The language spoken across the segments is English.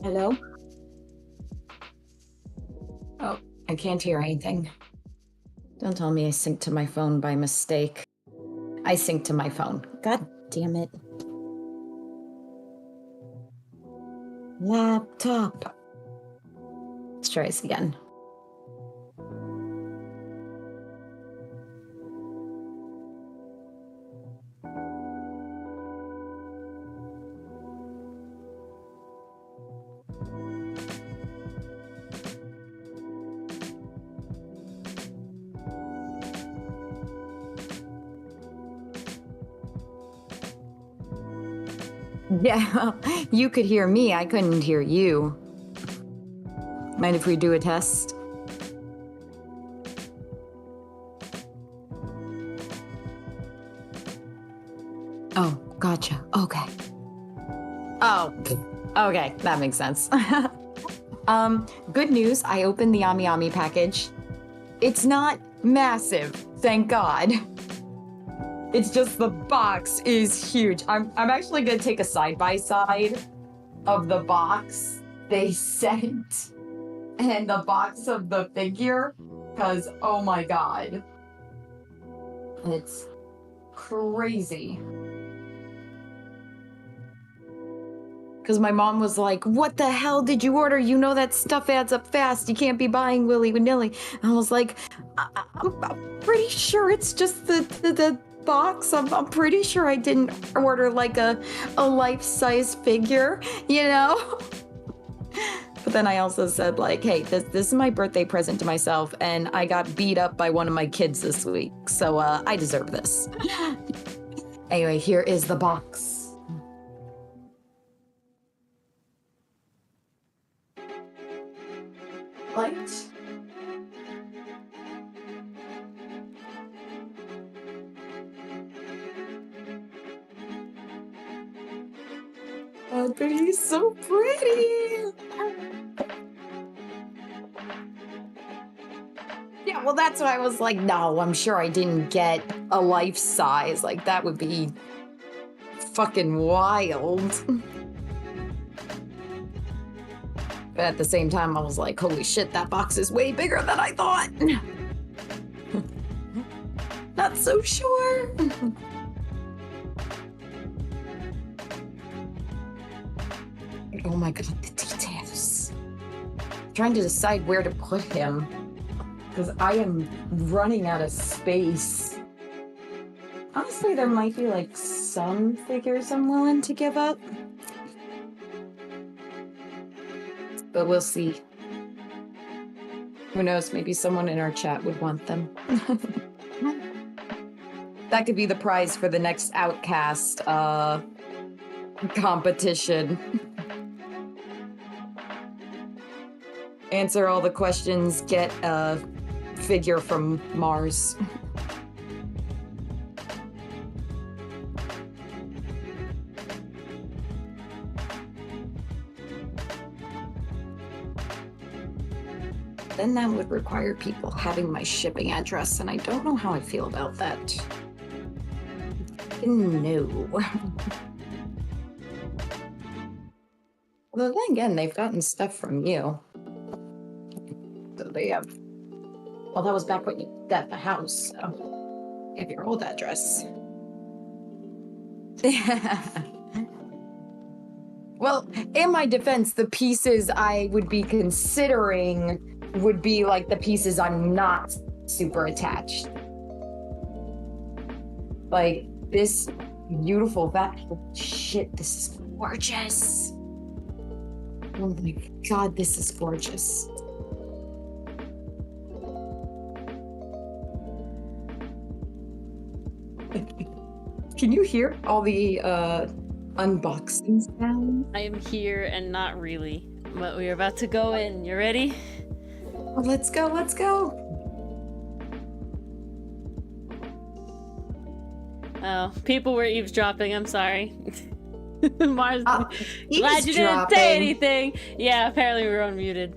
Hello? Oh, I can't hear anything. Don't tell me I synced to my phone by mistake. I synced to my phone. God damn it. Laptop. Let's try this again. Yeah, you could hear me. I couldn't hear you. Mind if we do a test? Oh, gotcha. Okay. Oh, okay. That makes sense. Good news. I opened the Ami Ami package. It's not massive, thank God. It's just the box is huge. I'm actually gonna take a side-by-side of the box they sent and the box of the figure, because oh my God. It's crazy. Because my mom was like, what the hell did you order? You know that stuff adds up fast. You can't be buying willy-nilly. And I was like, I'm pretty sure it's just the box. I'm pretty sure I didn't order like a life-size figure, you know? But then I also said like, hey, this is my birthday present to myself, and I got beat up by one of my kids this week. So I deserve this. Anyway, here is the box. Light. Oh, but he's so pretty. Yeah, well, that's why I was like, no, I'm sure I didn't get a life size. Like, that would be fucking wild. But at the same time, I was like, holy shit, that box is way bigger than I thought. Not so sure. Oh my God, the details. I'm trying to decide where to put him, because I am running out of space. Honestly, there might be like some figures I'm willing to give up. But we'll see. Who knows, maybe someone in our chat would want them. That could be the prize for the next Outcast competition. Answer all the questions, get a figure from Mars. Then that would require people having my shipping address, and I don't know how I feel about that. No. Although then again, they've gotten stuff from you. So they have... Well, that was back when you got the house, so... You have your old address. Well, in my defense, the pieces I would be considering would be like the pieces I'm not super attached. Like this beautiful shit, this is gorgeous. Oh my God, this is gorgeous. Can you hear all the unboxing sounds? I am here and not really, but we are about to go in. You ready? Oh, let's go, let's go. Oh, people were eavesdropping. I'm sorry. Mars, glad you didn't say anything. Yeah, apparently we were unmuted.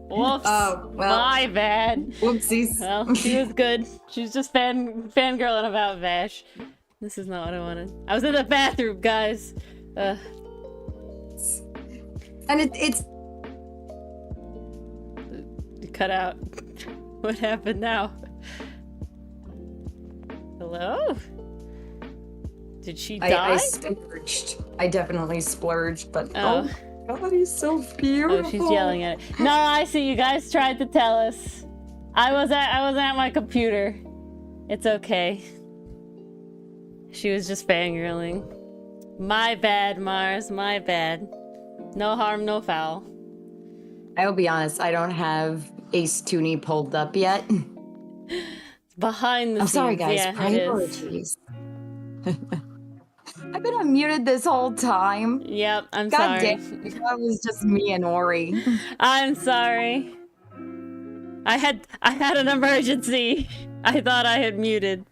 Whoops. Oh, well. My bad. Whoopsies. Well, she was good. She was just fangirling about Vash. This is not what I wanted. I was in the bathroom, guys. And it's... You cut out. What happened now? Hello? Did she die? I splurged. I definitely splurged, but oh God, he's so beautiful. Oh, she's yelling at it. No, I see. You guys tried to tell us. I was at my computer. It's okay. She was just fangirling. My bad, Mars. My bad. No harm, no foul. I will be honest. I don't have Ace Tooney pulled up yet. It's behind the scenes. I'm sorry, guys. Yeah, priorities. I've been unmuted this whole time. Yep, I'm God sorry. Damn, that was just me and Ori. I'm sorry. I had an emergency. I thought I had muted.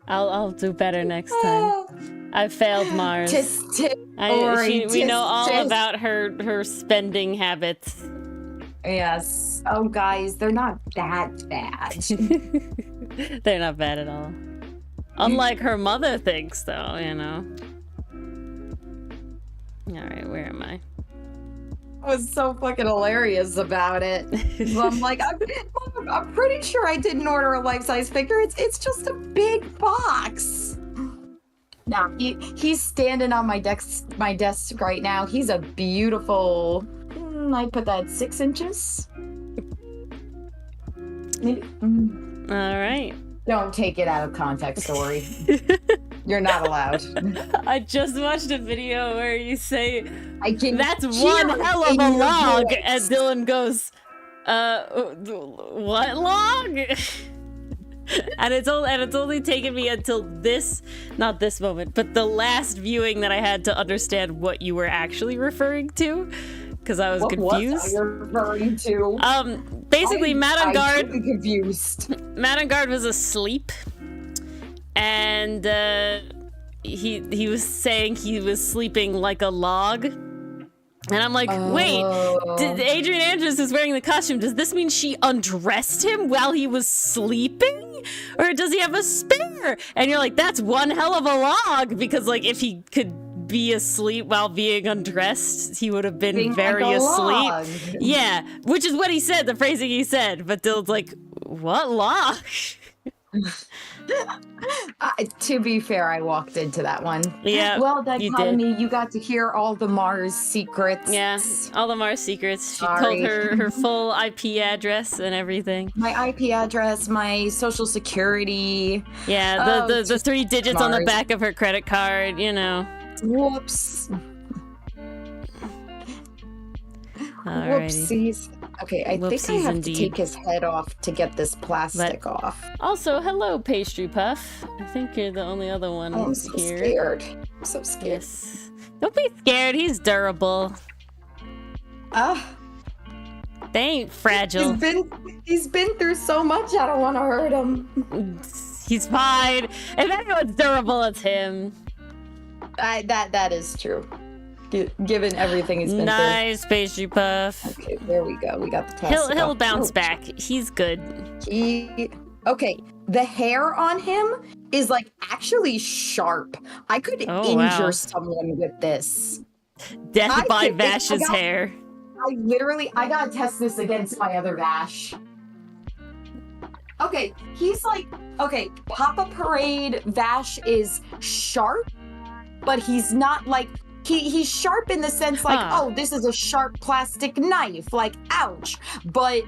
I'll do better next time. I failed Mars. We know all about her spending habits. Yes. Oh, guys, they're not that bad. They're not bad at all. Unlike her mother thinks, though, you know. Alright, where am I? I was so fucking hilarious about it. So I'm like, I'm pretty sure I didn't order a life-size figure. It's just a big box. Now, he's standing on my desk right now. He's a beautiful... I put that 6 inches. Maybe. Alright. Don't take it out of context, Ori. You're not allowed. I just watched a video where you say, that's hear one hell of a log, and Dylan goes, what log? and it's only taken me until not this moment, but the last viewing that I had to understand what you were actually referring to. Because I was confused. What was I referring to? Basically, Madangard. I'm confused. Madangard was asleep, and he was saying he was sleeping like a log, and I'm like, wait, Adrian Andrews is wearing the costume. Does this mean she undressed him while he was sleeping, or does he have a spare? And you're like, that's one hell of a log, because like if he could be asleep while being undressed, he would have been very asleep. Yeah, which is what he said, the phrasing he said. But Dylan's like, what log? To be fair, I walked into that one. Yeah, well, Dichotomy, you got to hear all the Mars secrets. Yeah, all the Mars secrets. She told her full IP address and everything. My IP address, my social security. Yeah, the 3 digits Mars on the back of her credit card, you know. Whoops. Whoopsies. Okay, I think I have to take his head off to get this plastic off. Also, hello, Pastry Puff. I think you're the only other one I'm so here. Scared. I'm so scared. Yes. Don't be scared. He's durable. They ain't fragile. He's been through so much. I don't want to hurt him. He's fine. If anyone's durable, it's him. That is true. Given everything he's been through. Nice, Pastry Puff. Okay, there we go. We got the plastic. He'll bounce back. He's good. Okay, the hair on him is like actually sharp. I could injure someone with this. Death by Vash's hair. I gotta test this against my other Vash. Okay, he's like, Papa Parade Vash is sharp, but he's not like, he's sharp in the sense like, oh, this is a sharp plastic knife, like, ouch. But,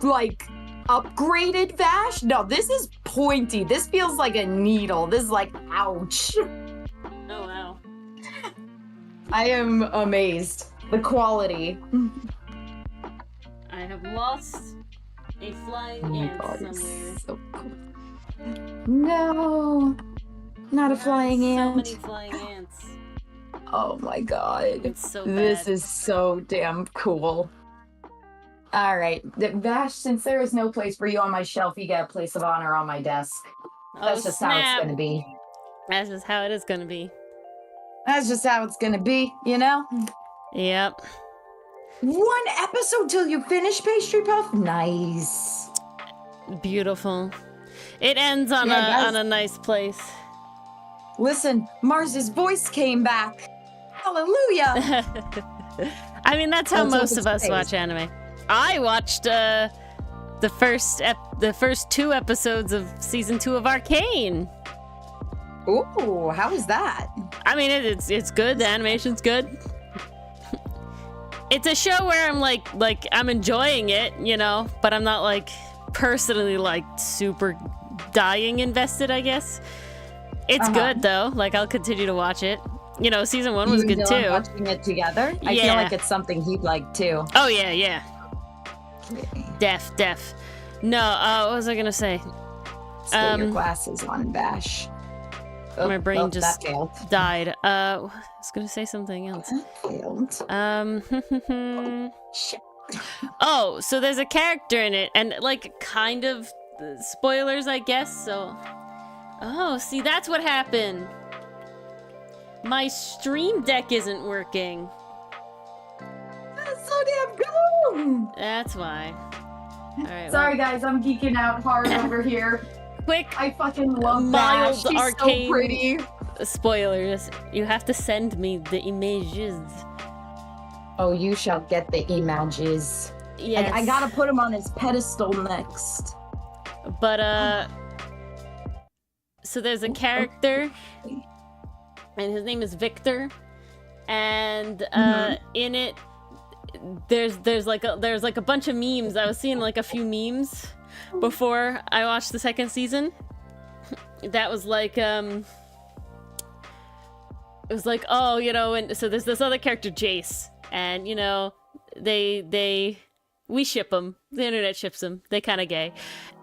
like, upgraded Vash? No, this is pointy. This feels like a needle. This is like, ouch. Oh, wow. I am amazed. The quality. I have lost a flying ant somewhere. So cool. No, not a flying ant. So many flying ants. Oh my god. It's so bad. This is so damn cool. Alright, Vash, since there is no place for you on my shelf, you get a place of honor on my desk. That's just how it's gonna be. That's just how it is gonna be. That's just how it's gonna be, you know? Yep. 1 episode till you finish, Pastry Puff? Nice. Beautiful. It ends on a nice place. Listen, Mars's voice came back. Hallelujah. I mean, that's how Let's hope most it's of us praise. watch anime. I watched the first 2 episodes of season 2 of Arcane. Ooh, how was that? I mean, it's good. The animation's good. It's a show where I'm like I'm enjoying it, you know, but I'm not like personally like super dying invested, I guess. It's good though. Like I'll continue to watch it. You know, season 1 was You and good Dylan too. watching it together? I feel Yeah. like it's something he'd like too. Oh yeah. Def. No, what was I gonna say? Put your glasses on, Bash. Oh, My brain just that failed. died. I was gonna say something else. That failed. Shit. Oh, so there's a character in it, and like kind of spoilers, I guess. So, oh, see, that's what happened. My stream deck isn't working. That's so damn good. That's why. All right. Sorry, guys, I'm geeking out hard over here. Quick, I fucking love mild Bash. She's arcane so pretty. spoilers. You have to send me the images. Oh, you shall get the images. Yes. I gotta put him on his pedestal next. But so there's a character, and his name is Victor, and in it there's like a bunch of memes. I was seeing like a few memes before I watched the second season. That was like it was like, oh, you know, and so there's this other character, Jace, and you know, we ship them. The internet ships them. They kind of gay.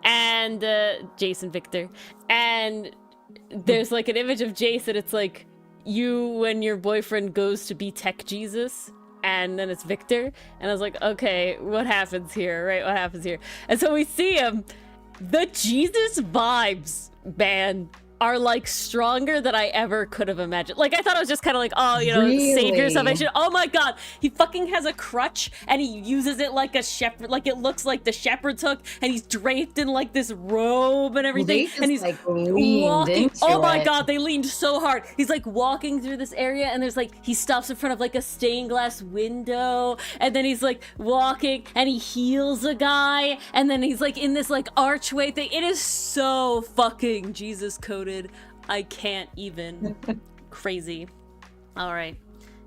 And Jace and Victor. And there's like an image of Jace, and it's like you when your boyfriend goes to be tech Jesus. And then it's Victor. And I was like, okay, what happens here, right? What happens here? And so we see him. The Jesus vibes, man, are like stronger than I ever could have imagined. Like I thought it was just kind of like, oh, you know, Really? savior salvation. Oh my god, he fucking has a crutch and he uses it like a shepherd, like it looks like the shepherd's hook, and he's draped in like this robe and everything, They and he's just, like, leaned walking. into Oh my it. god, they leaned so hard. He's like walking through this area, and there's like he stops in front of like a stained glass window, and then he's like walking and he heals a guy, and then he's like in this like archway thing. It is so fucking Jesus coded. I can't even. Crazy. All right.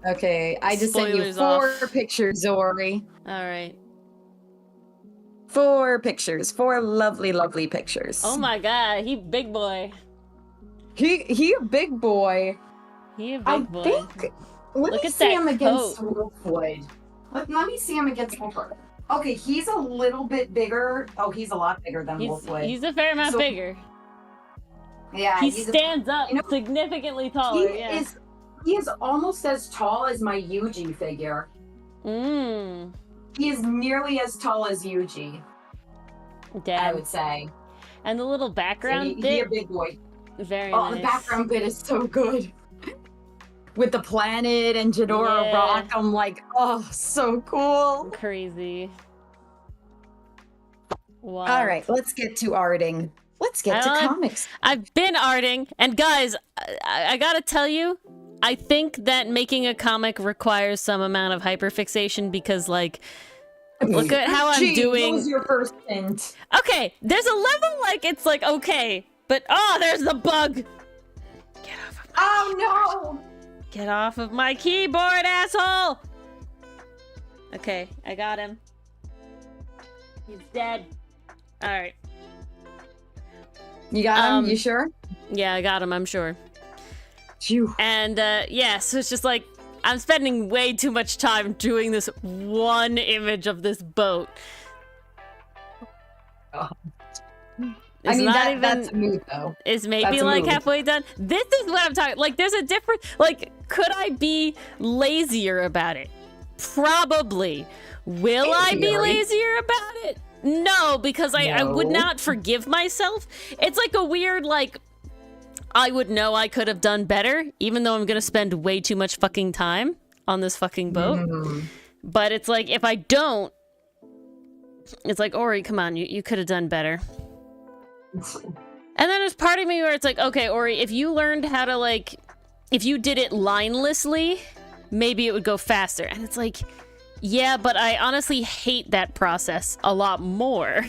Okay, I just sent you Spoilers 4 pictures, Zori. All right. 4 pictures. 4 lovely, lovely pictures. Oh my god, he big boy. He a big boy. He a big I boy. think. Let Look me at see that him against coat. Wolfwood. Let me see him against Wolfwood. Okay, he's a little bit bigger. Oh, he's a lot bigger than Wolfwood. He's a fair amount So- bigger. Yeah, He he's stands up you know, significantly taller. Yeah. He is almost as tall as my Yuji figure. Mmm. He is nearly as tall as Yuji, I Damn. would say. And the little So background he a bit. big boy. Very Oh, nice. the background bit is so good. With the planet and Jadora Yeah. Rock, I'm like, oh, so cool. Crazy. Wow. All right, let's get to arting. Let's get to comics. I've been arting, and guys, I gotta tell you, I think that making a comic requires some amount of hyperfixation because, like, look at how I'm Gee, doing. What was your first hint? Okay, there's a level like it's like okay, but oh, there's the bug. Get off of my Oh Get off of my keyboard, asshole! Okay, I got him. He's dead. Alright. no! You got him? You sure? Yeah, I got him, I'm sure. Phew. And, yeah, so it's just like, I'm spending way too much time doing this one image of this boat. I mean, not that's a move, though. It's maybe That's a like move. halfway done. This is what I'm talking. Like, there's a different. Like, could I be lazier about it? Probably. Will In I be theory. lazier about it? No, because I would No. not forgive myself. It's like a weird like. I would know I could have done better, even though I'm gonna spend way too much fucking time on this fucking boat. Mm. But it's like if I don't, it's like Ori, come on, you could have done better. And then there's part of me where it's like, okay, Ori, if you learned how to like, if you did it linelessly, maybe it would go faster. And it's like, yeah, but I honestly hate that process a lot more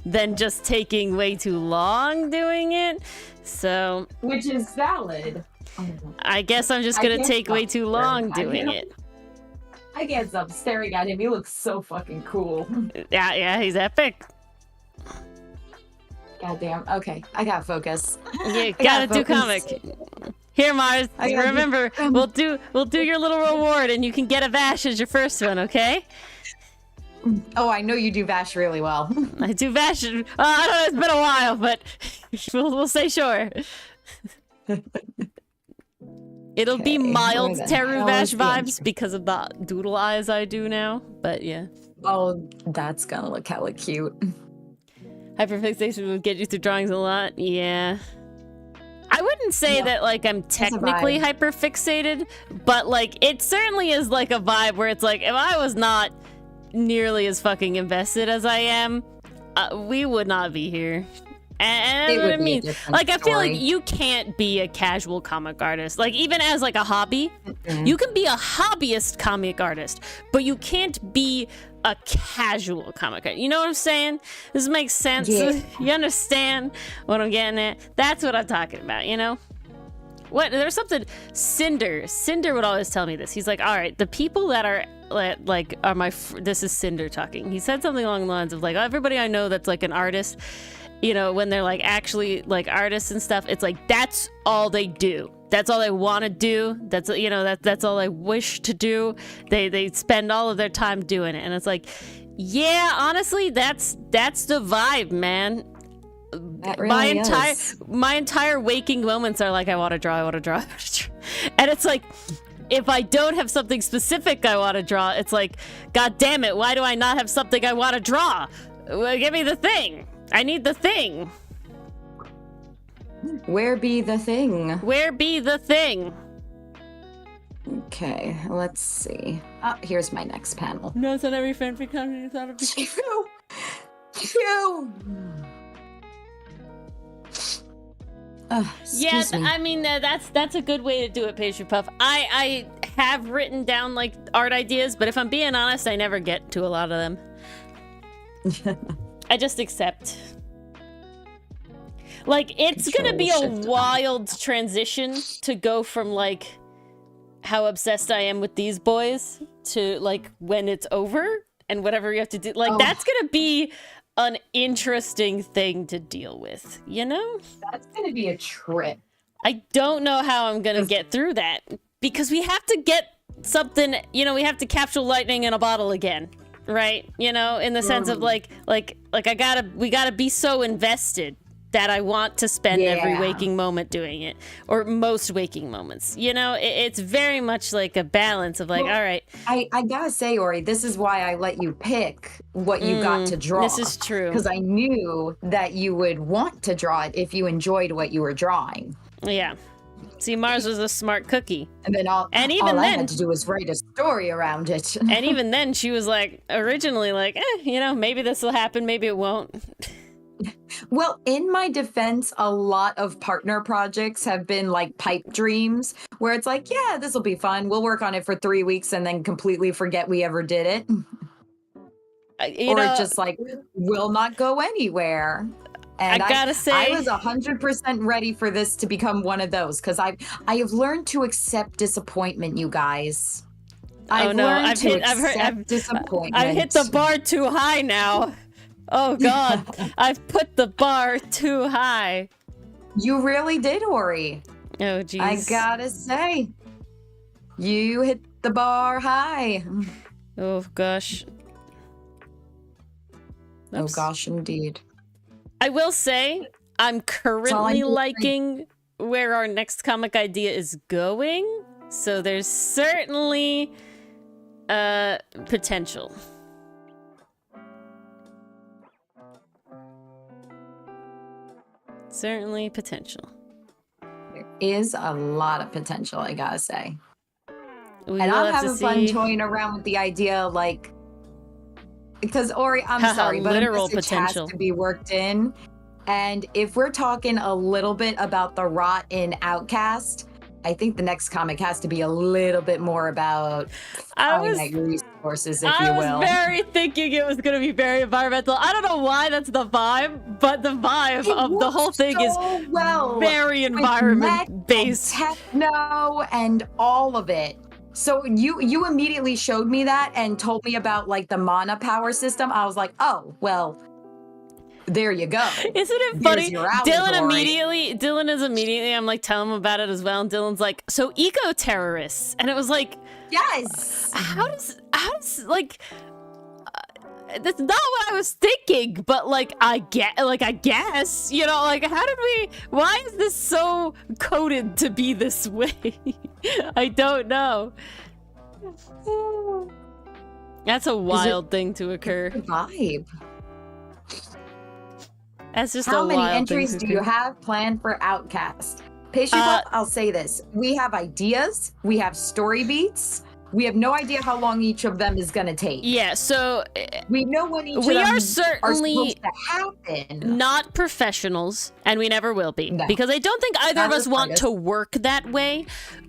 than just taking way too long doing it. So, which is valid. I guess I'm just gonna take way too long doing it. I can't stop staring at him. He looks so fucking cool. Yeah, he's epic. Goddamn. Okay, I gotta focus. You gotta do comic. Here, Mars. Remember, we'll do your little reward, and you can get a Vash as your first one. Okay? Oh, I know you do Vash really well. I do Vash. I don't know. It's been a while, but we'll say sure. It'll be mild Teru Vash vibes because of the doodle eyes I do now. But yeah. Oh, that's gonna look hella cute. Hyperfixation will get you through drawings a lot. Yeah. I wouldn't say that, like, I'm technically hyperfixated, but, like, it certainly is, like, a vibe where it's like, if I was not nearly as fucking invested as I am, we would not be here. And that's what I mean. Like, I feel like you can't be a casual comic artist. Like, even as, like, a hobby, you can be a hobbyist comic artist, but you can't be a casual comic artist. You know what I'm saying? This makes sense. Yeah. You understand what I'm getting at? That's what I'm talking about, you know? What? There's something... Cinder would always tell me this. He's like, all right, the people that are... like are my this is Cinder talking. He said something along the lines of like, everybody I know that's like an artist, you know, when they're like actually like artists and stuff, it's like that's all they do, that's all they want to do, that's, you know, that's all they wish to do. They spend all of their time doing it, and it's like, yeah, honestly, that's the vibe, man. Really my entire waking moments are like, I want to draw. And it's like, if I don't have something specific I want to draw, it's like, God damn it, why do I not have something I want to draw? Well, give me the thing. I need the thing. Where be the thing? Where be the thing? Okay, let's see. Here's my next panel. No, it's not every fanfic content you thought of before. Yeah, I mean, that's a good way to do it, Pastry Puff. I have written down like art ideas, but if I'm being honest, I never get to a lot of them. I just accept. Like, it's gonna be a wild transition to go from like how obsessed I am with these boys to like when it's over and whatever you have to do. Like, that's gonna be an interesting thing to deal with, you know? That's gonna be a trip. I don't know how I'm gonna get through that, because we have to get something, you know, we have to capture lightning in a bottle again, right? You know, in the sense of like we gotta be so invested that I want to spend every waking moment doing it, or most waking moments. You know, it's very much like a balance of like, all right. I gotta say, Ori, this is why I let you pick what you got to draw. This is true. Because I knew that you would want to draw it if you enjoyed what you were drawing. Yeah. See, Mars was a smart cookie. And then all I had to do was write a story around it. And even then, she was like, originally like, you know, maybe this will happen, maybe it won't. Well, in my defense, a lot of partner projects have been like pipe dreams, where it's like, yeah, this will be fun. We'll work on it for 3 weeks and then completely forget we ever did it. Or just like, will not go anywhere. And I gotta say, I was 100% ready for this to become one of those, because I have learned to accept disappointment, you guys. I've hit the bar too high now. Oh God, I've put the bar too high. You really did, Ori. Oh geez. I gotta say, you hit the bar high. Oh gosh. Oops. Oh gosh, indeed. I will say, I'm currently liking where our next comic idea is going. So there's certainly potential. Certainly potential. There is a lot of potential, I gotta say. And I'm having fun toying around with the idea, like, because Ori, I'm sorry, but a message has to be worked in. And if we're talking a little bit about the rot in Outcast, I think the next comic has to be a little bit more about finding out your resources, if you will. I was very thinking it was going to be very environmental. I don't know why that's the vibe, but the vibe of the whole thing is very environment-based. Techno and all of it. So you immediately showed me that and told me about like the mana power system. I was like, oh, well, there you go. Isn't it funny? Dylan is immediately, I'm like, telling him about it as well. And Dylan's like, so eco-terrorists. And it was like, yes. How does like, that's not what I was thinking, but like, I guess, you know, like, why is this so coded to be this way? I don't know. That's a wild thing to occur. It's a vibe. That's just how many entries do you have planned for Outcast? Pastry Pop, I'll say this. We have ideas. We have story beats. We have no idea how long each of them is going to take. Yeah, so we know when each of them are supposed to happen. Not professionals, and we never will be, because I don't think either of us want to work that way.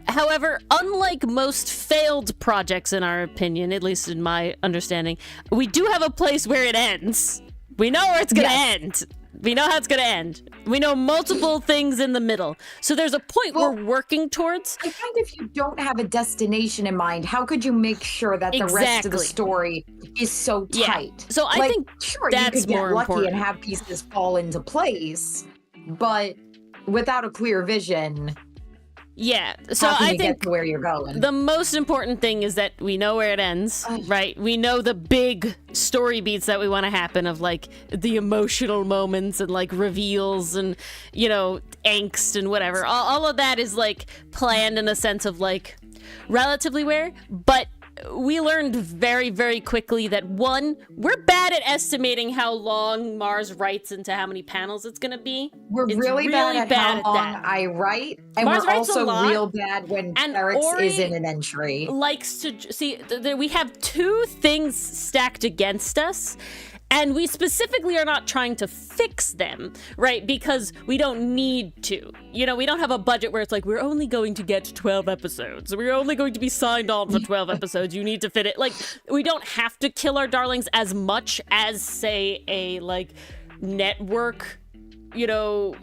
However, unlike most failed projects, in our opinion, at least in my understanding, we do have a place where it ends. We know where it's going to end. We know how it's going to end. We know multiple things in the middle. So there's a point we're working towards. I find if you don't have a destination in mind, how could you make sure that the rest of the story is so tight? Yeah. So I think sure, that's you could get more lucky important. and have pieces fall into place, but without a clear vision... Yeah, so I think get to where you're going. The most important thing is that we know where it ends, right? We know the big story beats that we want to happen, of like the emotional moments and like reveals and, you know, angst and whatever. All of that is like planned in a sense of like relatively where, but we learned very, very quickly that one, we're bad at estimating how long Mars writes into how many panels it's going to be. We're really bad at how long I write, and Mars we're also real bad when Eric's is in an entry. Likes to see, we have two things stacked against us. And we specifically are not trying to fix them, right? Because we don't need to. You know, we don't have a budget where it's like, we're only going to get 12 episodes. We're only going to be signed on for 12 episodes. You need to fit it. Like, we don't have to kill our darlings as much as, say, a, like, network, you know,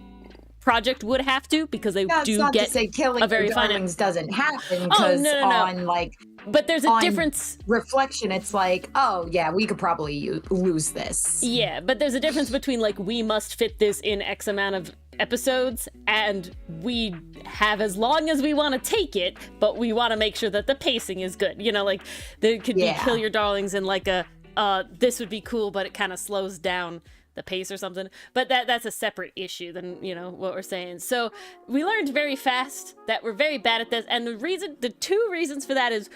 project would have to, because they do not get to say killing a very darlings doesn't happen, because on, like... But there's a difference. Reflection, it's like, oh, yeah, we could probably lose this. Yeah, but there's a difference between, like, we must fit this in X amount of episodes, and we have as long as we want to take it, but we want to make sure that the pacing is good. You know, like, there could be Kill Your Darlings in, like, a, this would be cool, but it kind of slows down the pace or something. But that's a separate issue than, you know, what we're saying. So we learned very fast that we're very bad at this, and the two reasons for that is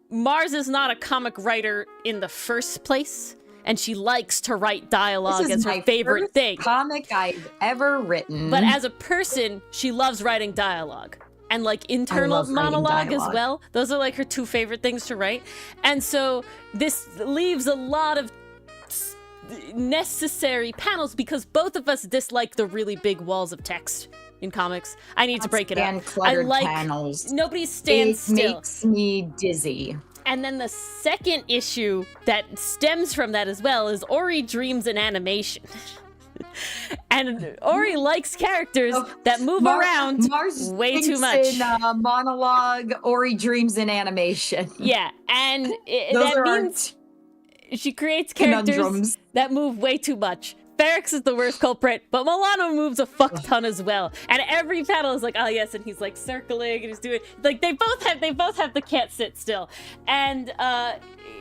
Mars is not a comic writer in the first place, and she likes to write dialogue as her favorite thing. Comic I've ever written. But as a person, she loves writing dialogue. And like internal monologue as well. Those are like her two favorite things to write. And so this leaves a lot of necessary panels, because both of us dislike the really big walls of text in comics. I need to break it up. I like panels. Nobody stands still. It makes me dizzy. And then the second issue that stems from that as well is Ori dreams in animation. And Ori likes characters that move around way too much. In monologue, Ori dreams in animation. Yeah, and that means she creates characters that move way too much. Ferrex is the worst culprit, but Milano moves a fuck ton as well. And every panel is like, oh yes, and he's like circling and he's doing, like, they both have the can't sit still. And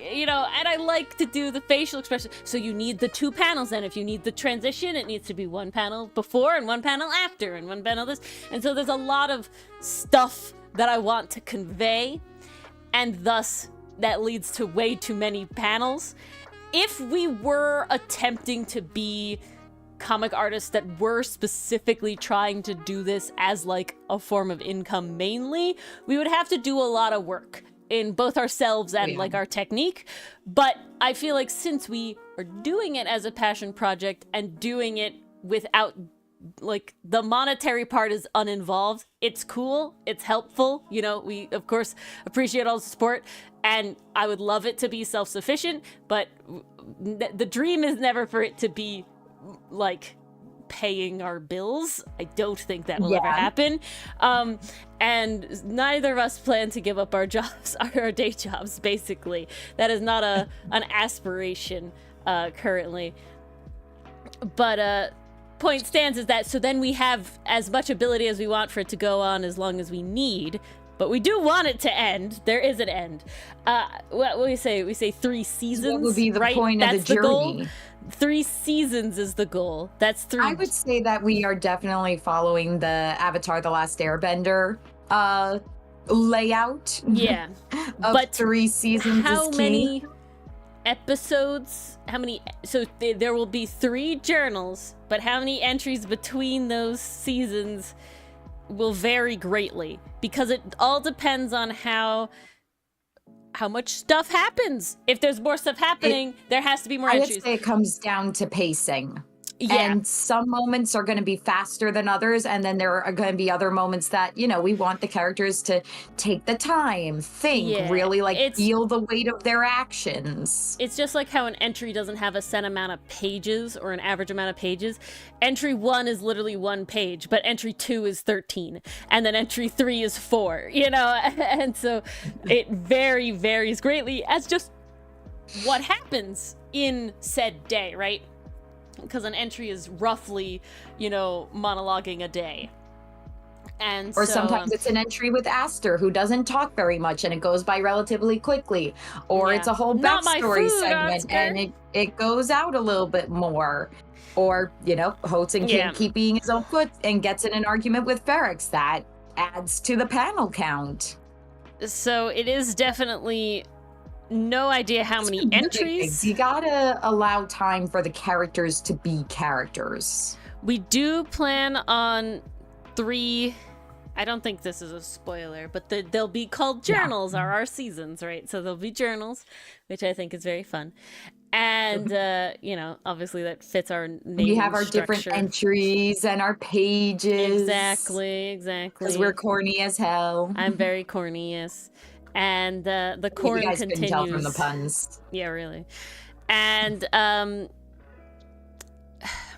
you know, and I like to do the facial expression. So you need the two panels, and if you need the transition, it needs to be one panel before and one panel after and one panel this. And so there's a lot of stuff that I want to convey, and thus that leads to way too many panels. If we were attempting to be comic artists that were specifically trying to do this as like a form of income mainly, we would have to do a lot of work in both ourselves and like our technique. But I feel like since we are doing it as a passion project and doing it without like the monetary part is uninvolved. It's cool. It's helpful. You know, we of course appreciate all the support, and I would love it to be self-sufficient, but the dream is never for it to be like paying our bills. I don't think that will ever happen. And neither of us plan to give up our jobs, our day jobs, basically. That is not an aspiration currently. But point stands is that so then we have as much ability as we want for it to go on as long as we need. But we do want it to end. There is an end. What we say? We say 3 seasons. What would be the right? point That's of the journey? Goal. 3 seasons is the goal. That's 3. I would say that we are definitely following the Avatar: The Last Airbender layout. Yeah, of but 3 seasons. How is many key. episodes? How many? So there will be 3 journals, but how many entries between those seasons will vary greatly, because it all depends on how much stuff happens. If there's more stuff happening, there has to be more entries. I would say it comes down to pacing. Yeah. And some moments are going to be faster than others, and then there are going to be other moments that, you know, we want the characters to take the time, think, really feel the weight of their actions. It's just like how an entry doesn't have a set amount of pages or an average amount of pages. Entry 1 is literally 1 page, but entry 2 is 13, and then entry 3 is 4, you know? And so it varies greatly as just what happens in said day, right? Because an entry is roughly, you know, monologuing a day. And or so, sometimes it's an entry with Aster who doesn't talk very much and it goes by relatively quickly. Or it's a whole backstory segment and it goes out a little bit more. Or, you know, Hotson can't keep being his own foot and gets in an argument with Ferrex. That adds to the panel count. So it is definitely no idea how many entries. You gotta allow time for the characters to be characters. We do plan on 3. I don't think this is a spoiler, but they'll be called journals, are our seasons, right? So they'll be journals, which I think is very fun. And, you know, obviously that fits our name. We have our structure. different entries and our pages. Exactly. Because we're corny as hell. I'm very corny, yes. And the corn you guys continues. Couldn't tell from the puns. Yeah, really. And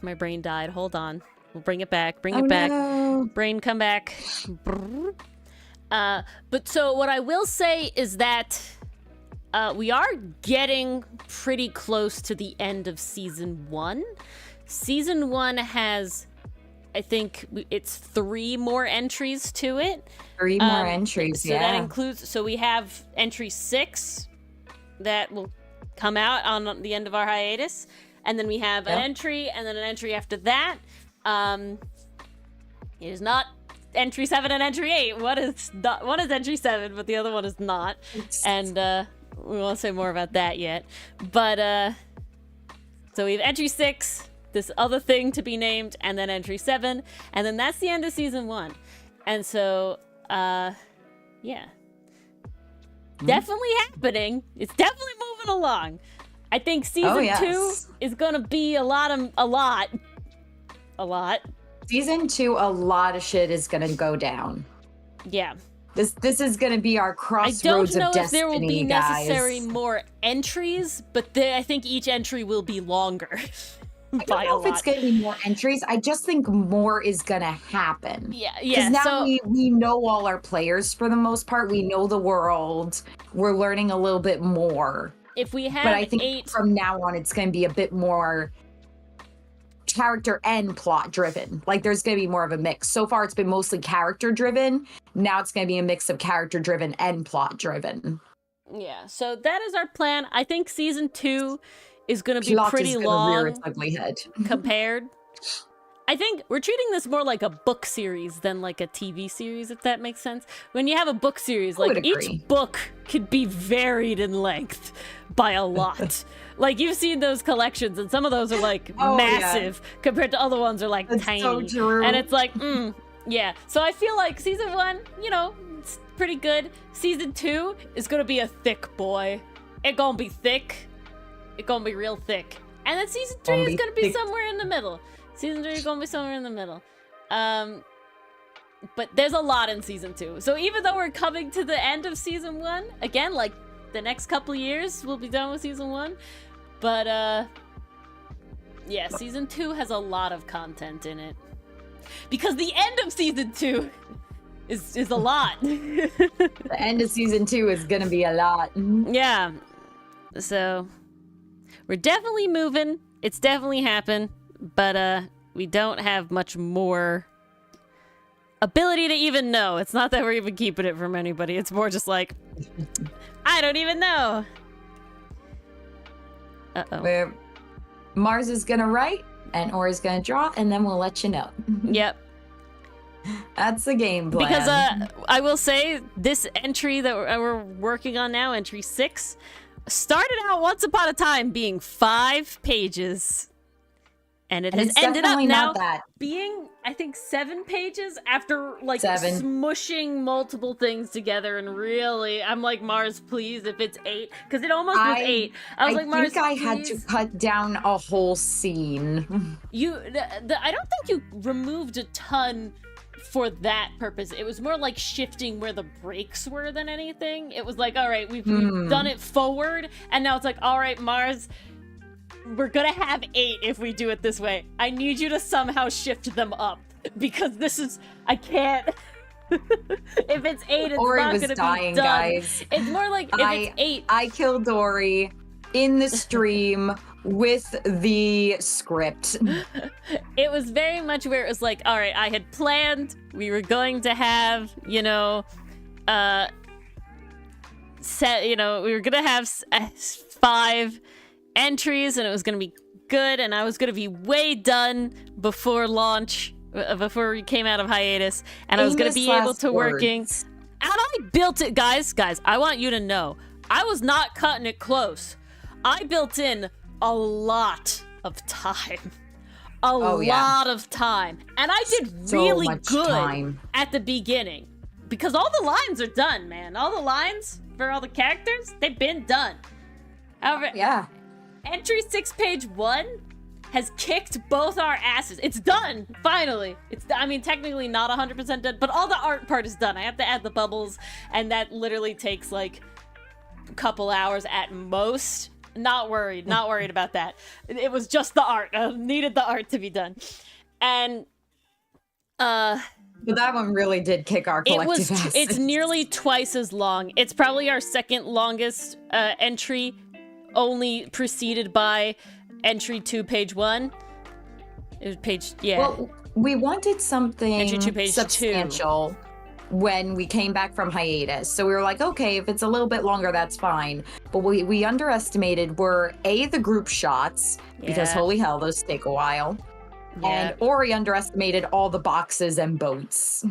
my brain died. Hold on. We'll bring it back. Bring it back. No. Brain, come back. But so what I will say is that we are getting pretty close to the end of season 1. Season 1 has, I think it's 3 more entries to it. 3 more entries, so that includes, so we have entry 6 that will come out on the end of our hiatus, and then we have an entry, and then an entry after that. It is not entry 7 and entry 8. One is entry 7, but the other one is not. And we won't say more about that yet. But so we have entry 6, this other thing to be named, and then entry 7, and then that's the end of season 1. And so definitely happening. It's definitely moving along. I think season 2 is gonna be a lot. Season 2, a lot of shit is gonna go down. Yeah. This is gonna be our crossroads of destiny, guys. I don't know if there will be necessary more entries, but I think each entry will be longer. I don't know if it's going to be more entries. I just think more is going to happen. Yeah. Because now we know all our players for the most part. We know the world. We're learning a little bit more. If we have, but I think from now on, it's going to be a bit more character and plot driven. Like there's going to be more of a mix. So far, it's been mostly character driven. Now it's going to be a mix of character driven and plot driven. Yeah. So that is our plan. I think season 2 is going to be plot pretty is long rear its ugly head. compared. I think we're treating this more like a book series than like a TV series, if that makes sense. When you have a book series, like each book could be varied in length by a lot. Like you've seen those collections, and some of those are like massive compared to other ones are like tiny. So true. And it's like, yeah. So I feel like season 1, you know, it's pretty good. Season 2 is gonna be a thick boy. It gonna be thick. It gonna be real thick. And then season 3 is gonna be somewhere in the middle. Season 3 is gonna be somewhere in the middle. But there's a lot in season 2. So even though we're coming to the end of season 1, again, like the next couple years we'll be done with season 1. But yeah, season 2 has a lot of content in it. Because the end of season 2 is a lot. The end of season 2 is gonna be a lot. Yeah. So we're definitely moving. It's definitely happened. But we don't have much more ability to even know. It's not that we're even keeping it from anybody. It's more just like, I don't even know. Where Mars is gonna write and Ori's gonna draw, and then we'll let you know. Yep. That's the game plan. Because I will say, this entry that we're working on now, entry 6, started out once upon a time being 5 pages. And it has ended up now being, I think, 7 pages after, like, smushing multiple things together. And really, I'm like, Mars, please, if it's 8. Because it almost was 8. I was like, Mars, please. I think I had to cut down a whole scene. I don't think you removed a ton for that purpose. It was more like shifting where the breaks were than anything. It was like, all right, we've done it forward. And now it's like, all right, Mars, we're gonna have 8 if we do it this way. I need you to somehow shift them up, because this is, I can't. If it's 8, it's Ori not was gonna dying, be done. guys. It's more like if it's 8. I killed Ori in the stream with the script. It was very much where it was like, all right, I had planned we were going to have, we were gonna have 5 entries, and it was going to be good, and I was going to be way done before launch, before we came out of hiatus, and I was going to be able to working. And I built it, guys, I want you to know, I was not cutting it close. I built in a lot of time. A lot of time. And I did really good at the beginning, because all the lines are done, man. All the lines for all the characters, they've been done. However, Entry 6, page 1 has kicked both our asses. It's done, finally. Technically not 100% done, but all the art part is done. I have to add the bubbles, and that literally takes like a couple hours at most. Not worried about that. It was just the art. I needed the art to be done. And but that one really did kick our collective asses. It's nearly twice as long. It's probably our second longest entry, only preceded by entry 2, page 1. It was Well, we wanted something entry 2, page substantial 2. When we came back from hiatus. So we were like, okay, if it's a little bit longer, that's fine. But we underestimated were the group shots, because holy hell, those take a while. Yeah. And Ori underestimated all the boxes and boats.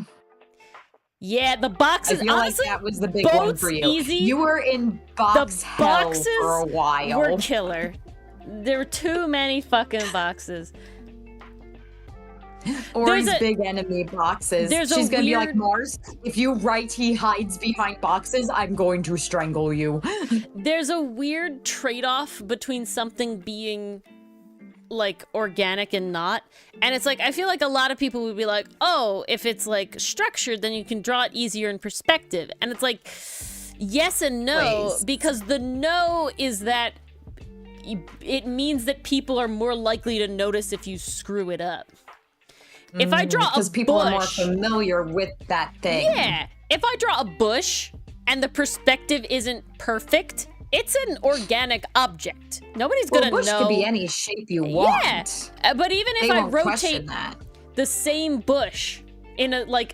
Yeah, the boxes. I feel honestly, like that was the big one for you. Easy. You were in box hell for a while. Were killer. There were too many fucking boxes. Ori's big enemy, boxes. She's gonna be like, Mars, if you write he hides behind boxes, I'm going to strangle you. There's a weird trade-off between something being like organic and not. And it's like, I feel like a lot of people would be like, oh, if it's like structured, then you can draw it easier in perspective. And it's like, yes and no, because the no is that it means that people are more likely to notice if you screw it up. If I draw a bush... Because people are more familiar with that thing. Yeah. If I draw a bush and the perspective isn't perfect, it's an organic object. Nobody's gonna know. A bush could be any shape you want. Yeah. But even if I rotate the same bush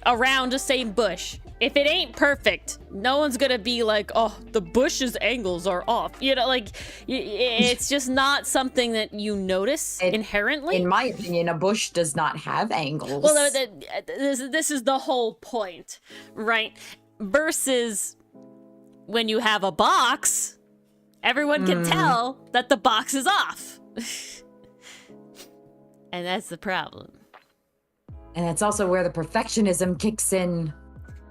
around the same bush, if it ain't perfect, no one's gonna be like, oh, the bush's angles are off. It's just not something that you notice inherently. In my opinion, a bush does not have angles. Well, this is the whole point, right? Versus when you have a box, everyone can tell that the box is off. And that's the problem. And that's also where the perfectionism kicks in.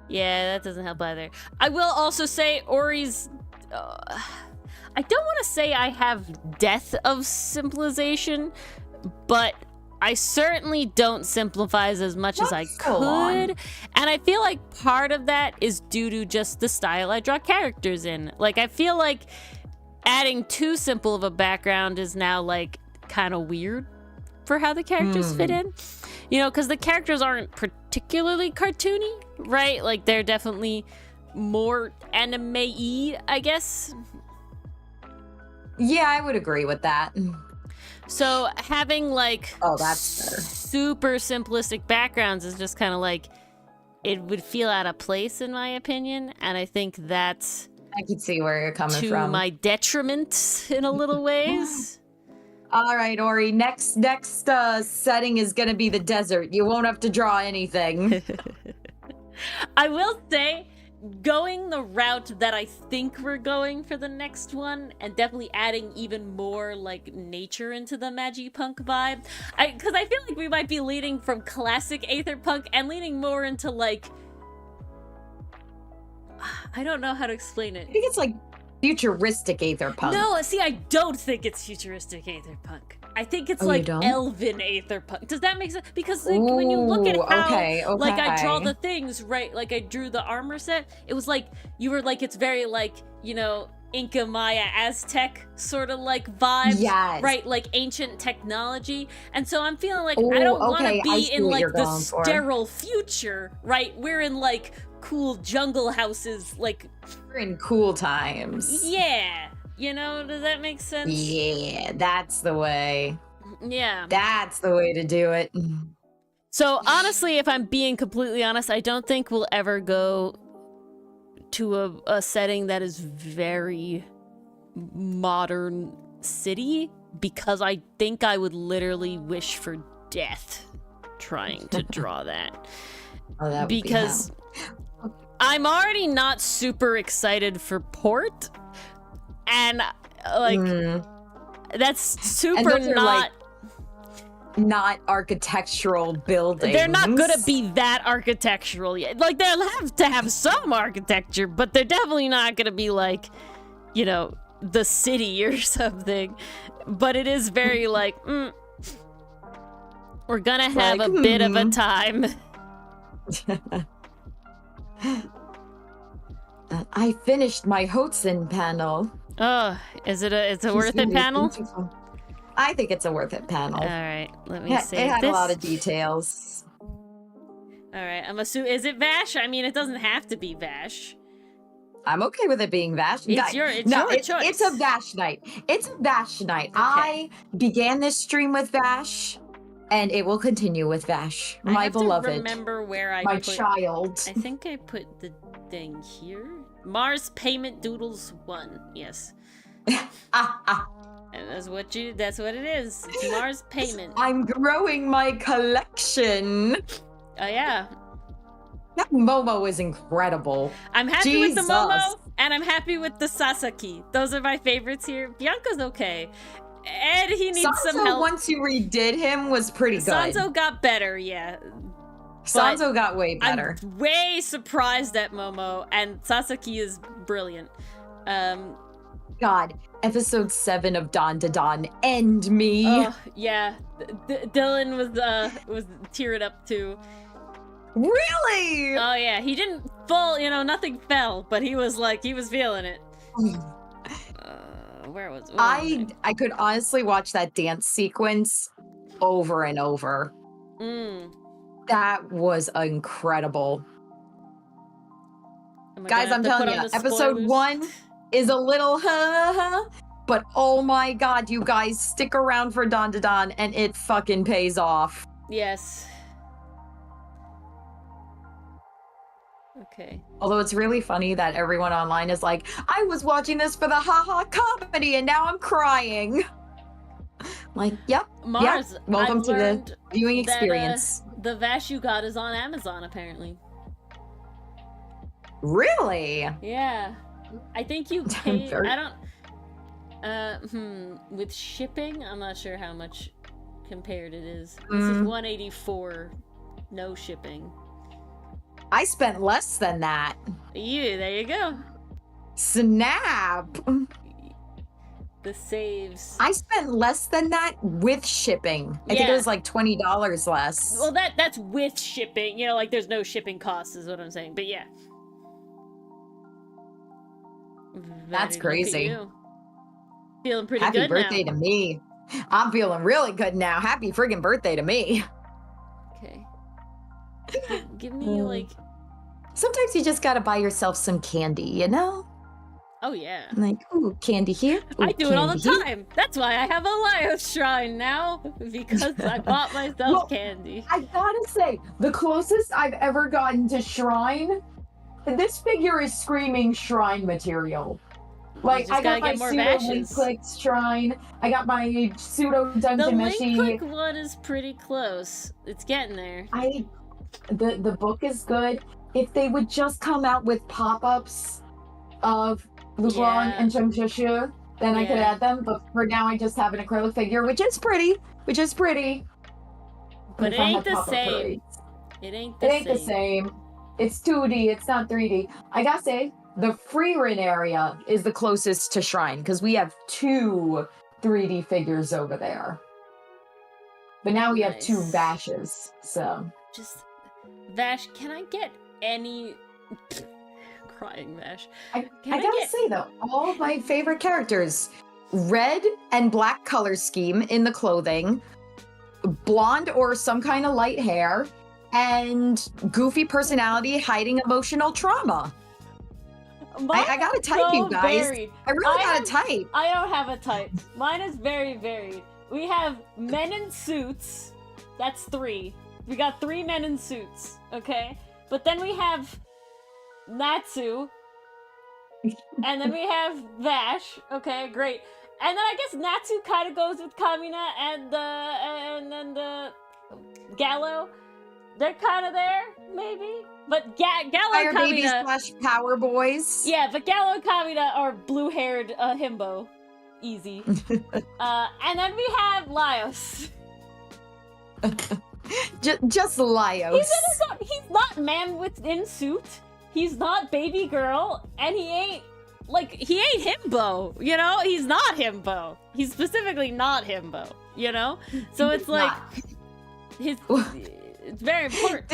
Yeah, that doesn't help either. I will also say Ori's... I don't want to say I have death of simplification, but I certainly don't simplify as much as I That's so long. could. And I feel like part of that is due to just the style I draw characters in. Like, I feel like adding too simple of a background is now, like, kind of weird for how the characters fit in. You know, because the characters aren't particularly cartoony, right? Like, they're definitely more anime-y, I guess. Yeah, I would agree with that. So having, like, That's better. super simplistic backgrounds is just kind of like, it would feel out of place, in my opinion. And I think that's I can see where you're coming to from. my detriment in a little ways. All right, Ori. Next setting is gonna be the desert. You won't have to draw anything. I will say, going the route that I think we're going for the next one, and definitely adding even more, like, nature into the Magipunk vibe, because I feel like we might be leaning from classic Aetherpunk and leaning more into, like, I don't know how to explain it. I think it's like futuristic Aetherpunk. No, see, I don't think it's futuristic Aetherpunk. I think it's Oh, you like don't? elven Aetherpunk. Does that make sense? Because, like, when you look at Ooh, how, okay. like, I draw the things, right? Like, I drew the armor set. It was like, you were like, it's very, like, you know, Inca, Maya, Aztec sort of, like, vibes. Yes. Right? Like, ancient technology. And so I'm feeling like, Ooh, I don't want to okay, I be see in, what like, you're the going for. sterile future, right? We're in, like, cool jungle houses, like... We're in cool times. Yeah. You know, does that make sense? Yeah, that's the way. Yeah. That's the way to do it. So honestly, if I'm being completely honest, I don't think we'll ever go to a setting that is very modern city, because I think I would literally wish for death trying to draw that. Oh, that would be Because hell. I'm already not super excited for Port, and like that's super those are, not not architectural buildings. they're not gonna be that architectural yet. Like, they'll have to have some architecture, but they're definitely not gonna be like, you know, the city or something. But it is very like, we're gonna have Like, a bit of a time. I finished my Hotsen panel. Oh, it's a worth it panel? Beautiful. I think it's a worth it panel. All right, let me Yeah, see. it had this. a lot of details. All right, I'm assuming, is it Vash? I mean, it doesn't have to be Vash. I'm okay with it being Vash. It's your choice. It's a Vash night. It's a Vash night. Okay. I began this stream with Vash, and it will continue with Vash, my beloved. I have to remember where I my put, child. I think I put the thing here. Mars Payment Doodles 1. Yes. And that's what it is. It's Mars Payment. I'm growing my collection. Oh yeah. That Momo is incredible. I'm happy Jesus. with the Momo, and I'm happy with the Sasaki. Those are my favorites here. Bianca's okay. Ed, he needs some Sanzo, help. once you redid him, was pretty good. Sanzo got better, yeah. Sanzo got way better. I'm way surprised at Momo, and Sasaki is brilliant. God, episode 7 of Dawn to Dawn, end me. Oh, yeah. Dylan was tearing up too. Really? Oh yeah, he didn't fall, nothing fell, but he was feeling it. Where was I could honestly watch that dance sequence over and over. That was incredible. Guys, I'm telling you, episode 1 is a little but oh my god, you guys, stick around for Dawn to Dawn and it fucking pays off. Yes. Okay. Although it's really funny that everyone online is like, I was watching this for the haha comedy and now I'm crying. Like, yep. Mars, yep. Welcome I've to the viewing experience. The Vash you got is on Amazon, apparently. Really? Yeah. I think you paid, with shipping, I'm not sure how much compared it is. This is $184, no shipping. I spent less than that. There you go. Snap. the saves. I spent less than that with shipping. I think it was like $20 less. Well, that's with shipping. You know, like there's no shipping costs is what I'm saying. But yeah. That's crazy. Look at you. Feeling pretty Happy good birthday now. to me. I'm feeling really good now. Happy friggin' birthday to me. Okay. Give me like... Sometimes you just gotta buy yourself some candy, you know? Oh, yeah. Like, ooh, candy here. Ooh, I do it all the candy time. That's why I have a Laios shrine now. Because I bought myself candy. I gotta say, the closest I've ever gotten to shrine, this figure is screaming shrine material. Like, I got my pseudo Link Click shrine. I got my pseudo Dungeon Meshi. The Link Click one is pretty close. It's getting there. The book is good. If they would just come out with pop-ups of Lugron and Chengshushu, then I could add them. But for now, I just have an acrylic figure, which is pretty. But it ain't the same. It ain't the same. It's 2D. It's not 3D. I gotta say, the Freerin area is the closest to Shrine, because we have 2 3D figures over there. But now we have 2 Vashes, so... Just... Vash, can I get any... Crying Vash. I gotta say, though, all of my favorite characters, red and black color scheme in the clothing, blonde or some kind of light hair, and goofy personality hiding emotional trauma. I gotta type, you guys. Varied. I really gotta type. I don't have a type. Mine is very varied. We have men in suits. That's 3. We got 3 men in suits, okay? But then we have Natsu. And then we have Vash. Okay, great. And then I guess Natsu kind of goes with Kamina and then the Gallo. They're kind of there, maybe? But Gallo Fire Kamina... babies / power boys. Yeah, but Gallo and Kamina are blue-haired himbo. Easy. And then we have Laios. just Laios. He's not man within suit. He's not baby girl. And he ain't himbo, you know? He's not himbo. He's specifically not himbo, you know? So it's like... It's very important.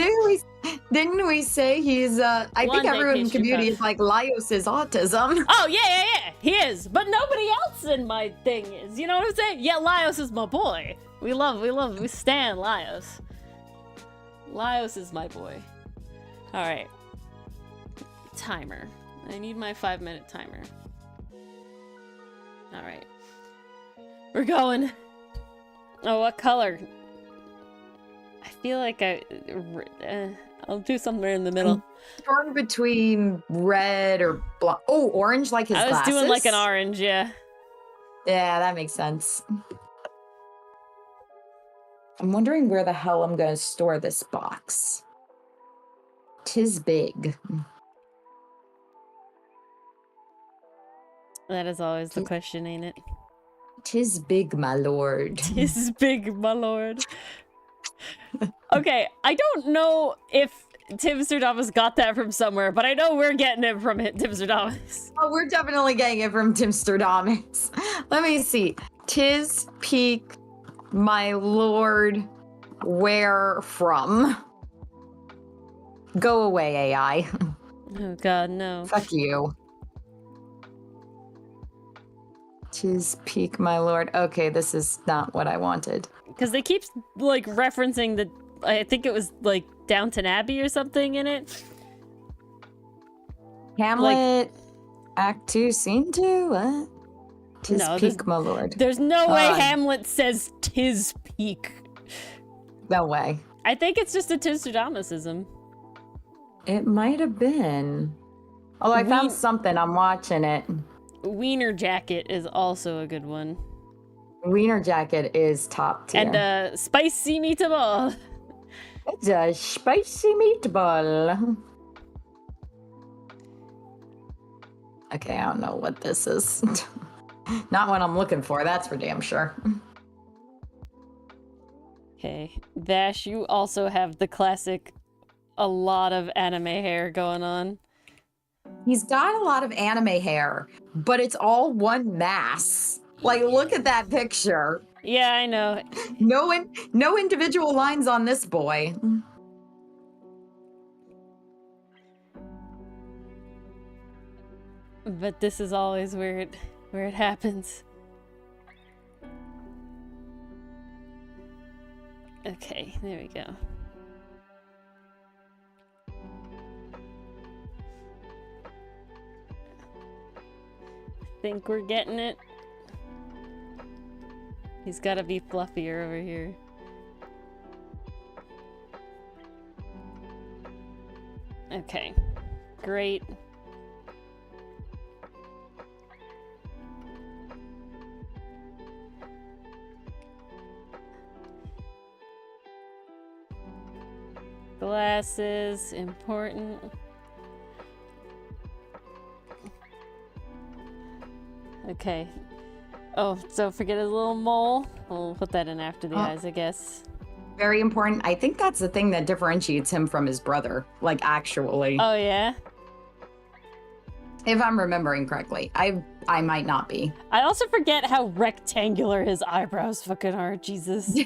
Didn't we say he's, I think everyone in the community is like, Laios is autism. Oh, yeah. He is. But nobody else in my thing is. You know what I'm saying? Yeah, Laios is my boy. We stan Laios. Laios is my boy. Alright. Timer. I need my 5-minute timer. Alright. We're going. Oh, what color? I feel like I'll do somewhere in the middle. Torn between red or black. Oh, orange, like his glasses? I was doing like an orange, yeah. Yeah, that makes sense. I'm wondering where the hell I'm going to store this box. 'Tis big. That is always the question, ain't it? 'Tis big, my lord. 'Tis big, my lord. Okay, I don't know if Tim Stradamus got that from somewhere, but I know we're getting it from Tim Stradamus. Oh, we're definitely getting it from Tim Stradamus. Let me see. 'Tis peak, my lord, where from? Go away, AI. Oh god, no. Fuck you. 'Tis peak, my lord. Okay, this is not what I wanted. Because they keep, like, referencing the... I think it was, like, Downton Abbey or something in it. Hamlet, Act 2, Scene 2? What? 'Tis peak, my lord. There's no way Hamlet says 'tis peak. No way. I think it's just a Tim Stradamusism. It might have been. Oh, I found something. I'm watching it. Wiener Jacket is also a good one. Wiener Jacket is top tier. And spicy meatball. It's a spicy meatball. Okay, I don't know what this is. Not what I'm looking for, that's for damn sure. Okay, Vash, you also have the classic, a lot of anime hair going on. He's got a lot of anime hair, but it's all one mass. Like, look at that picture. Yeah, I know. No individual lines on this boy. But this is always where it happens. Okay, there we go. Think we're getting it. He's got to be fluffier over here. Okay, great. Glasses, important. Okay. Oh, don't forget his little mole. We'll put that in after the eyes, I guess. Very important. I think that's the thing that differentiates him from his brother. Like, actually. Oh, yeah? If I'm remembering correctly. I might not be. I also forget how rectangular his eyebrows fucking are. Jesus.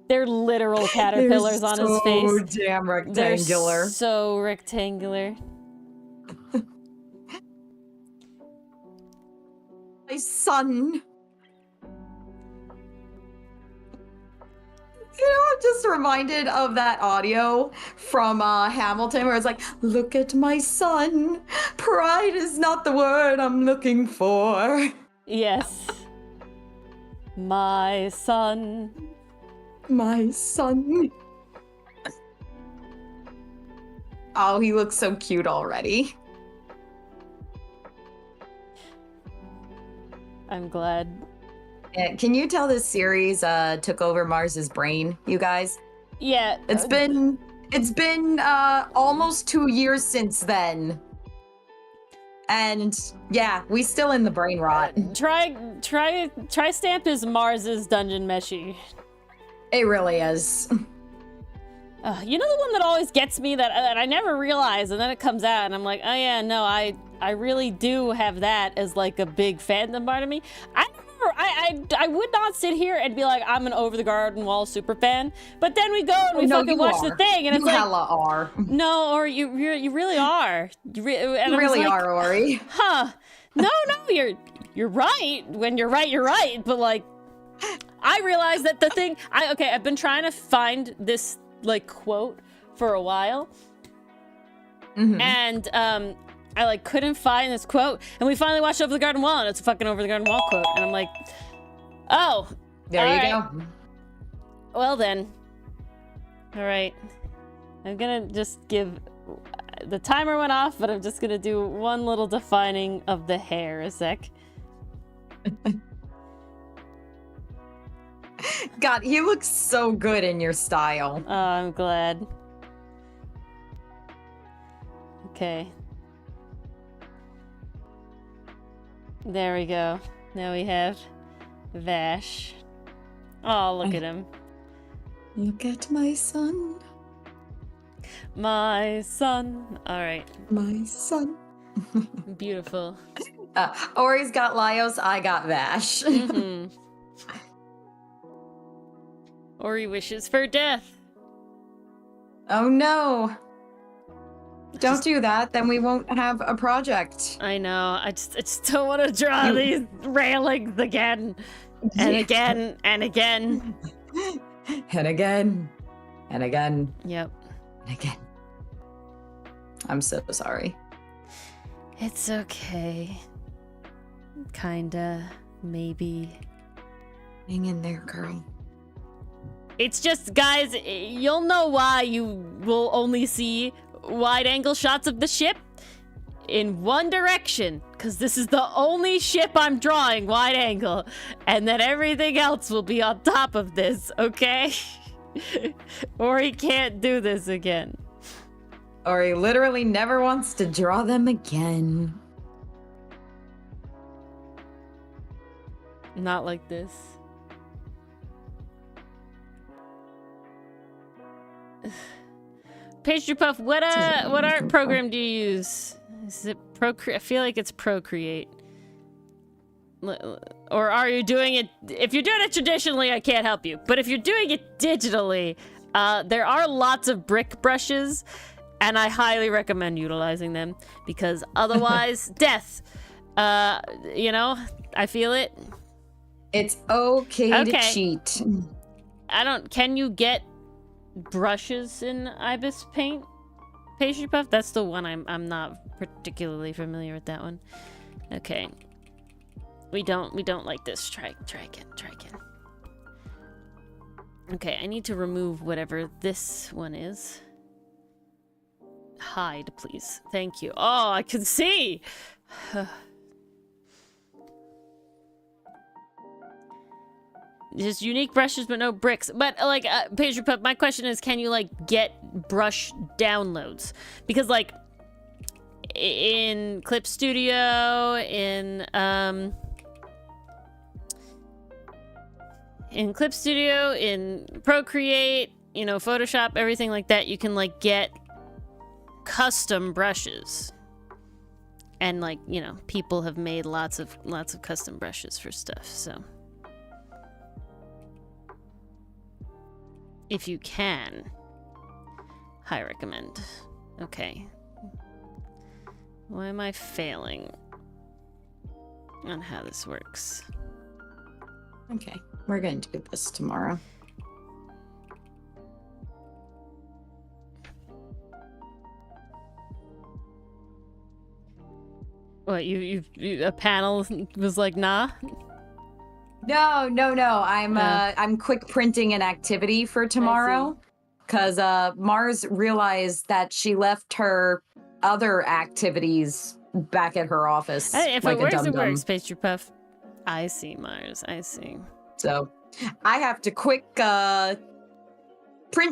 They're literal caterpillars on his face. So damn rectangular. They're so rectangular. My son. You know, I'm just reminded of that audio from Hamilton where it's like, look at my son. Pride is not the word I'm looking for. Yes. My son. My son. Oh, he looks so cute already. I'm glad. Can you tell this series took over Mars's brain, you guys? Yeah. It's been almost 2 years since then. And yeah, we still in the brain rot. Try stamp is Mars's dungeon meshy. It really is. You know the one that always gets me that I never realize, and then it comes out, and I'm like, oh yeah, no, I really do have that as like a big fandom part of me. I would not sit here and be like, I'm an Over the Garden Wall super fan, but then we go and we fucking watch the thing, and it's you like, hella are. No, or you really are. You really are, Ori. Huh? No, you're right. When you're right. But like, I realized that the thing. I've been trying to find this like quote for a while, and I like couldn't find this quote, and we finally watched Over the Garden Wall, and it's a fucking Over the Garden Wall quote, and I'm like, oh, there you go. Well then, all right, I'm gonna just give. The timer went off, but I'm just gonna do one little defining of the hair a sec. God, he looks so good in your style. Oh, I'm glad. Okay. There we go. Now we have Vash. Oh, look at him. Look at my son. My son. All right. My son. Beautiful. Ori's got Laios, I got Vash. Ori wishes for death. Oh no. Don't do that, then we won't have a project. I know. I just don't want to draw these railings again. And again. And again. And again. And again. Yep. And again. I'm so sorry. It's okay. Kinda. Maybe. Hang in there, girl. It's just, guys, you'll know why you will only see wide-angle shots of the ship in one direction, because this is the only ship I'm drawing wide-angle, and then everything else will be on top of this, okay? Or he can't do this again. Or he literally never wants to draw them again. Not like this. Pastry Puff, what art program do you use? Is it Procreate? I feel like it's Procreate. Or are you doing it? If you're doing it traditionally, I can't help you. But if you're doing it digitally, there are lots of brick brushes, and I highly recommend utilizing them because otherwise, death. You know, I feel it. It's okay to cheat. Can you get brushes in Ibis Paint? Pastry Puff? That's the one I'm not particularly familiar with that one. Okay. We don't like this. Try again. Okay, I need to remove whatever this one is. Hide, please. Thank you. Oh, I can see! Just unique brushes, but no bricks. But, like, Pastry Puff, my question is, can you, like, get brush downloads? Because, like, in Clip Studio, in Procreate, you know, Photoshop, everything like that, you can, like, get custom brushes. And, like, you know, people have made lots of custom brushes for stuff, so. If you can. I recommend. Okay. Why am I failing on how this works? Okay, we're going to do this tomorrow. What, a panel was like, nah? No. I'm quick printing an activity for tomorrow because Mars realized that she left her other activities back at her office. If like it works, it works, Pastry Puff. I see, Mars. I see. So I have to quick print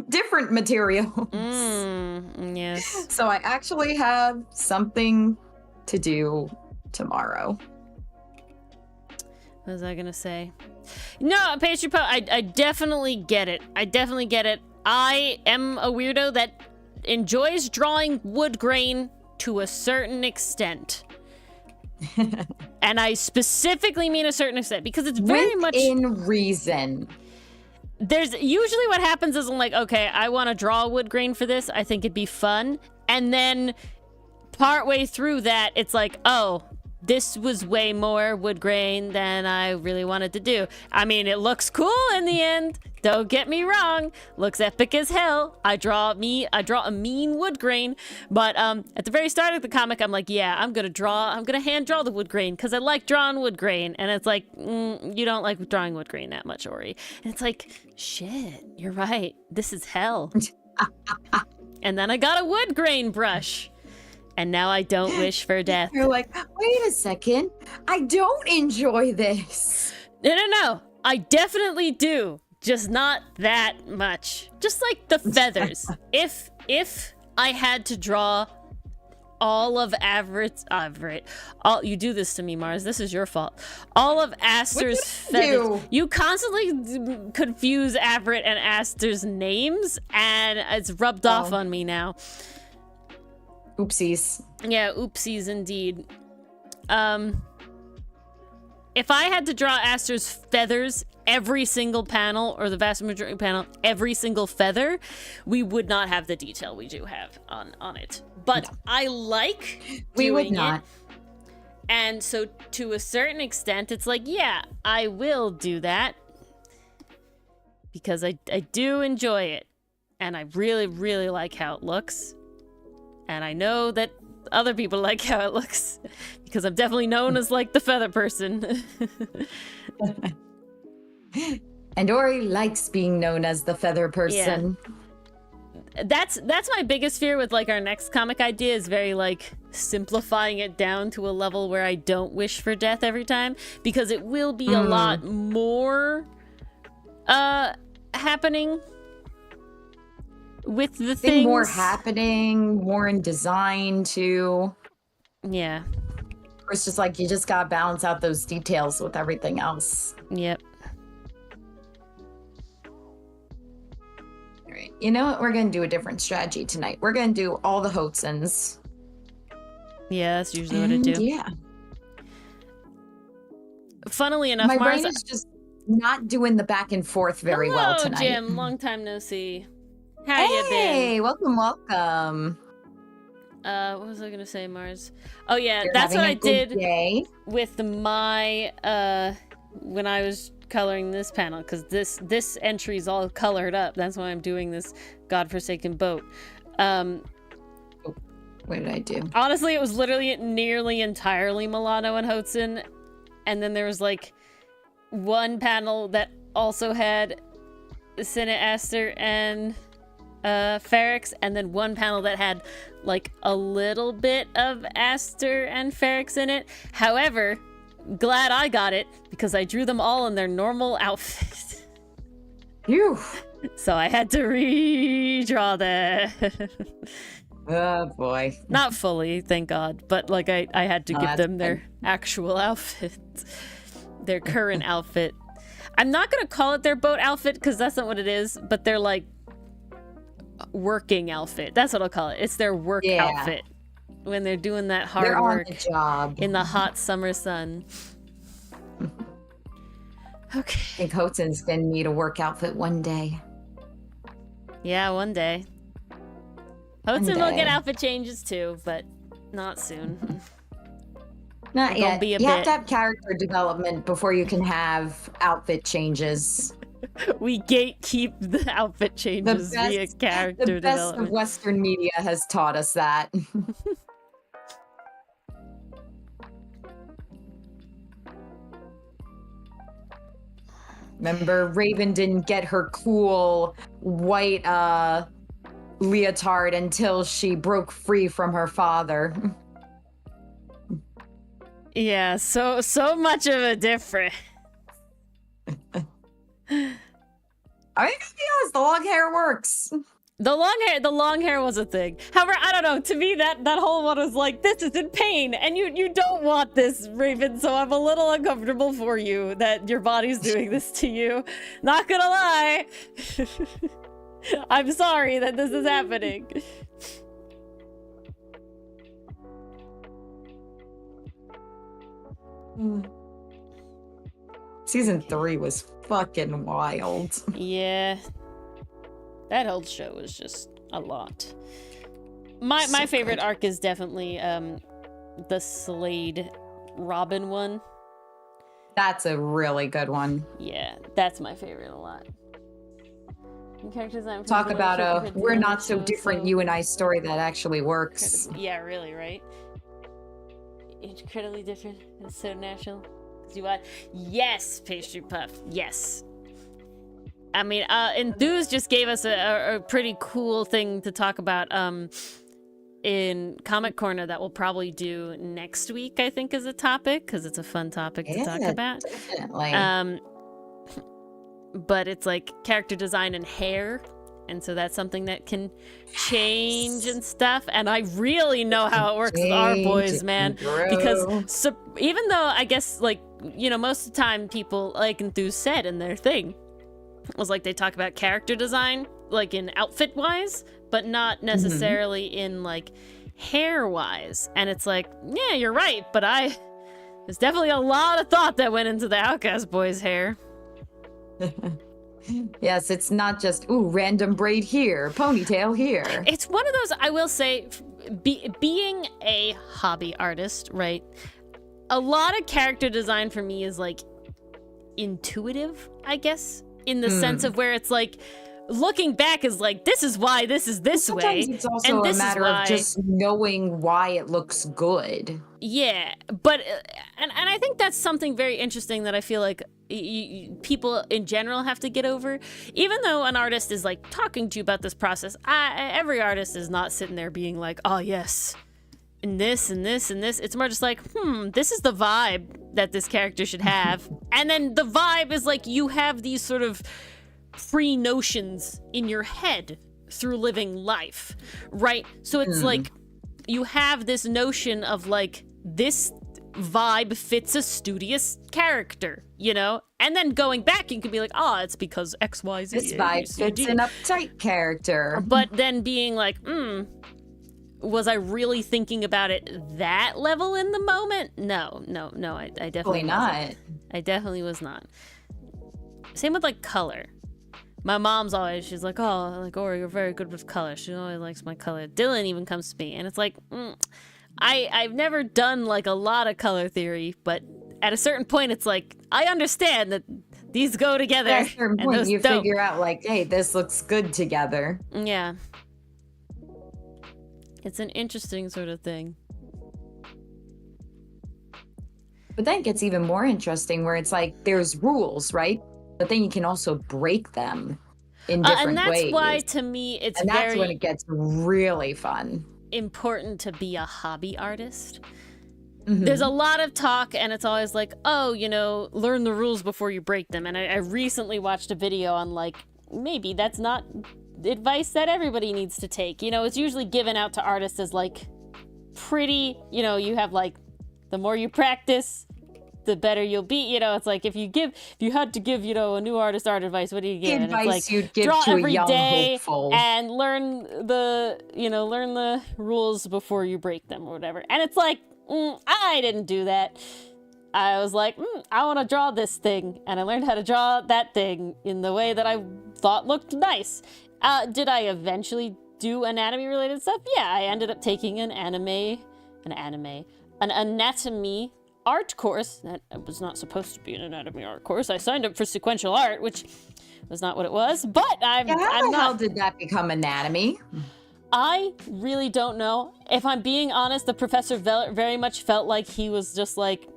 different materials. Yes. So I actually have something to do tomorrow. What was I gonna say? No, Pastry Puff, I definitely get it. I am a weirdo that enjoys drawing wood grain to a certain extent. And I specifically mean a certain extent because it's very much in reason. There's usually what happens is I'm like, okay, I want to draw wood grain for this. I think it'd be fun. And then partway through that, it's like, oh, this was way more wood grain than I really wanted to do. I mean, it looks cool in the end. Don't get me wrong. Looks epic as hell. I draw a mean wood grain. But at the very start of the comic, I'm like, yeah, I'm gonna hand draw the wood grain because I like drawing wood grain. And it's like, you don't like drawing wood grain that much, Ori. And it's like, shit, you're right. This is hell. And then I got a wood grain brush. And now I don't wish for death. You're like, wait a second. I don't enjoy this. No. I definitely do. Just not that much. Just like the feathers. If I had to draw all of you do this to me, Mars. This is your fault. All of Aster's feathers. You constantly confuse Avrit and Aster's names, and it's rubbed off on me now. Oopsies. Yeah, oopsies indeed. If I had to draw Aster's feathers, every single panel, or the vast majority panel, every single feather, we would not have the detail we do have on it. But no. I like we doing would not. It. And so to a certain extent, it's like, yeah, I will do that. Because I do enjoy it. And I really, really like how it looks. And I know that other people like how it looks because I'm definitely known as like the feather person. And Ori likes being known as the feather person. Yeah. That's my biggest fear with like our next comic idea is very like simplifying it down to a level where I don't wish for death every time because it will be a lot more happening. With the things. More happening, more in design too. Yeah. It's just like you just gotta balance out those details with everything else. Yep. All right. You know what? We're gonna do a different strategy tonight. We're gonna do all the Hotsons. Yeah, that's usually what I do. Yeah. funnily enough, My Mars. brain is just not doing the back and forth very well tonight. Jim. Long time no see. How you been? Hey, welcome. What was I gonna say, Mars? Oh yeah, You're that's what I did day. with my when I was coloring this panel, because this entry is all colored up. That's why I'm doing this godforsaken boat. What did I do? Honestly, it was literally nearly entirely Milano and Hotson, and then there was like one panel that also had Cinna, Aster, and Ferrex, and then one panel that had like a little bit of Aster and Ferrex in it. However, glad I got it because I drew them all in their normal outfit. Phew. So I had to redraw that. Oh boy. Not fully, thank God, but like I had to give them their actual outfit. Their current outfit. I'm not gonna call it their boat outfit because that's not what it is, but they're like working outfit. That's what I'll call it. It's their work outfit when they're doing that hard they're work on the job in the hot summer sun. Okay. I think Hotson's gonna need a work outfit one day. Yeah, one day. Hotson will get outfit changes too, but not soon. Not yet. Be a you bit. have to have character development before you can have outfit changes. We gatekeep the outfit changes via character development. The best development. of Western media has taught us that. Remember, Raven didn't get her cool white leotard until she broke free from her father. Yeah, so much of a difference. I mean, to be honest, the long hair works. The long hair was a thing. However, I don't know, to me that whole one was like, this is in pain, and you don't want this, Raven, so I'm a little uncomfortable for you that your body's doing this to you. Not gonna lie. I'm sorry that this is happening. Season 3 was fucking wild. Yeah. That whole show was just a lot. My favorite arc is definitely the Slade Robin one. That's a really good one. Yeah, that's my favorite a lot. Character design. Talk about a we're not so different you and I story that actually works. Yeah, really, right? Incredibly different. It's so natural. Do what? Yes, Pastry Puff. Yes. I mean, Enthuse just gave us a pretty cool thing to talk about in Comic Corner that we'll probably do next week, I think, is a topic, because it's a fun topic to talk about. Definitely. But it's like character design and hair, and so that's something that can change and stuff. And I really know how it works with our boys, man. Because even though I guess, like, you know, most of the time people, like Enthuse said in their thing, was like they talk about character design, like in outfit wise, but not necessarily in like hair wise. And it's like, yeah, you're right, but there's definitely a lot of thought that went into the Outcast Boys' hair. Yes, it's not just, ooh, random braid here, ponytail here. It's one of those, I will say, being a hobby artist, right? A lot of character design for me is like intuitive, I guess, in the sense of where it's like, looking back is like, this is why this is this way. Sometimes it's also a matter of just knowing why it looks good. Yeah, but, and I think that's something very interesting that I feel like people in general have to get over. Even though an artist is like talking to you about this process, every artist is not sitting there being like, oh yes, and this and this and this. It's more just like, this is the vibe that this character should have. And then the vibe is like, you have these sort of pre-notions in your head through living life, right? So it's like, you have this notion of like, this vibe fits a studious character, you know? And then going back, you can be like, oh, it's because X, Y, Z. This vibe fits an uptight character. But then being like, was I really thinking about it that level in the moment? No, I definitely not. I definitely was not. Same with like color. My mom's always, she's like, oh, like, Ori, you're very good with color. She always likes my color. Dylan even comes to me, and it's like, I've never done like a lot of color theory, but at a certain point, it's like, I understand that these go together. At a certain point, you figure out like, hey, this looks good together. Yeah. It's an interesting sort of thing. But then it gets even more interesting where it's like, there's rules, right? But then you can also break them in different ways. And that's why, to me, that's when it gets really fun. Important to be a hobby artist. There's a lot of talk, and it's always like, oh, you know, learn the rules before you break them. And I recently watched a video on, like, maybe that's not advice that everybody needs to take. You know, it's usually given out to artists as, like, pretty, you know, you have, like, the more you practice, the better you'll be. You know, it's like if you had to give, you know, a new artist art advice, what do you give? Advice and it's like, you'd give draw to every a young day hopeful. And learn the rules before you break them or whatever. And it's like, I didn't do that. I was like, I want to draw this thing, and I learned how to draw that thing in the way that I thought looked nice. Did I eventually do anatomy related stuff? Yeah, I ended up taking an anatomy art course. That was not supposed to be an anatomy art course. I signed up for sequential art, which was not what it was, but how the hell did that become anatomy? I really don't know. If I'm being honest, the professor very much felt like he was just like,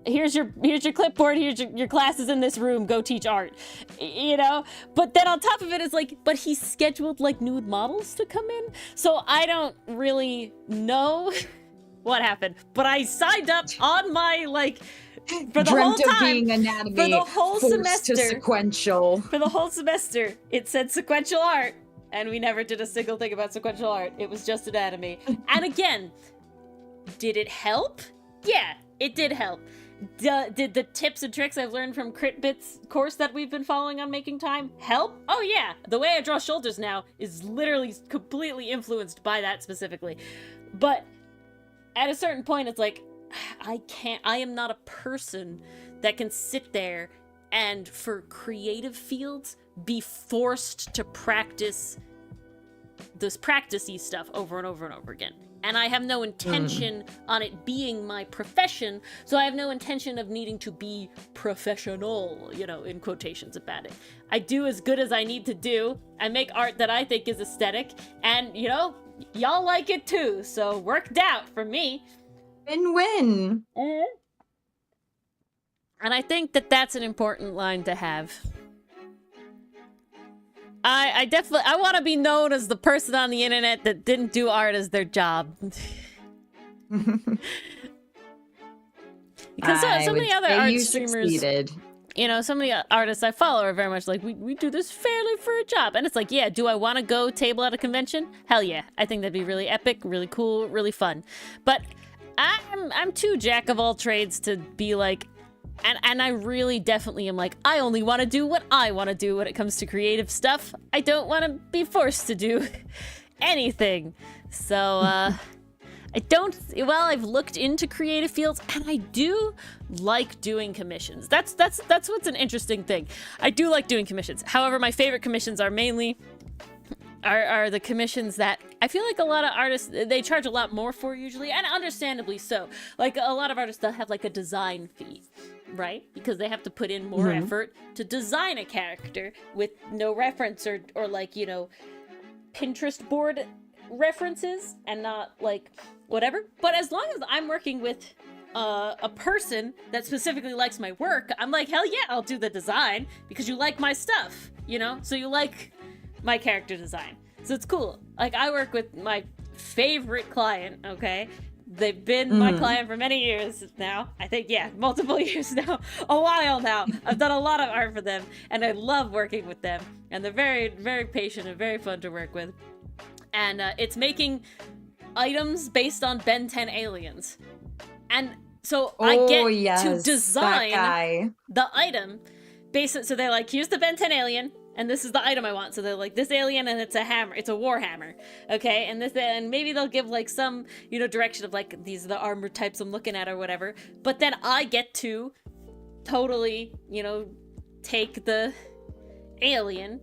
here's your clipboard, here's your classes in this room, go teach art, you know? But then on top of it, it's like, but he scheduled like nude models to come in, so I don't really know what happened, but I signed up on my, like, for the whole time, being anatomy, for the whole semester, to sequential. For the whole semester, it said sequential art, and we never did a single thing about sequential art. It was just anatomy. And again, did it help? Yeah, it did help. Did the tips and tricks I've learned from CritBits course that we've been following on Making Time help? Oh yeah, the way I draw shoulders now is literally completely influenced by that specifically. But at a certain point, it's like, I am not a person that can sit there and, for creative fields, be forced to practice this practice-y stuff over and over and over again. And I have no intention on it being my profession, so I have no intention of needing to be professional, you know, in quotations about it. I do as good as I need to do. I make art that I think is aesthetic, and, you know, y'all like it too, so worked out for me. Win-win. And I think that that's an important line to have. I definitely, I want to be known as the person on the internet that didn't do art as their job. Because so many other art streamers, succeeded. You know, some of the artists I follow are very much like, we do this fairly for a job. And it's like, yeah, do I want to go table at a convention? Hell yeah. I think that'd be really epic, really cool, really fun. But I'm too jack of all trades to be like, and I really definitely am like, I only want to do what I want to do when it comes to creative stuff. I don't want to be forced to do anything. So, I've looked into creative fields, and I do like doing commissions. That's what's an interesting thing. I do like doing commissions. However, my favorite commissions are mainly are the commissions that I feel like a lot of artists, they charge a lot more for usually, and understandably so. Like, a lot of artists, they'll have like a design fee, right? Because they have to put in more effort to design a character with no reference or like, you know, Pinterest board references and not like whatever. But as long as I'm working with a person that specifically likes my work, I'm like, hell yeah, I'll do the design because you like my stuff, you know? So you like my character design. So it's cool. Like, I work with my favorite client, okay? They've been my client for many years now. I think, yeah, multiple years now. A while now. I've done a lot of art for them, and I love working with them. And they're very, very patient and very fun to work with. And it's making items based on Ben 10 aliens. And so I get to design the item. So they're like, here's the Ben 10 alien, and this is the item I want. So they're like, this alien, and it's a hammer. It's a war hammer. Okay, and maybe they'll give like some, direction of like, these are the armor types I'm looking at or whatever. But then I get to totally, take the alien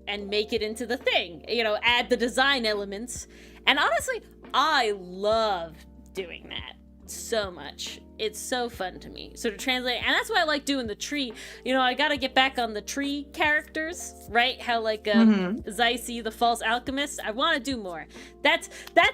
and make it into the thing. Add the design elements. And honestly, I love doing that so much. It's so fun to me. So to translate, and that's why I like doing the tree. I gotta get back on the tree characters, right? How like Zeissy, the false alchemist. I want to do more. That's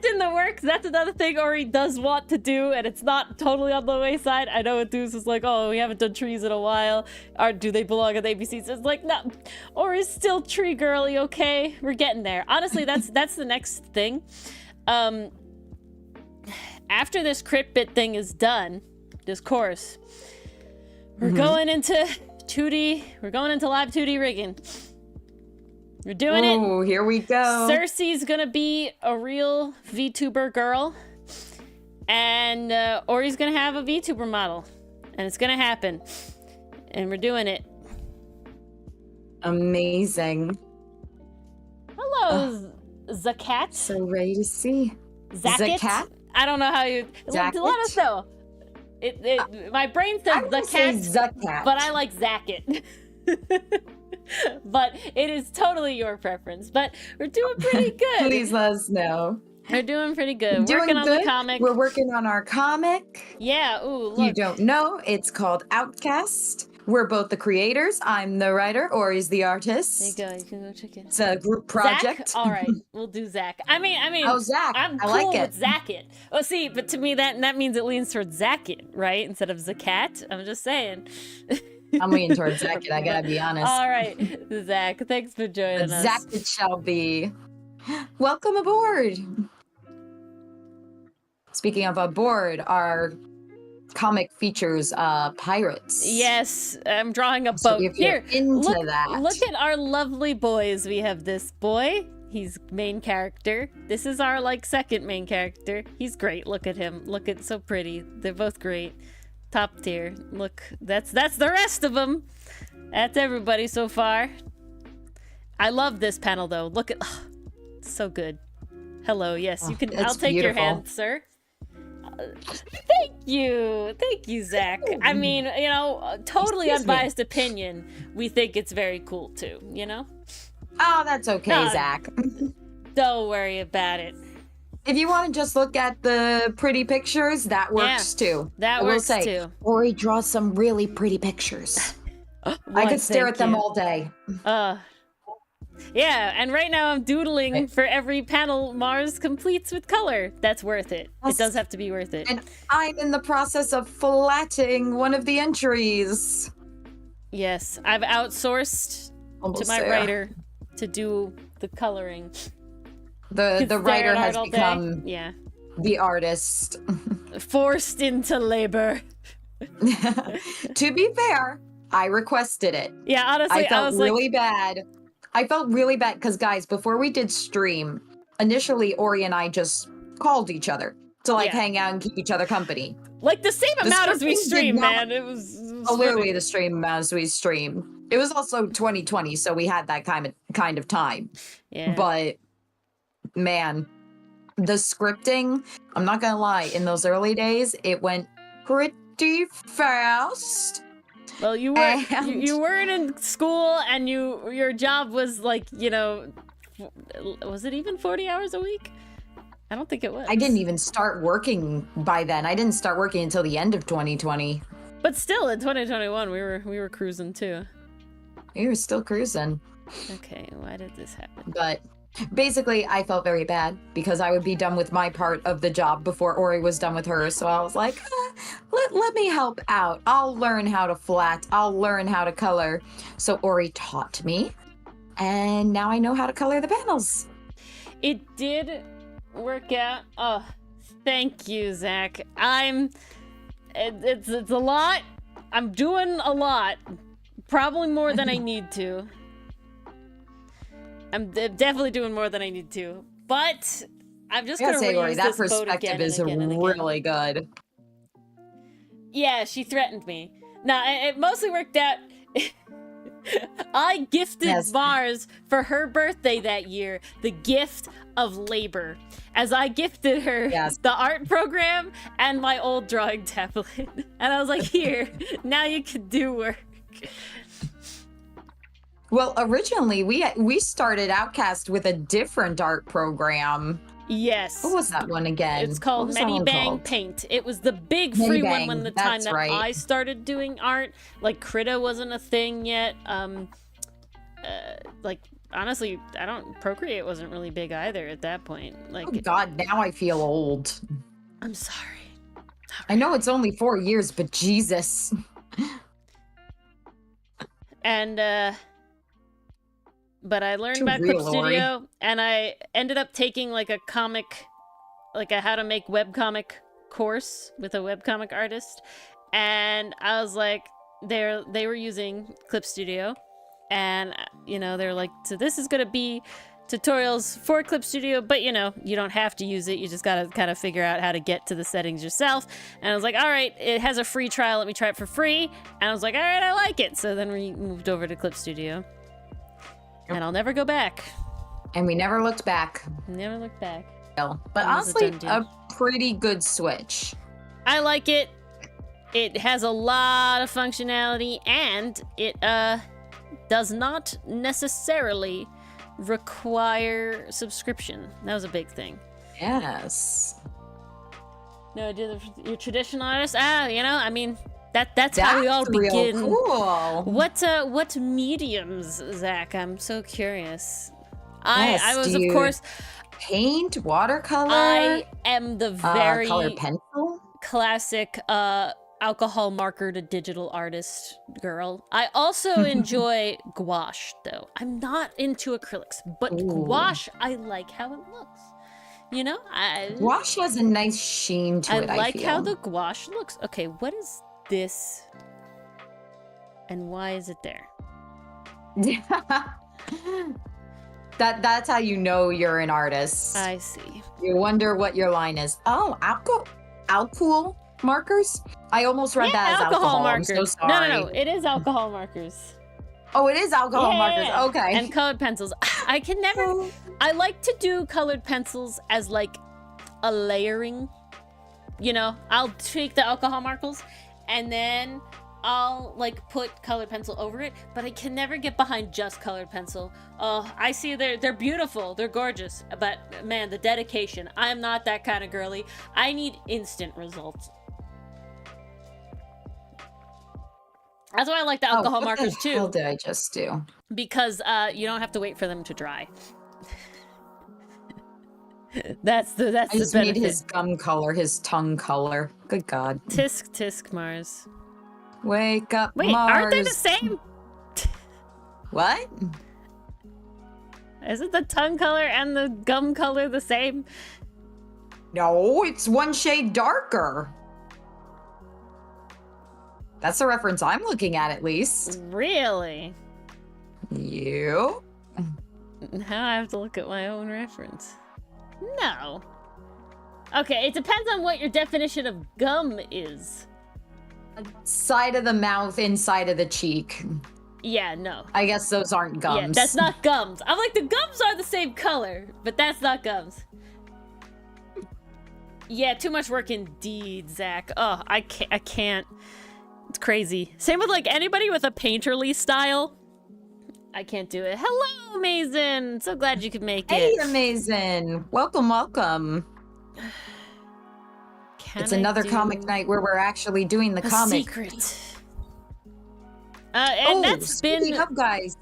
in the works. That's another thing Ori does want to do, and it's not totally on the wayside. I know Enthus is like, oh, we haven't done trees in a while. Or do they belong at the ABCs? It's like, no, Ori's still tree girly. Okay, we're getting there. Honestly, that's the next thing. After this crit bit thing is done, this course, we're going into 2D. We're going into live 2D rigging. We're doing it. Oh, here we go. Cersei's gonna be a real VTuber girl, and Ori's gonna have a VTuber model, and it's gonna happen. And we're doing it. Amazing. Hello, Zakat. So ready to see. Zakat? I don't know how you. Let us know. My brain says Zakat, but I like Zacket. But it is totally your preference. But we're doing pretty good. Please let us know. We're doing pretty good. Working on the comic. We're working on our comic. Yeah. Ooh, look. You don't know. It's called Outcast. We're both the creators. I'm the writer. Ori's the artist. There you go. You can go check it. It's a group project. Zach? All right, we'll do Zach. I mean. Oh, Zach. I'm I cool like it. with Zacket. Oh, see, but to me that means it leans towards Zacket, right, instead of Zakat. I'm just saying. I'm leaning towards Zacket. I gotta be honest. All right, Zach. Thanks for joining us. Zach it shall be. Welcome aboard. Speaking of aboard, our comic features pirates. Yes, I'm drawing a So boat. if you're into that. Look at our lovely boys. We have this boy. He's main character. This is our second main character. He's great. Look at him. Look at so pretty. They're both great. Top tier. Look, that's the rest of them. That's everybody so far. I love this panel though. Look at so good. Hello. Yes, you can. I'll take your hand, sir. Thank you, Zach. I mean, totally unbiased opinion. We think it's very cool too. Oh, that's okay, Zach. Don't worry about it. If you want to just look at the pretty pictures, that works too. That works too. Ori draws some really pretty pictures. I could stare at them all day. Yeah, and right now I'm doodling for every panel Mars completes with color. That's worth it. It does have to be worth it. And I'm in the process of flatting one of the entries. Yes, I've outsourced to my writer to do the coloring. The writer has become the artist. Forced into labor. To be fair, I requested it. Yeah, honestly, I felt really bad. I felt really bad because, guys, before we did stream, initially Ori and I just called each other to hang out and keep each other company. Like the same amount as we stream, man. It was literally the same amount as we stream. It was also 2020, so we had that kind of time. Yeah. But man, the scripting, I'm not gonna lie, in those early days, it went pretty fast. Well, you weren't in school, and your job was was it even 40 hours a week? I don't think it was. I didn't even start working by then. I didn't start working until the end of 2020. But still, in 2021, we were cruising too. We were still cruising. Okay, why did this happen? But basically, I felt very bad because I would be done with my part of the job before Ori was done with hers. So I was like, let me help out. I'll learn how to flat. I'll learn how to color. So Ori taught me, and now I know how to color the panels. It did work out. Oh, thank you, Zach. It's a lot. I'm doing a lot. Probably more than I need to. I'm definitely doing more than I need to, but I'm just gonna say, Ori, that perspective is really good. Yeah, she threatened me. No, it mostly worked out. I gifted Yes. Mars for her birthday that year the gift of labor, as I gifted her Yes. the art program and my old drawing tablet. And I was like, here, now you can do work. Well, originally we started Outcast with a different art program. Yes. What was that one again? It's What called was that Many one Bang called? Paint. It was the big Many free Bang, one when the time that's that right. I started doing art. Like Krita wasn't a thing yet. Like honestly, Procreate wasn't really big either at that point. Like Oh God, now I feel old. I'm sorry. I know it's only 4 years, but Jesus. And but I learned Too about real, Clip Lori. Studio, and I ended up taking like a comic, like a how to make webcomic course with a webcomic artist, and I was like, they were using Clip Studio, and you know they're like, so this is gonna be tutorials for Clip Studio, but you know you don't have to use it. You just gotta kind of figure out how to get to the settings yourself. And I was like, all right, it has a free trial. Let me try it for free. And I was like, all right, I like it. So then we moved over to Clip Studio. And I'll never go back. And we never looked back. Never look back. But It was a honestly, done deal. a pretty good Switch. I like it. It has a lot of functionality, and it does not necessarily require subscription. That was a big thing. Yes. No, your traditional artist. You know, I mean, that's how we all real begin. Cool. What mediums, Zach? I'm so curious. Yes, I was, do of you course. paint, watercolor. I am the very color pencil. classic alcohol marker to digital artist girl. I also enjoy gouache, though. I'm not into acrylics, but Ooh. gouache, I like how it looks. You know, Gouache has a nice sheen to it. I like feel. how the gouache looks. Okay, what is this? And why is it there? That's how you know you're an artist. I see. You wonder what your line is. Oh, alcohol markers? I almost read that as alcohol. markers. I'm so sorry. No. It is alcohol markers. Oh, it is alcohol markers. Yeah. Okay. And colored pencils. I can never. I like to do colored pencils as like a layering. You know, I'll take the alcohol markers and then I'll like put colored pencil over it, but I can never get behind just colored pencil. Oh, I see they're beautiful, they're gorgeous, but man, the dedication. I'm not that kind of girly. I need instant results. That's why I like the alcohol markers What the hell too, did I just do? because you don't have to wait for them to dry. that's the I just benefit. made his gum color, his tongue color. Good God. Tisk Mars. Wake up, Wait, Mars. aren't they the same? What? Isn't the tongue color and the gum color the same? No, it's one shade darker. That's the reference I'm looking at least. Really? You? Now I have to look at my own reference. No. Okay, it depends on what your definition of gum is. Side of the mouth, inside of the cheek. Yeah, no. I guess those aren't gums. Yeah, that's not gums. I'm like, the gums are the same color, but that's not gums. Yeah, too much work indeed, Zach. Oh, I can't. It's crazy. Same with like anybody with a painterly style. I can't do it. Hello, Mason. So glad you could make Hey, it. amazing. Welcome. It's another comic night where we're actually doing the a comic. secret. And that's been speaking of, guys,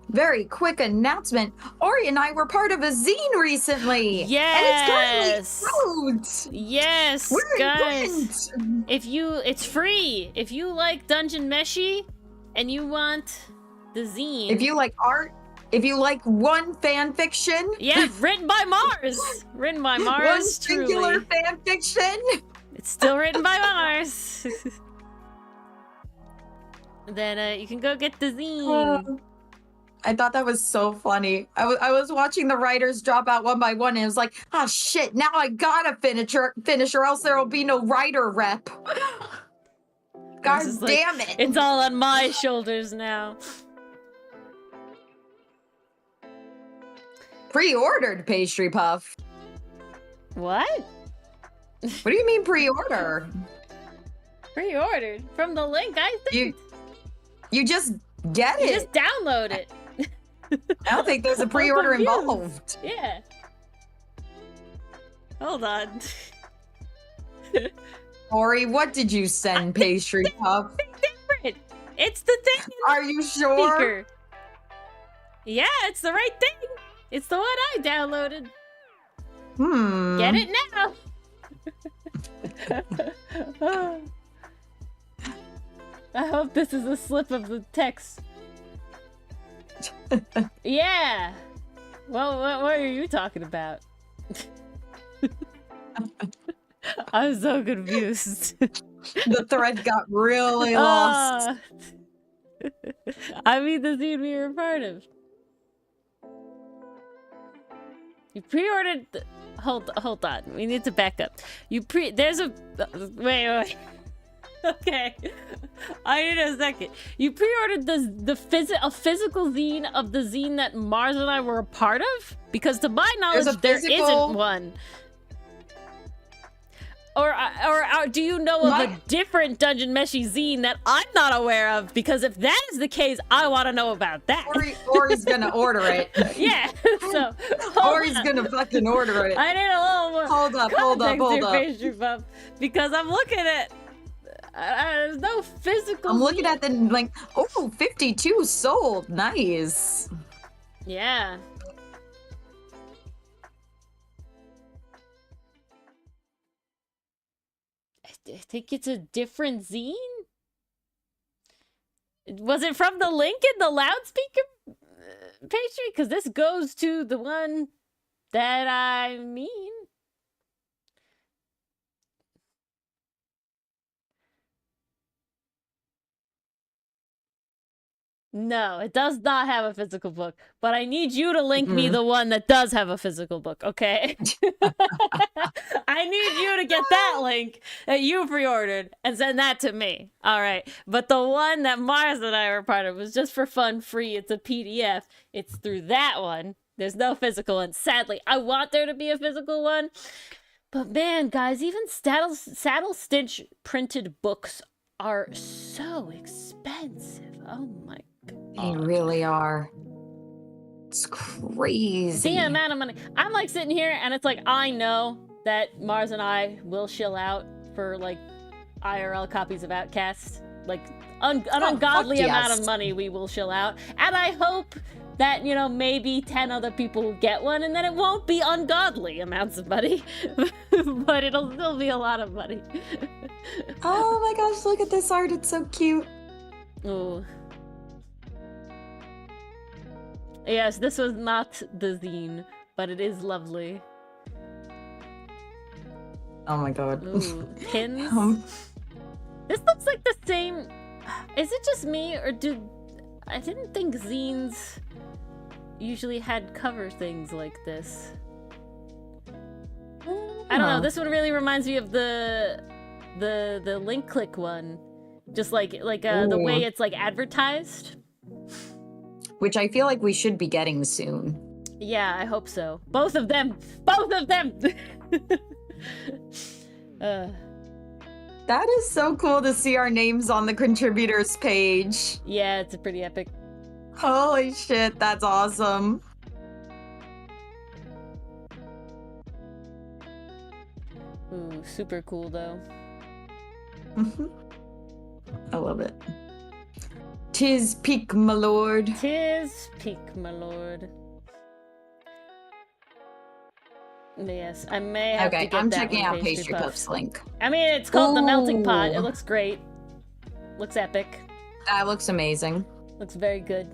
very quick announcement. Ori and I were part of a zine recently. Yes. And it's currently out. Yes, We're guys. in print. It's free. If you like Dungeon Meshi and you want the zine. If you like art, if you like one fan fiction. Yeah, written by Mars. Written by Mars. One singular truly. fan fiction. It's still written by Mars. Then you can go get the zine. I thought that was so funny. I was watching the writers drop out one by one, and it was like, oh shit! Now I gotta finish, or else there will be no writer rep. God This is damn it! It's all on my shoulders now. Pre-ordered pastry puff. What? What do you mean pre-order? Pre-ordered from the link I sent. You just get it. You just download it. I don't think there's a pre-order involved. Yeah. Hold on. Ori, what did you send, pastry puff? Different. It's the thing. Are you sure? Speaker. Yeah, it's the right thing. It's the one I downloaded. Get it now. I hope this is a slip of the text. Yeah. Well, what are you talking about? I'm so confused. The thread got really lost. I mean, the scene we were part of. You pre-ordered. Hold on. We need to back up. There's a. Wait. Okay. I need a second. You pre-ordered a physical zine of the zine that Mars and I were a part of? Because to my knowledge, there isn't one. Or do you know of a different Dungeon Meshi zine that I'm not aware of? Because if that is the case, I want to know about that. Ori's gonna order it. Yeah. So Ori's gonna fucking order it. I need a little more. Hold up. Pastry puff, because I'm looking at. There's no physical. I'm looking at the like. Oh, 52 sold. Nice. Yeah. I think it's a different zine. Was it from the link in the loudspeaker pastry? Because this goes to the one that I mean. No, it does not have a physical book, but I need you to link me the one that does have a physical book, okay? I need you to get that link that you pre-ordered and send that to me. All right, but the one that Mars and I were part of was just for fun, free. It's a PDF. It's through that one. There's no physical one. Sadly, I want there to be a physical one, but man, guys, even Saddle Stitch printed books are so expensive. Oh my God. They really are. It's crazy. The amount of money. I'm like sitting here and it's like, I know that Mars and I will shill out for like IRL copies of Outcast. Like an ungodly amount of money we will shill out. And I hope that, you know, maybe 10 other people will get one and then it won't be ungodly amounts of money. But it'll still be a lot of money. Oh my gosh, look at this art. It's so cute. Ooh. Yes, this was not the zine, but it is lovely. Oh my God. Ooh, pins? This looks like the same... Is it just me, or I didn't think zines usually had cover things like this. I don't know, this one really reminds me of the link click one. Just like the way it's like advertised. Which I feel like we should be getting soon. Yeah, I hope so. Both of them! Both of them! That is so cool to see our names on the contributors page. Yeah, it's pretty epic. Holy shit, that's awesome. Ooh, super cool though. I love it. 'Tis peak, my lord. 'Tis peak, my lord. Yes, I may have to get that. Okay, I'm checking out Pastry Puff's link. I mean, it's called the Melting Pot. It looks great. Looks epic. That looks amazing. Looks very good.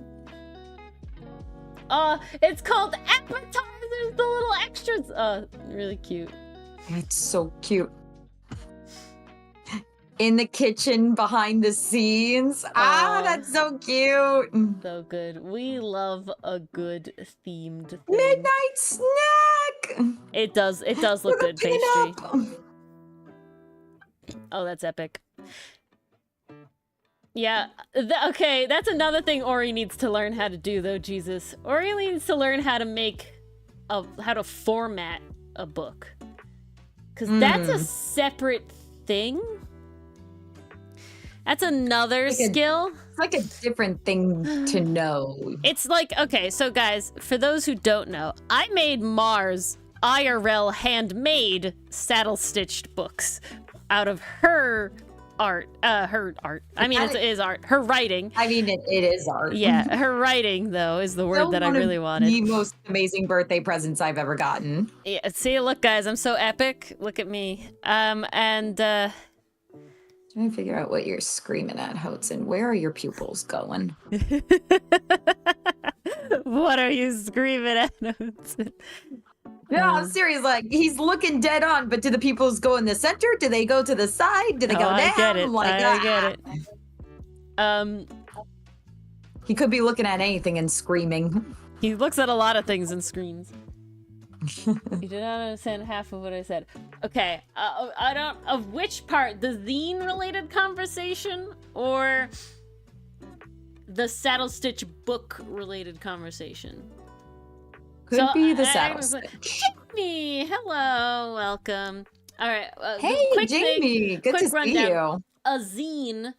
It's called Appetizers, the little extras. Really cute. It's so cute. In the kitchen, behind the scenes. That's so cute. So good. We love a good themed thing. Midnight snack. It does look good, pastry. Oh, that's epic. Yeah. Okay, that's another thing Ori needs to learn how to do, though. Jesus, Ori needs to learn how to make how to format a book. Because that's a separate thing. That's another skill. It's like a different thing to know. It's like, okay, so guys, for those who don't know, I made Mars IRL handmade saddle-stitched books out of her art. I mean, it is art. Her writing. I mean, it is art. Yeah, her writing, though, is the word that I really wanted. The most amazing birthday presents I've ever gotten. Yeah, see, look, guys, I'm so epic. Look at me. Trying to figure out what you're screaming at, Hudson. Where are your pupils going? What are you screaming at, Hudson? No, I'm serious. Like, he's looking dead on, but do the pupils go in the center? Do they go to the side? Do they go down? I get it. Like, I get it. He could be looking at anything and screaming. He looks at a lot of things and screams. You did not understand half of what I said. Okay, I don't. Of which part? The zine-related conversation or the saddle stitch book-related conversation? Could be the saddle stitch. Jamie, hello, welcome. All right. Hey, Jamie, good to see you. A zine,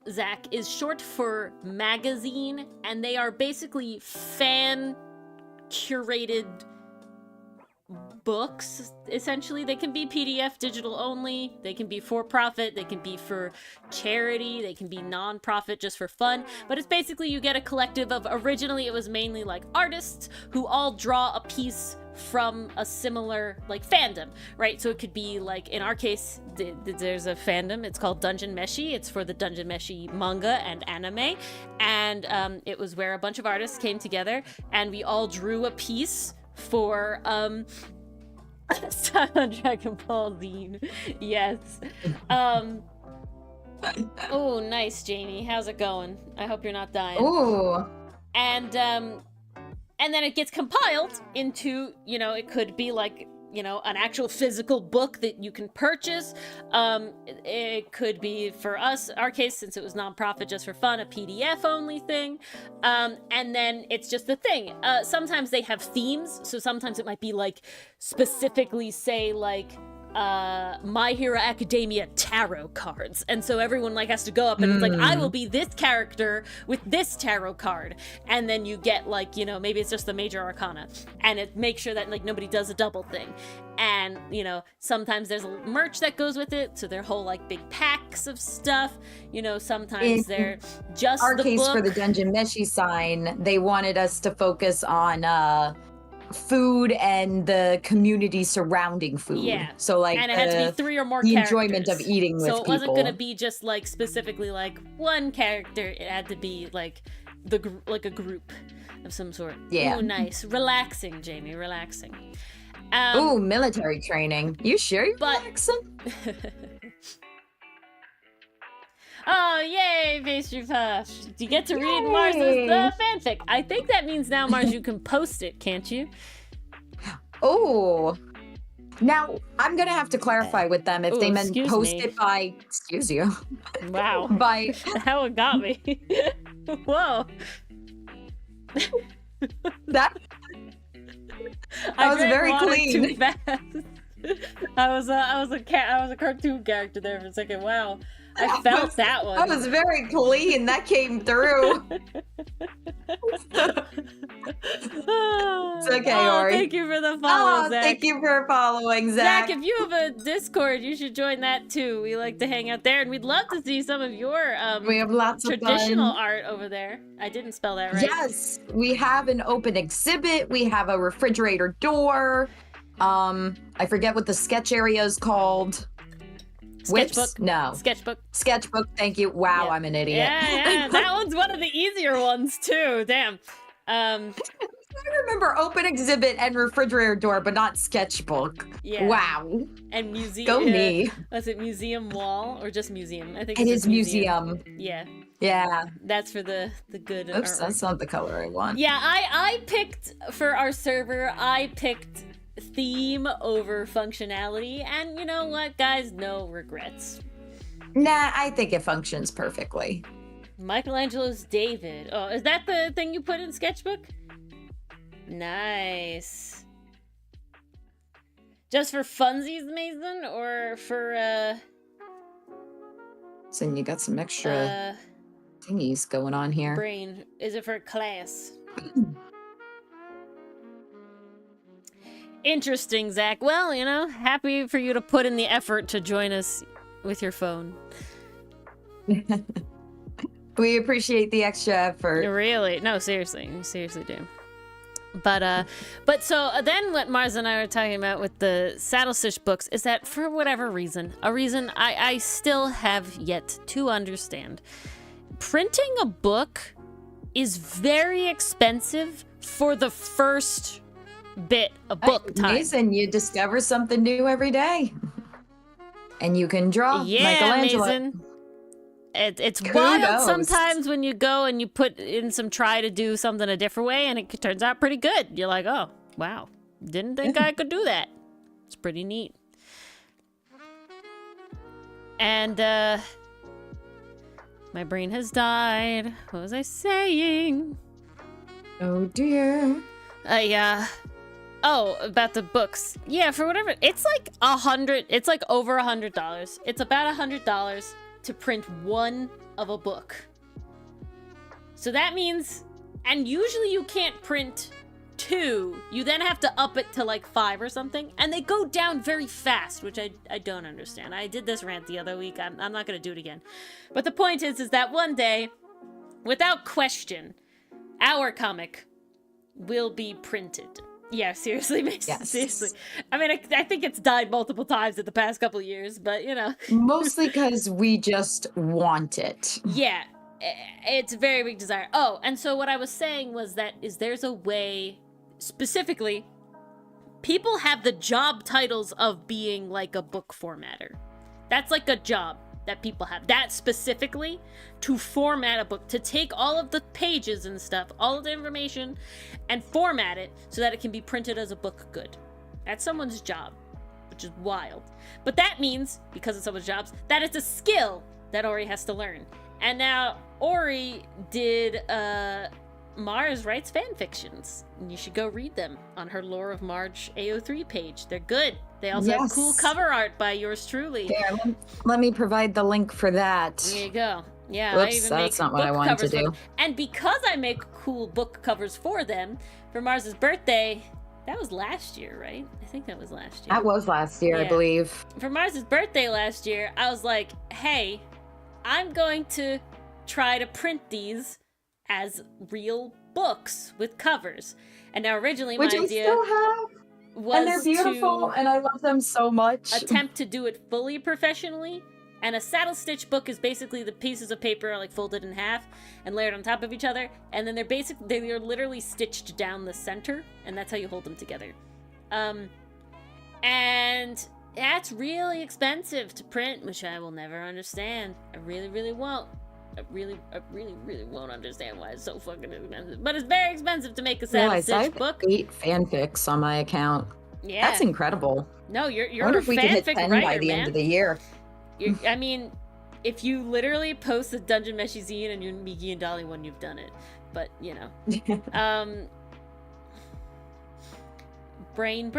Zach, is short for magazine, and they are basically fan-curated books. Essentially, they can be PDF digital only, they can be for profit, they can be for charity, they can be non-profit just for fun, but it's basically you get a collective of, originally it was mainly like artists who all draw a piece from a similar like fandom, right? So it could be like, in our case, there's a fandom, it's called Dungeon Meshi. It's for the Dungeon Meshi manga and anime, and it was where a bunch of artists came together and we all drew a piece for Dragon Ball zine. Yes. Oh, nice, Jamie. How's it going? I hope you're not dying. Ooh. And then it gets compiled into, you know, it could be like, you know, an actual physical book that you can purchase. It could be, for us, our case, since it was nonprofit just for fun, a PDF only thing. And then it's just the thing. Sometimes they have themes. So sometimes it might be like specifically say like, My Hero Academia tarot cards, and so everyone like has to go up and it's like, I will be this character with this tarot card, and then you get like, you know, maybe it's just the major arcana, and it makes sure that like nobody does a double thing. And you know, sometimes there's merch that goes with it, so they're whole like big packs of stuff, you know. Sometimes they're just our the case book. For the Dungeon Meshi sign, they wanted us to focus on food and the community surrounding food. Yeah. So like, and it had to be 3 or more the characters. enjoyment of eating with people. So it wasn't gonna be just like specifically like one character. It had to be like like a group of some sort. Yeah. Oh, nice, relaxing, Jamie, relaxing. Ooh, military training. You sure you're relaxing? Oh, yay, pastry puff. You get to read Mars's fanfic. I think that means now, Mars, you can post it, can't you? Oh. Now, I'm going to have to clarify with them if they meant post it by... Excuse you. Wow. By... How it got me. Whoa. That was very clean. Too fast. I was a cartoon character there for a second. Wow. I felt that one. That was very clean. That came through. It's okay, Ori. Thank you for the follow, Zach. Thank you for following, Zach. Zach, if you have a Discord, you should join that too. We like to hang out there, and we'd love to see some of your we have lots of traditional art over there. I didn't spell that right. Yes, we have an open exhibit. We have a refrigerator door. I forget what the sketch area is called. Sketchbook? Whips? No. Sketchbook, thank you. Wow, yeah. I'm an idiot. Yeah. That one's one of the easier ones, too. Damn. I remember open exhibit and refrigerator door, but not sketchbook. Yeah. Wow. And museum. Go me. Was it museum wall or just museum? I think it is museum. Yeah. Yeah. That's for the good. Oops, that's not the color I want. Yeah, I picked, for our server, I picked theme over functionality, and you know what, guys, no regrets. Nah, I think it functions perfectly. Michelangelo's David. Oh, is that the thing you put in Sketchbook? Nice. Just for funsies, Mason, or for So you got some extra thingies going on here. brain? Is it for class? Interesting, Zach. Well, you know, happy for you to put in the effort to join us with your phone. We appreciate the extra effort. Really? No, seriously. You seriously do. But so then what Mars and I were talking about with the Saddle Stitch books is that for whatever reason, a reason I still have yet to understand, printing a book is very expensive for the first bit of book time. Mason, you discover something new every day. And you can draw Michelangelo. Mason. It's wild sometimes when you go and you put in some try to do something a different way and it turns out pretty good. You're like, oh, wow. Didn't think I could do that. It's pretty neat. And, my brain has died. What was I saying? Oh, dear. Oh, about the books. Yeah, for whatever. It's like it's like over $100. It's about $100 to print one of a book. So that means, and usually you can't print 2. You then have to up it to like 5 or something. And they go down very fast, which I don't understand. I did this rant the other week. I'm not going to do it again. But the point is that one day, without question, our comic will be printed. Yeah, seriously, Mason. Yes. Seriously. I mean, I think it's died multiple times in the past couple of years, but you know. Mostly because we just want it. Yeah, it's a very big desire. Oh, and so what I was saying was that there's a way, specifically, people have the job titles of being like a book formatter. That's like a job that people have. That specifically, to format a book, to take all of the pages and stuff, all of the information, and format it so that it can be printed as a book good. That's someone's job, which is wild. But that means, because it's someone's jobs, that it's a skill that Ori has to learn. And now, Ori did, Mars writes fan fictions. You should go read them on her Lore of Marge AO3 page. They're good. They also have cool cover art by yours truly. Yeah, let me provide the link for that. There you go. Yeah, Oops, I even that's make not what I book wanted covers to do. for them. And because I make cool book covers for them, for Mars's birthday, that was last year, right? I think that was last year. That was last year, I believe. For Mars's birthday last year, I was like, hey, I'm going to try to print these as real books with covers. And now originally my idea still have. was And they're beautiful, and I love them so much. attempt to do it fully professionally. And a saddle stitch book is basically the pieces of paper are like folded in half and layered on top of each other, and then they're literally stitched down the center, and that's how you hold them together. And that's really expensive to print, which I will never understand. I really won't. I really won't understand why it's so fucking expensive. But it's very expensive to make a saddle stitch book. 8 fanfics on my account. Yeah, that's incredible. No, you're I wonder a if we can hit 10 writer, by the end of the year. I mean, if you literally post a Dungeon Meshi zine and you're Miki and Dolly one, you've done it. But you know, brain.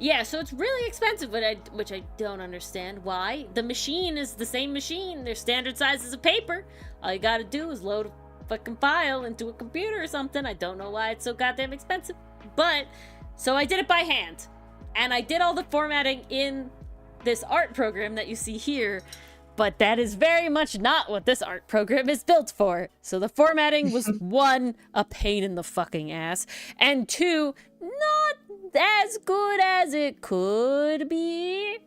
Yeah, so it's really expensive, which I don't understand why. The machine is the same machine. They're standard sizes of paper. All you gotta do is load a fucking file into a computer or something. I don't know why it's so goddamn expensive. But, so I did it by hand. And I did all the formatting in this art program that you see here. But that is very much not what this art program is built for. So the formatting was 1, a pain in the fucking ass. And 2, not as good as it could be.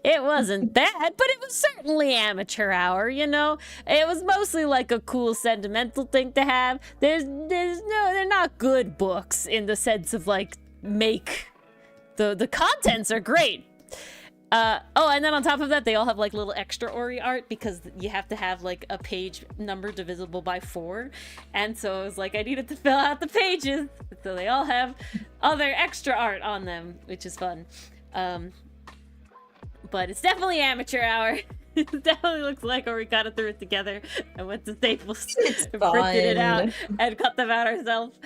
It wasn't bad, but it was certainly amateur hour, you know? It was mostly like a cool sentimental thing to have. They're not good books in the sense of like the contents are great. And then on top of that, they all have like little extra Ori art because you have to have like a page number divisible by 4. And so I was like, I needed to fill out the pages. So they all have other extra art on them, which is fun. But it's definitely amateur hour. It definitely looks like Ori kind of threw it together and went to Staples and printed it out and cut them out ourselves.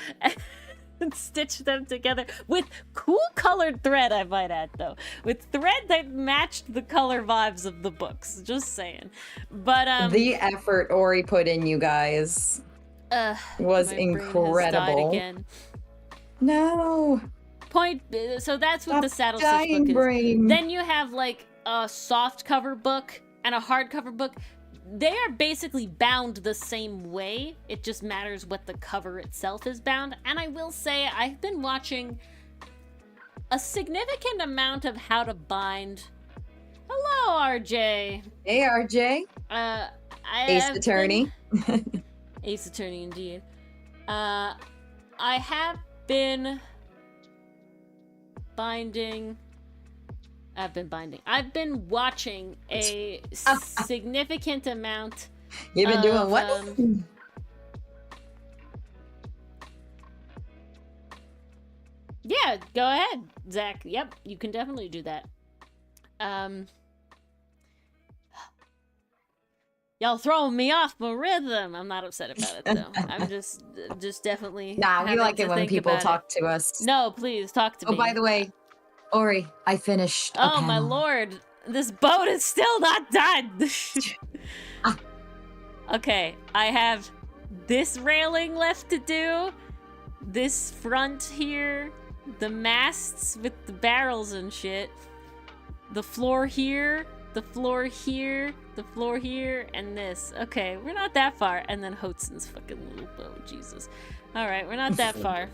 and stitch them together with cool colored thread, I might add, though. With thread that matched the color vibes of the books. Just saying. But, the effort Ori put in, you guys, was incredible. Again. No. So that's what the Saddle Stitch book is. Brain. Then you have, like, a soft cover book and a hardcover book. They are basically bound the same way. It just matters what the cover itself is bound. And I will say, I've been watching a significant amount of how to bind. Hello, RJ. Hey, RJ. Ace Attorney. Ace Attorney, indeed. I have been binding. I've been watching a significant amount. You've been doing what? Yeah, go ahead, Zach. Yep, you can definitely do that. Y'all throwing me off my rhythm. I'm not upset about it though. I'm just definitely. Nah, we like it when people talk to us. No, please talk to me. Oh, by the way, Ori, I finished. Oh my lord, this boat is still not done. Okay, I have this railing left to do. This front here, the masts with the barrels and shit. The floor here, the floor here, the floor here, and this. Okay, we're not that far. And then Hotson's fucking little boat, Jesus. All right, we're not that far.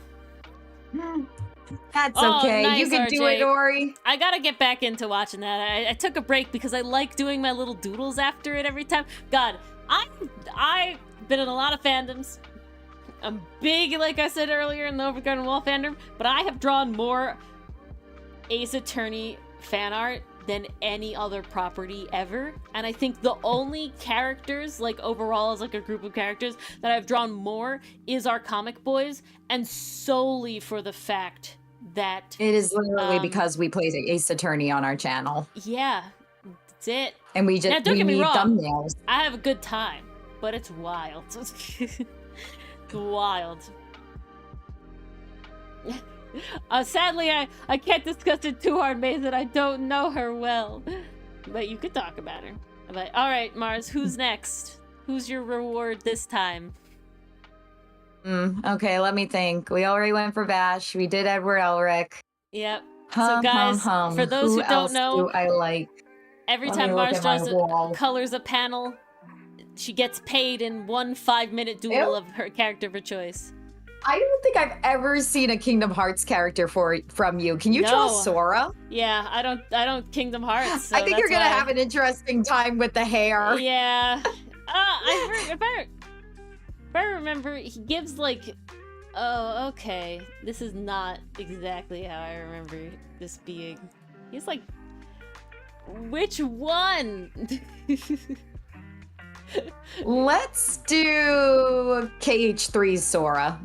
That's okay. Nice, you can RJ. do it, Ori. I gotta get back into watching that. I took a break because I like doing my little doodles after it every time. God, I've been in a lot of fandoms. I'm big, like I said earlier, in the Overgarden Wall fandom, but I have drawn more Ace Attorney fan art than any other property ever. And I think the only characters, like overall as like a group of characters, that I've drawn more is our comic boys, and solely for the fact that it is literally because we play Ace Attorney on our channel. Yeah, that's it. And we just now, don't get me wrong, thumbnails. I have a good time, but it's wild. It's wild. Sadly, I can't discuss it too hard, Mason. I don't know her well. But you could talk about her. But, alright, Mars, who's next? Who's your reward this time? Okay, let me think. We already went for Vash. We did Edward Elric. Yep. So, guys, for those who don't know, I like. Every time Mars colors a panel, she gets paid in 1 5-minute duel of her character of her choice. I don't think I've ever seen a Kingdom Hearts character from you. Can you draw Sora? Yeah, I don't Kingdom Hearts. So I think you're gonna have an interesting time with the hair. Yeah. If I remember, he gives like, oh, okay, this is not exactly how I remember this being. He's like, which one? Let's do KH3's Sora.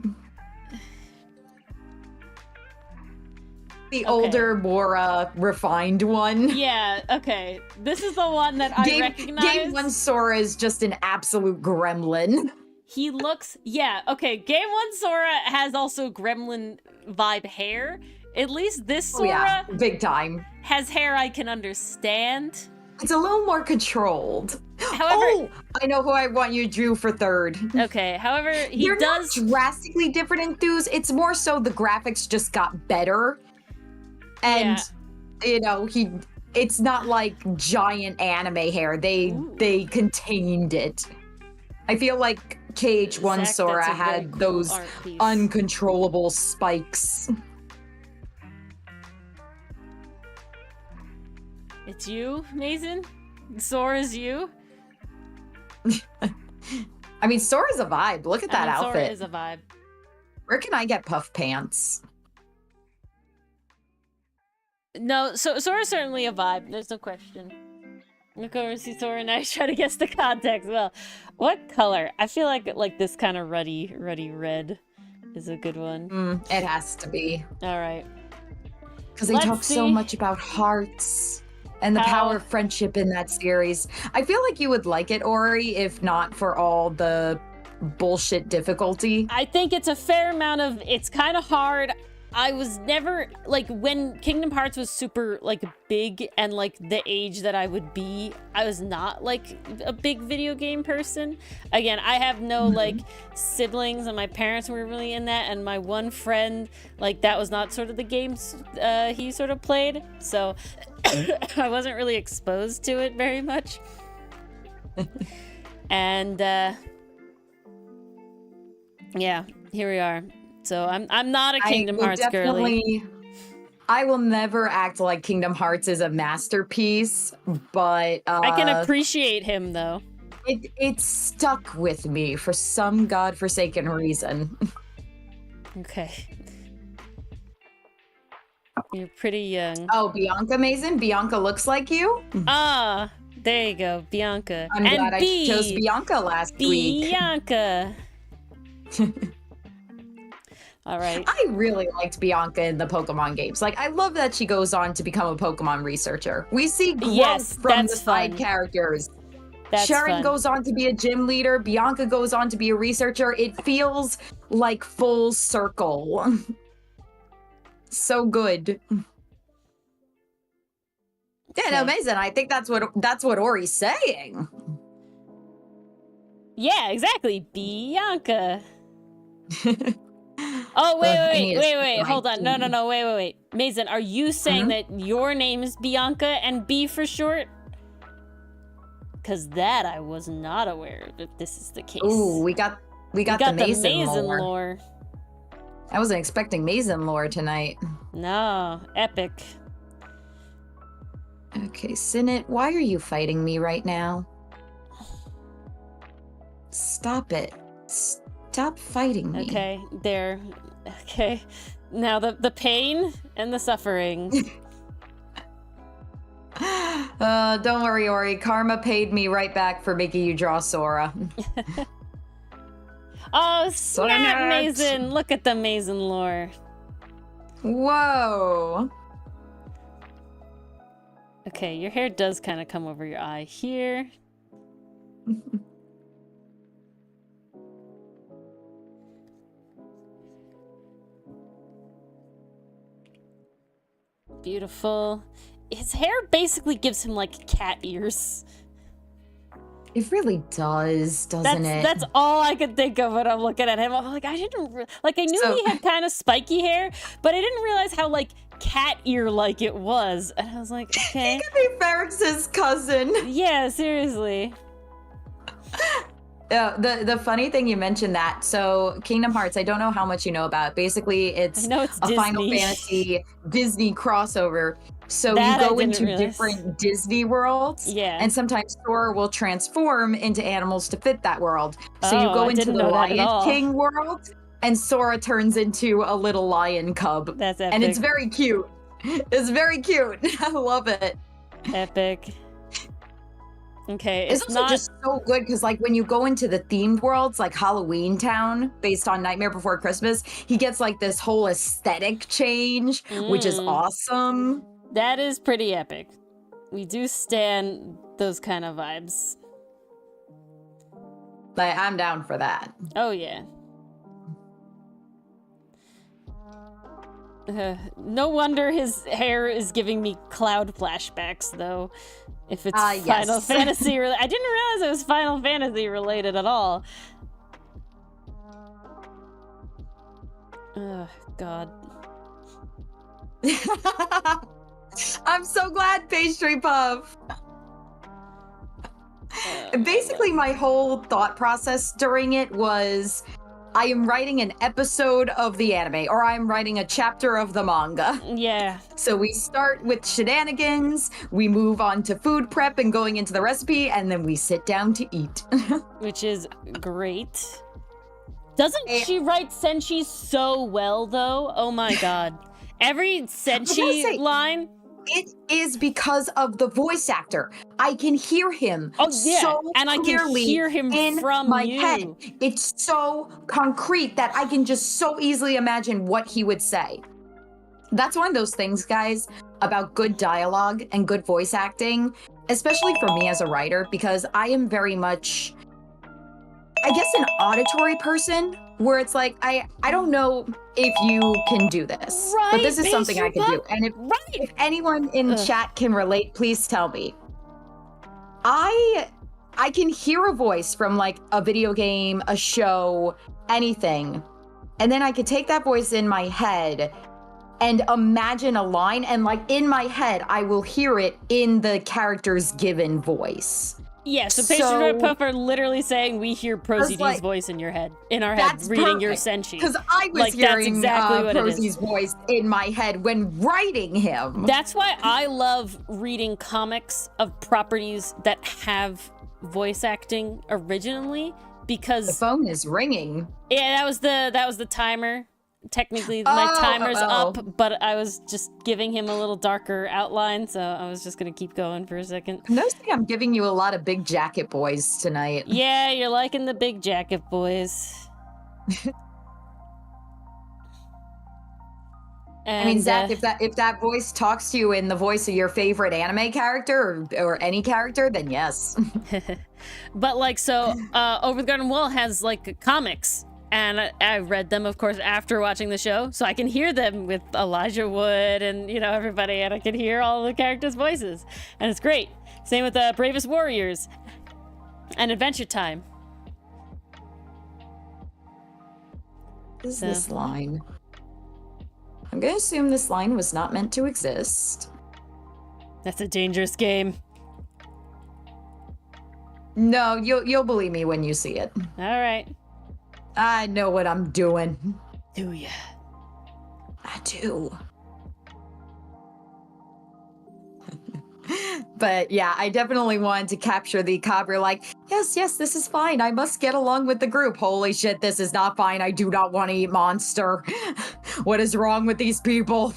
The older, more refined one. Yeah, okay. This is the one that I recognize. Game 1 Sora is just an absolute gremlin. He looks... Yeah, okay. Game 1 Sora has also gremlin vibe hair. At least this Sora... big time. ...has hair I can understand. It's a little more controlled. However, I know who I want you to drew for third. Okay, however, They're not drastically different enthused. It's more so the graphics just got better. And, you know, it's not like giant anime hair. They contained it. I feel like KH1 Sora had cool those uncontrollable spikes. It's you, Mason? Sora's you? I mean, Sora's a vibe. Look at that outfit. Sora is a vibe. Where can I get puff pants? No, Sora's certainly a vibe. There's no question. Look over and see Sora and I try to guess the context. Well, what color? I feel like this kind of ruddy red is a good one. It has to be. All right. Because they talk so much about hearts and the power of friendship in that series. I feel like you would like it, Ori, if not for all the bullshit difficulty. I think it's a fair amount of, it's kind of hard. I was never, like, when Kingdom Hearts was super, like, big and, like, the age that I would be, I was not, like, a big video game person. Again, I have no, like, siblings, and my parents were really in that, and my one friend, like, that was not sort of the games he sort of played, so I wasn't really exposed to it very much. And, yeah, here we are. So I'm not a Kingdom Hearts girly. I will never act like Kingdom Hearts is a masterpiece, but I can appreciate him though. It stuck with me for some godforsaken reason. Okay. You're pretty young. Oh, Bianca Mason? Bianca looks like you? Ah, there you go, Bianca. I'm glad I chose Bianca last week. Bianca. All right. I really liked Bianca in the Pokemon games. Like, I love that she goes on to become a Pokemon researcher. We see growth from the side characters. Sharon goes on to be a gym leader. Bianca goes on to be a researcher. It feels like full circle. So good. Yeah, no, amazing. I think that's what Ori's saying. Yeah, exactly. Bianca. Oh, wait. Hold on. No. Wait. Mason, are you saying that your name is Bianca and B for short? Because that I was not aware that this is the case. Ooh, we got the Mason lore. I wasn't expecting Mason lore tonight. No, epic. Okay, Sinnet, why are you fighting me right now? Stop it. Stop fighting me. Okay, there. Okay. Now the pain and the suffering. Don't worry, Ori. Karma paid me right back for making you draw Sora. Oh, snap, Mason! Look at the Mason lore. Whoa. Okay, your hair does kind of come over your eye here. Beautiful. His hair basically gives him like cat ears. It really does, doesn't it? That's all I could think of when I'm looking at him. I'm like, I knew he had kind of spiky hair, but I didn't realize how like cat ear like it was. And I was like, okay. He could be Ferrex's cousin. Yeah, seriously. The funny thing you mentioned that. So Kingdom Hearts, I don't know how much you know about. Basically, it's a Disney. Final Fantasy Disney crossover. So you go into different Disney worlds, and sometimes Sora will transform into animals to fit that world. So you go into the Lion King world, and Sora turns into a little lion cub. That's epic. And it's very cute. It's very cute. I love it. Epic. Okay, it's also just so good because, like, when you go into the themed worlds, like Halloween Town, based on Nightmare Before Christmas, he gets like this whole aesthetic change, which is awesome. That is pretty epic. We do stand those kind of vibes. Like, I'm down for that. Oh, yeah. No wonder his hair is giving me cloud flashbacks, though. If it's Final Fantasy I didn't realize it was Final Fantasy related at all. Oh, God. I'm so glad, Pastry Puff. Basically, my whole thought process during it was, I am writing an episode of the anime, or I'm writing a chapter of the manga. Yeah. So we start with shenanigans, we move on to food prep and going into the recipe, and then we sit down to eat. Which is great. Doesn't she write Senshi so well, though? Oh my god. Every Senshi line... It is because of the voice actor. I can hear him so and I can hear him from my head. It's so concrete that I can just so easily imagine what he would say. That's one of those things, guys, about good dialogue and good voice acting, especially for me as a writer, because I am very much I guess an auditory person where it's like I don't know if you can do this, but this is something I can do. And if anyone in chat can relate, please tell me. I can hear a voice from like a video game, a show, anything. And then I could take that voice in my head and imagine a line, and like in my head I will hear it in the character's given voice. Yeah, so Patient Red Puff are literally saying we hear ProZD's voice in your head, in our head, reading your senshi. Because I was hearing exactly ProZD's voice in my head when writing him. That's why I love reading comics of properties that have voice acting originally, because the phone is ringing. Yeah, that was the timer. Technically, my timer's up, but I was just giving him a little darker outline, so I was just gonna keep going for a second. I'm noticing I'm giving you a lot of big jacket boys tonight. Yeah, you're liking the big jacket boys. I mean, Zach, if that voice talks to you in the voice of your favorite anime character or any character, then yes. But like, so Over the Garden Wall has like comics. And I read them, of course, after watching the show, so I can hear them with Elijah Wood and, you know, everybody, and I can hear all the characters' voices, and it's great. Same with Bravest Warriors and Adventure Time. What is this line? I'm gonna assume this line was not meant to exist. That's a dangerous game. No, you'll believe me when you see it. All right. I know what I'm doing. Do ya? I do. But yeah, I definitely wanted to capture the Cabra like, yes, this is fine. I must get along with the group. Holy shit, this is not fine. I do not want to eat monster. What is wrong with these people?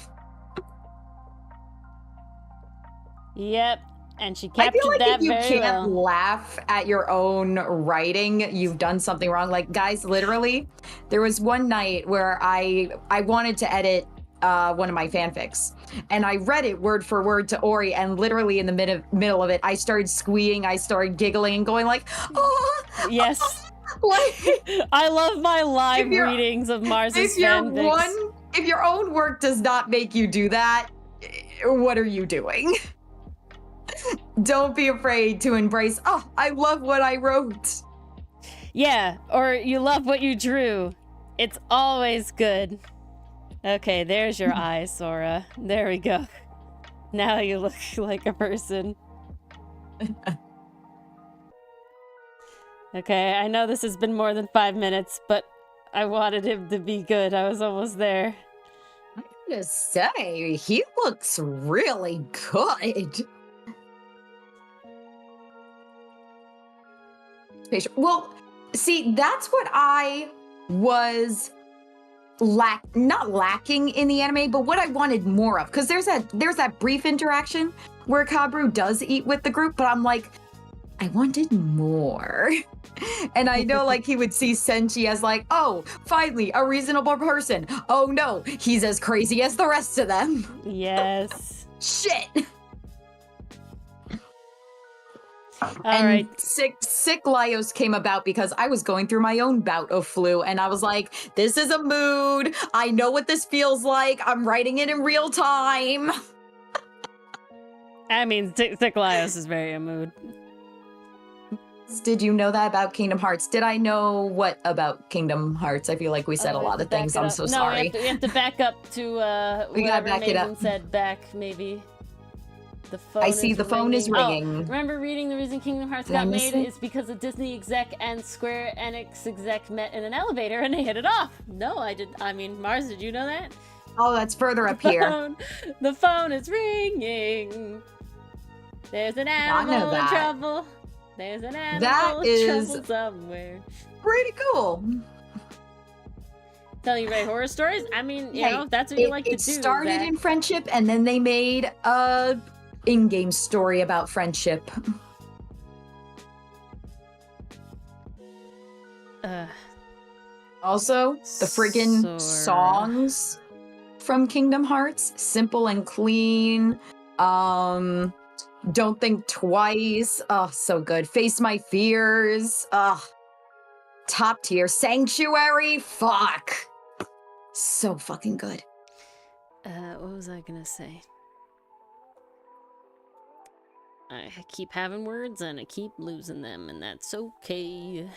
Yep. And she captured I feel like that if you very can't well. laugh at your own writing, you've done something wrong. Like, guys, literally, there was one night where I wanted to edit one of my fanfics, and I read it word for word to Ori, and literally in the middle of it, I started squeeing, I started giggling and going like, oh, yes. Like, I love my live readings of Mars's fanfics. If your own work does not make you do that, what are you doing? Don't be afraid to embrace, oh, I love what I wrote. Yeah, or you love what you drew. It's always good. Okay, there's your eye, Sora. There we go. Now you look like a person. Okay, I know this has been more than 5 minutes, but I wanted him to be good. I was almost there. I'm gonna say, he looks really good. Well, see, that's what I was not lacking in the anime, but what I wanted more of, because there's that brief interaction where Kabru does eat with the group, but I'm like, I wanted more. And I know like he would see Senshi as like, oh, finally a reasonable person. Oh no, he's as crazy as the rest of them. Yes. Shit. All right. Sick Laios came about because I was going through my own bout of flu, and I was like, this is a mood. I know what this feels like. I'm writing it in real time. I mean, Sick Laios is very a mood. Did you know that about Kingdom Hearts? Did I know what about Kingdom Hearts? I feel like we said a lot of things. I'm so sorry. We have to back up to whatever Nathan said back, maybe. The phone I see the phone is ringing. Oh, remember reading the reason Kingdom Hearts got made is because a Disney exec and Square Enix exec met in an elevator and they hit it off. No, I did. I mean, Mars, did you know that? Oh, that's further up here. The phone is ringing. There's an animal in trouble. There's an animal in trouble somewhere. Pretty cool. Telling you right horror stories? I mean, you know, that's what you like to do. It started in friendship, and then they made a in-game story about friendship. Also, the friggin' songs from Kingdom Hearts, simple and clean. Don't Think Twice. Oh, so good. Face My Fears. Top tier. Sanctuary? Fuck. So fucking good. What was I gonna say? I keep having words and I keep losing them, and that's okay.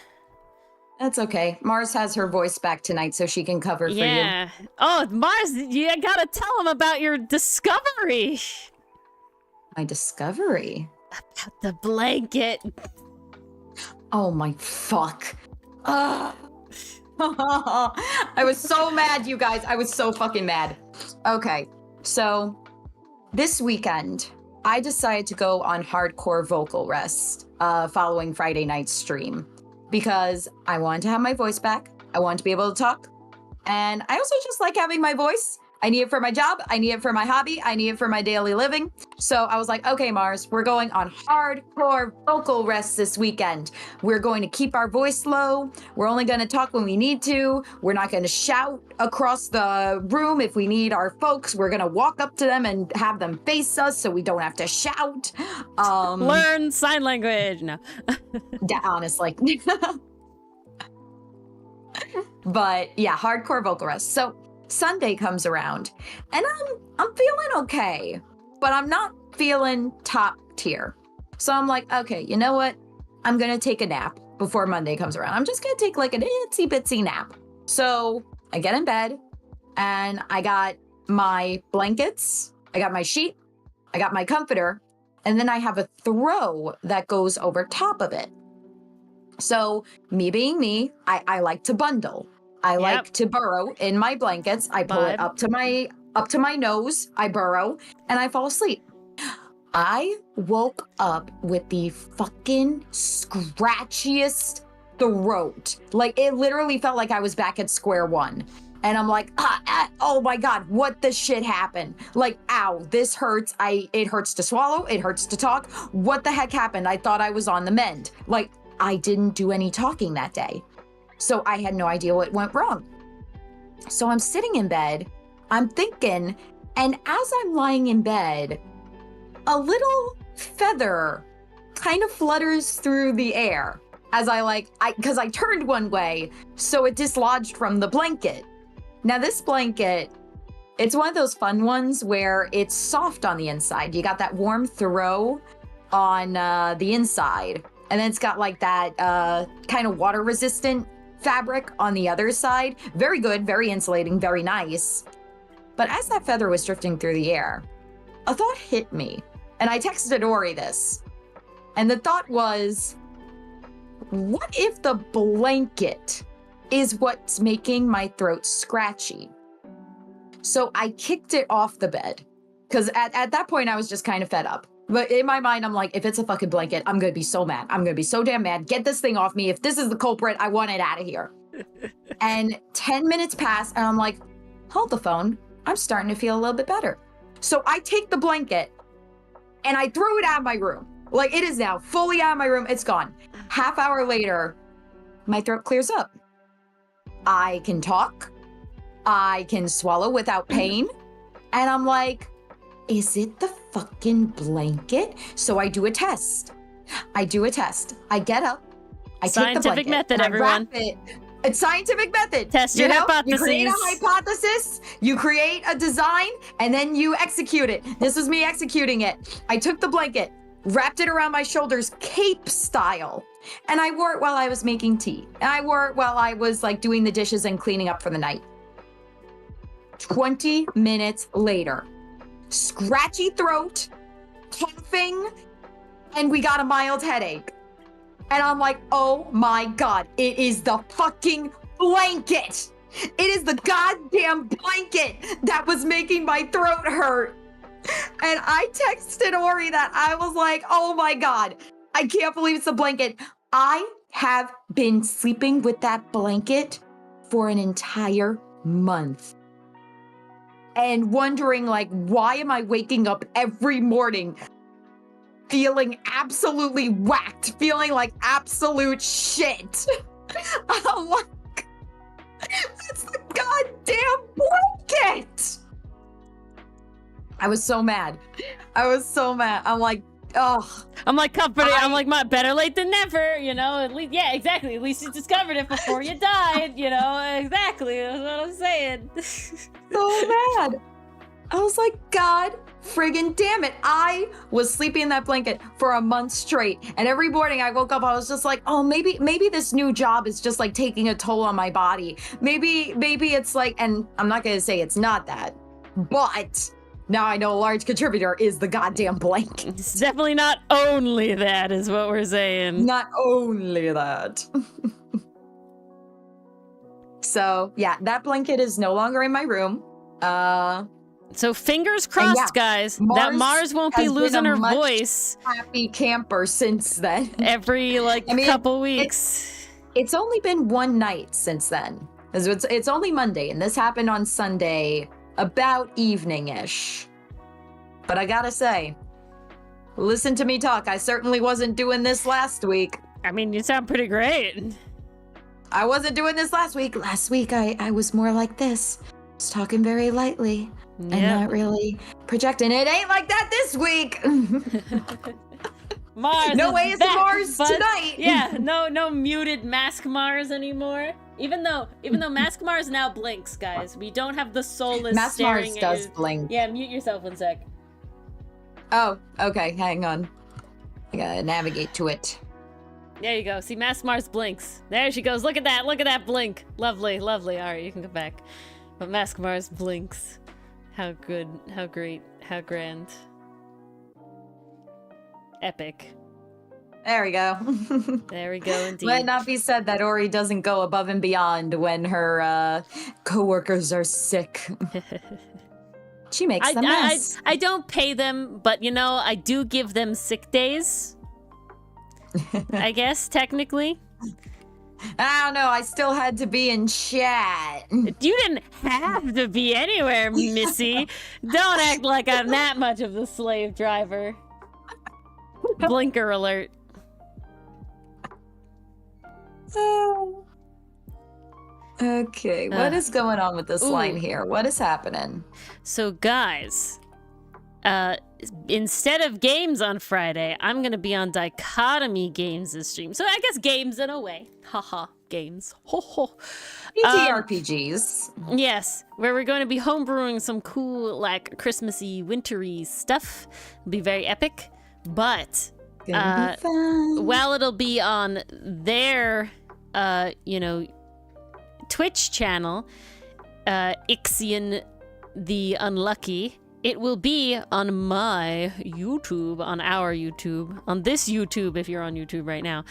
That's okay. Mars has her voice back tonight so she can cover for you. Yeah. Oh, Mars, you gotta tell him about your discovery. My discovery? About the blanket. Oh my fuck. Ugh. I was so mad, you guys. I was so fucking mad. Okay, so this weekend, I decided to go on hardcore vocal rest following Friday night's stream because I wanted to have my voice back. I wanted to be able to talk. And I also just like having my voice. I need it for my job. I need it for my hobby. I need it for my daily living. So I was like, okay, Mars, we're going on hardcore vocal rest this weekend. We're going to keep our voice low. We're only going to talk when we need to. We're not going to shout across the room. If we need our folks, we're going to walk up to them and have them face us so we don't have to shout. Learn sign language. No. Yeah, honestly. But yeah, hardcore vocal rest. So Sunday comes around and I'm feeling okay, but I'm not feeling top tier. So I'm like, okay, you know what? I'm gonna take a nap before Monday comes around. I'm just gonna take like an itsy bitsy nap. So I get in bed and I got my blankets, I got my sheet, I got my comforter, and then I have a throw that goes over top of it. So me being me, I like to bundle. I like to burrow in my blankets. I pull it up to my nose. I burrow and I fall asleep. I woke up with the fucking scratchiest throat. Like it literally felt like I was back at square one. And I'm like, oh my God, what the shit happened? Like, ow, this hurts. It hurts to swallow. It hurts to talk. What the heck happened? I thought I was on the mend. Like, I didn't do any talking that day. So I had no idea what went wrong. So I'm sitting in bed, I'm thinking, and as I'm lying in bed, a little feather kind of flutters through the air as because I turned one way, so it dislodged from the blanket. Now this blanket, it's one of those fun ones where it's soft on the inside. You got that warm throw on the inside, and then it's got like that kind of water resistant fabric on the other side. Very good, very insulating, very nice. But as that feather was drifting through the air, a thought hit me. And I texted Ori this. And the thought was, what if the blanket is what's making my throat scratchy? So I kicked it off the bed. Because at that point, I was just kind of fed up. But in my mind, I'm like, if it's a fucking blanket, I'm going to be so mad. I'm going to be so damn mad. Get this thing off me. If this is the culprit, I want it out of here. And 10 minutes pass, and I'm like, hold the phone. I'm starting to feel a little bit better. So I take the blanket, and I throw it out of my room. Like, it is now fully out of my room. It's gone. Half hour later, my throat clears up. I can talk. I can swallow without pain. And I'm like, is it the fucking blanket? So I do a test. I get up. I take the blanket. Scientific method, everyone. It's scientific method. Test your hypotheses. You create a hypothesis, you create a design, and then you execute it. This was me executing it. I took the blanket, wrapped it around my shoulders, cape style, and I wore it while I was making tea. And I wore it while I was like doing the dishes and cleaning up for the night. 20 minutes later, scratchy throat, coughing, and we got a mild headache. And I'm like, oh my God, it is the fucking blanket. It is the goddamn blanket that was making my throat hurt. And I texted Ori that. I was like, oh my God, I can't believe it's the blanket. I have been sleeping with that blanket for an entire month. And wondering, like, why am I waking up every morning feeling absolutely whacked, feeling like absolute shit? I'm like, it's the goddamn blanket! I was so mad. I'm like, oh. I'm like comforting. I'm like, better late than never, you know. At least, yeah, exactly. At least you discovered it before you died, you know. Exactly. That's what I'm saying. So mad. I was like, God friggin' damn it. I was sleeping in that blanket for a month straight. And every morning I woke up, I was just like, oh, maybe this new job is just like taking a toll on my body. Maybe it's like, and I'm not going to say it's not that, but now I know a large contributor is the goddamn blanket. It's definitely not only that, is what we're saying. Not only that. So yeah, that blanket is no longer in my room. So fingers crossed, guys, that Mars won't be losing her voice. Happy camper since then. Every couple weeks. It's only been one night since then. It's only Monday, and this happened on Sunday about evening-ish. But I gotta say, listen to me talk. I certainly wasn't doing this last week. I mean, you sound pretty great. I wasn't doing this last week. Last week, I was more like this. Just talking very lightly. And not really projecting. It ain't like that this week. Mars. No way it's Mars tonight. Yeah, no muted Mask Mars anymore. Even though Mask Mars now blinks, guys. We don't have the soulless Mask staring Mars does blink. Yeah, mute yourself 1 sec. Oh, okay, hang on. I gotta navigate to it. There you go. See, Mask Mars blinks. There she goes. Look at that blink. Lovely, lovely. All right, you can go back. But Mask Mars blinks. How good, how great, how grand. Epic. There we go. There we go, indeed. Let it not be said that Ori doesn't go above and beyond when her coworkers are sick. She makes them mess. I don't pay them, but you know, I do give them sick days. I guess, technically. I don't know, I still had to be in chat. You didn't have to be anywhere, Missy. Don't act like I'm that much of the slave driver. Blinker alert. Okay, what is going on with this line here? What is happening? So, guys, instead of games on Friday, I'm gonna be on Dichotomy Games this stream. So I guess games in a way. Haha, games. Ho ho. PTRPGs. Yes, where we're going to be homebrewing some cool, like, Christmassy, wintry stuff. It'll be very epic. But while it'll be on their, Twitch channel, Ixion the Unlucky, it will be on my YouTube, on our YouTube, on this YouTube, if you're on YouTube right now.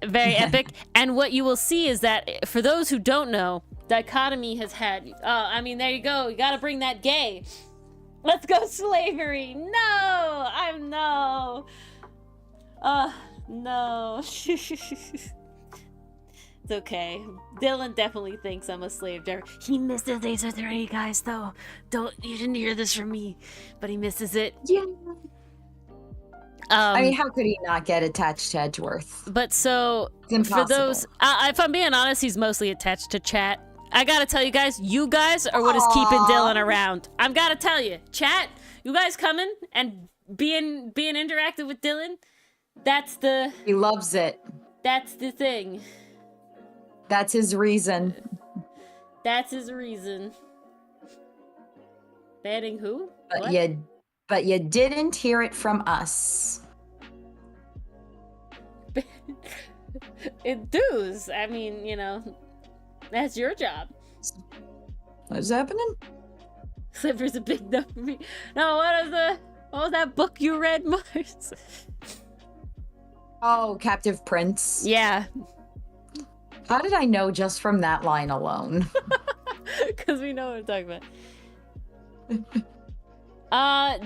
Very epic. And what you will see is that, for those who don't know, Dichotomy has had, there you go. You gotta bring that gay. Let's go slavery. No, no. No. It's okay. Dylan definitely thinks I'm a slave driver. He missed the Laser 3, guys, though. You didn't hear this from me, but he misses it. Yeah. How could he not get attached to Edgeworth? But so, for those, if I'm being honest, he's mostly attached to chat. I gotta tell you guys are what is keeping Dylan around. I'm gotta tell you, chat, you guys coming and being interactive with Dylan, he loves it. That's the thing. That's his reason. That's his reason. Banning who? But you didn't hear it from us. Enthuse. I mean, that's your job. What's happening? Sliver's a big no for me. No, what was that book you read, Mars? Oh, Captive Prince. Yeah. How did I know just from that line alone? Because we know what I'm talking about.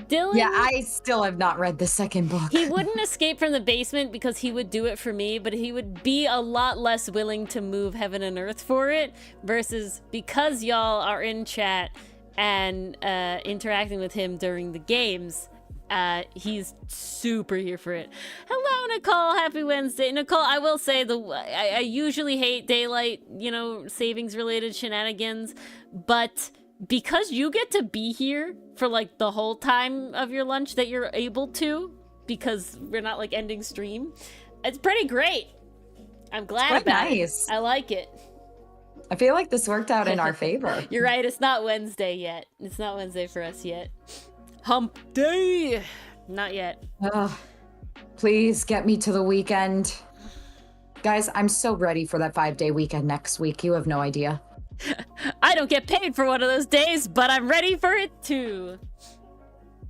Dylan... Yeah, I still have not read the second book. He wouldn't escape from the basement because he would do it for me, but he would be a lot less willing to move heaven and earth for it, versus because y'all are in chat and interacting with him during the games, he's super here for it. Hello, Nicole. Happy Wednesday. Nicole, I will say, I usually hate daylight, savings related shenanigans, but because you get to be here for like the whole time of your lunch that you're able to, because we're not like ending stream. It's pretty great. I'm glad about nice. it. I like it. I feel like this worked out in our favor. You're right, it's not Wednesday yet. It's not Wednesday for us yet. Hump day! Not yet. Please get me to the weekend. Guys, I'm so ready for that 5-day weekend next week. You have no idea. I don't get paid for one of those days, but I'm ready for it too.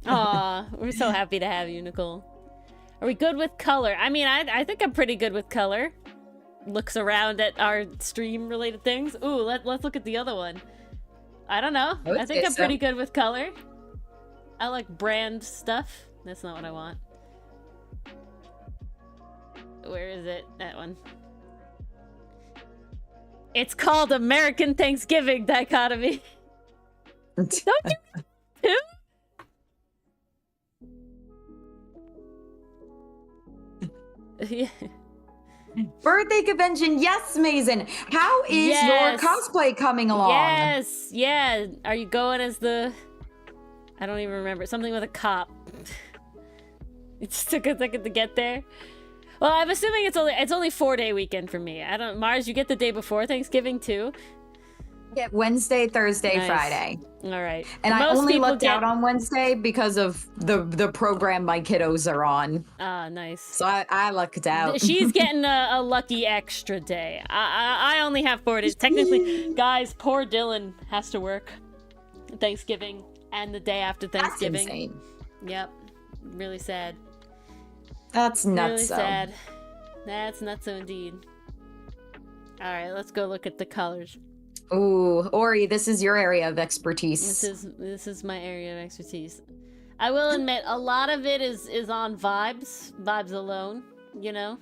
Aw, we're so happy to have you, Nicole. Are we good with color? I mean, I think I'm pretty good with color. Looks around at our stream-related things. Ooh, let's look at the other one. I don't know. I think I'm pretty good with color. I like brand stuff. That's not what I want. Where is it? That one. It's called American Thanksgiving Dichotomy. Don't you too? Yeah. Birthday convention, yes, Mason. How is your cosplay coming along? Yes, yeah. Are you going as the... I don't even remember. Something with a cop. It just took a second to get there. Well, I'm assuming it's only 4-day weekend for me. I don't... Mars, you get the day before Thanksgiving too? Get Wednesday, Thursday, Nice. Friday. All right. And I Most only people lucked out on Wednesday because of the program my kiddos are on. Ah, nice. So I lucked out. She's getting a lucky extra day. I only have 4 days. Technically, guys, poor Dylan has to work Thanksgiving and the day after Thanksgiving. That's insane. Yep. Really sad. That's nuts. Really sad. That's nutso indeed. All right, let's go look at the colors. Ooh, Ori, this is your area of expertise. This is my area of expertise. I will admit, a lot of it is on vibes alone, you know.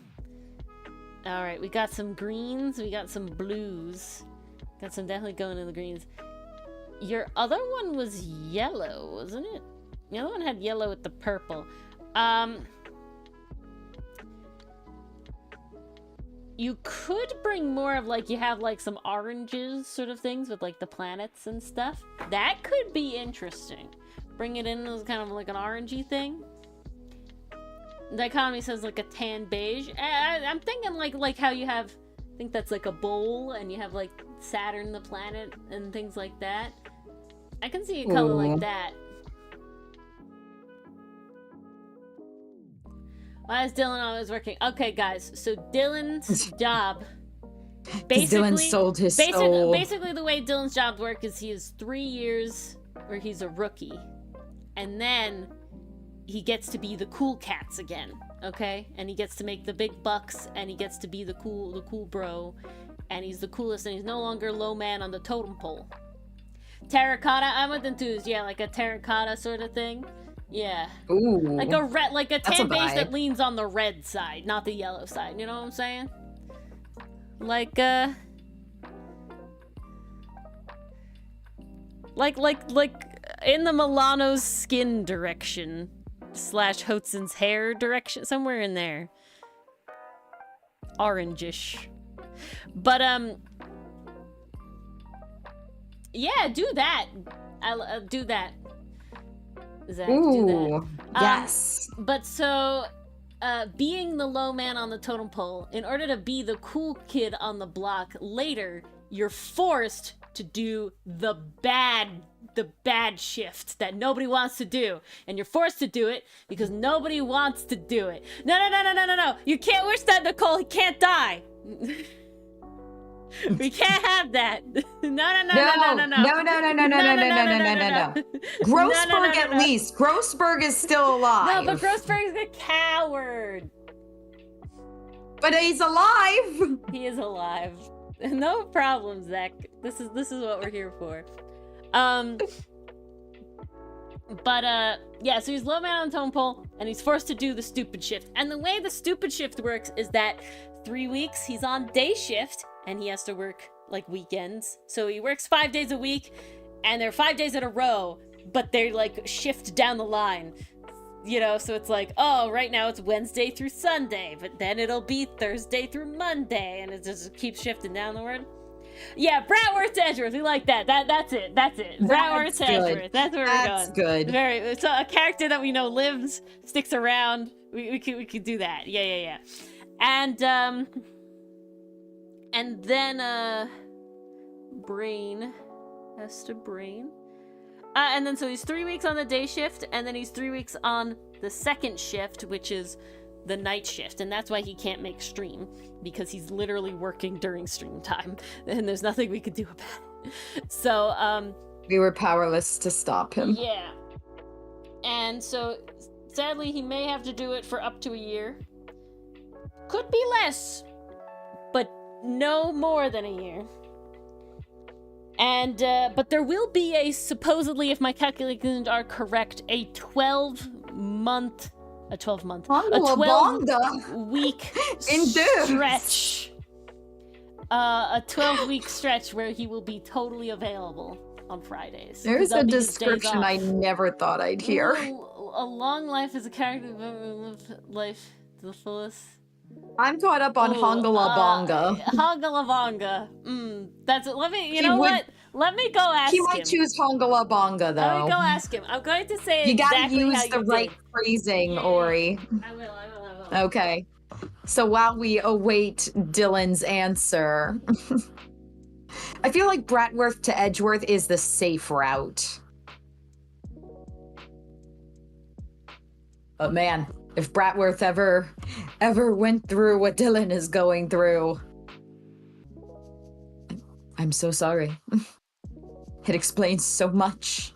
All right, we got some greens, we got some blues, got some definitely going in the greens. Your other one was yellow, wasn't it? The other one had yellow with the purple. You could bring more of like, you have like some oranges sort of things with like the planets and stuff. That could be interesting. Bring it in as kind of like an orangey thing. Dichotomy says like a tan beige. I'm thinking like how you have, I think that's like a bowl and you have like Saturn the planet and things like that. I can see a color like that. Why is Dylan always working? Okay, guys. So Dylan's job, basically, Dylan sold his soul. Basically, the way Dylan's job works is he has 3 years where he's a rookie, and then he gets to be the cool cats again. Okay, and he gets to make the big bucks, and he gets to be the cool bro, and he's the coolest, and he's no longer low man on the totem pole. Terracotta. I'm with enthused. Yeah, like a terracotta sort of thing. Yeah. Ooh. Like a red, like a tan beige vibe. that leans on the red side, not the yellow side. You know what I'm saying? Like in the Milano's skin direction / Hotson's hair direction, somewhere in there. Orangish. But yeah, do that. I'll do that. Zach, do that. Yes. But so, being the low man on the totem pole, in order to be the cool kid on the block later, you're forced to do the bad shift that nobody wants to do. And you're forced to do it because nobody wants to do it. No. You can't wish that, Nicole. He can't die. We can't have that. No. Grossberg at least. Grossberg is still alive. No, but Grossberg's a coward. But he's alive. He is alive. No problem, Zach. This is what we're here for. Yeah, so he's low man on the totem pole, and he's forced to do the stupid shift. And the way the stupid shift works is that 3 weeks he's on day shift, and he has to work like weekends. So he works 5 days a week, and they're 5 days in a row, but they're like shift down the line. You know, so it's like, oh, right now it's Wednesday through Sunday, but then it'll be Thursday through Monday, and it just keeps shifting down the word. Yeah, Bratworth to Edgeworth. We like that. That's it. Bratworth to Edgeworth. That's where we're going. That's good. So a character that we know lives, sticks around. We could do that. Yeah. And then Brain has to Brain. And then so he's 3 weeks on the day shift, and then he's 3 weeks on the second shift, which is the night shift, and that's why he can't make stream, because he's literally working during stream time, and there's nothing we could do about it. So we were powerless to stop him. Yeah. And so sadly he may have to do it for up to a year. Could be less, but no more than a year. And but there will be supposedly, if my calculations are correct, a 12 week stretch. A 12-week stretch where he will be totally available on Fridays. There's a description I never thought I'd hear. A long life as a character, life to the fullest. I'm caught up on Hongalabonga. Hongalabonga. That's it. Let me go ask him. He might choose Hongalabonga, though. Let me go ask him. I'm going to say you exactly gotta use the right phrasing, Ori. I will. Okay. So while we await Dylan's answer, I feel like Bratworth to Edgeworth is the safe route. But man, if Bratworth ever went through what Dylan is going through, I'm so sorry. It explains so much.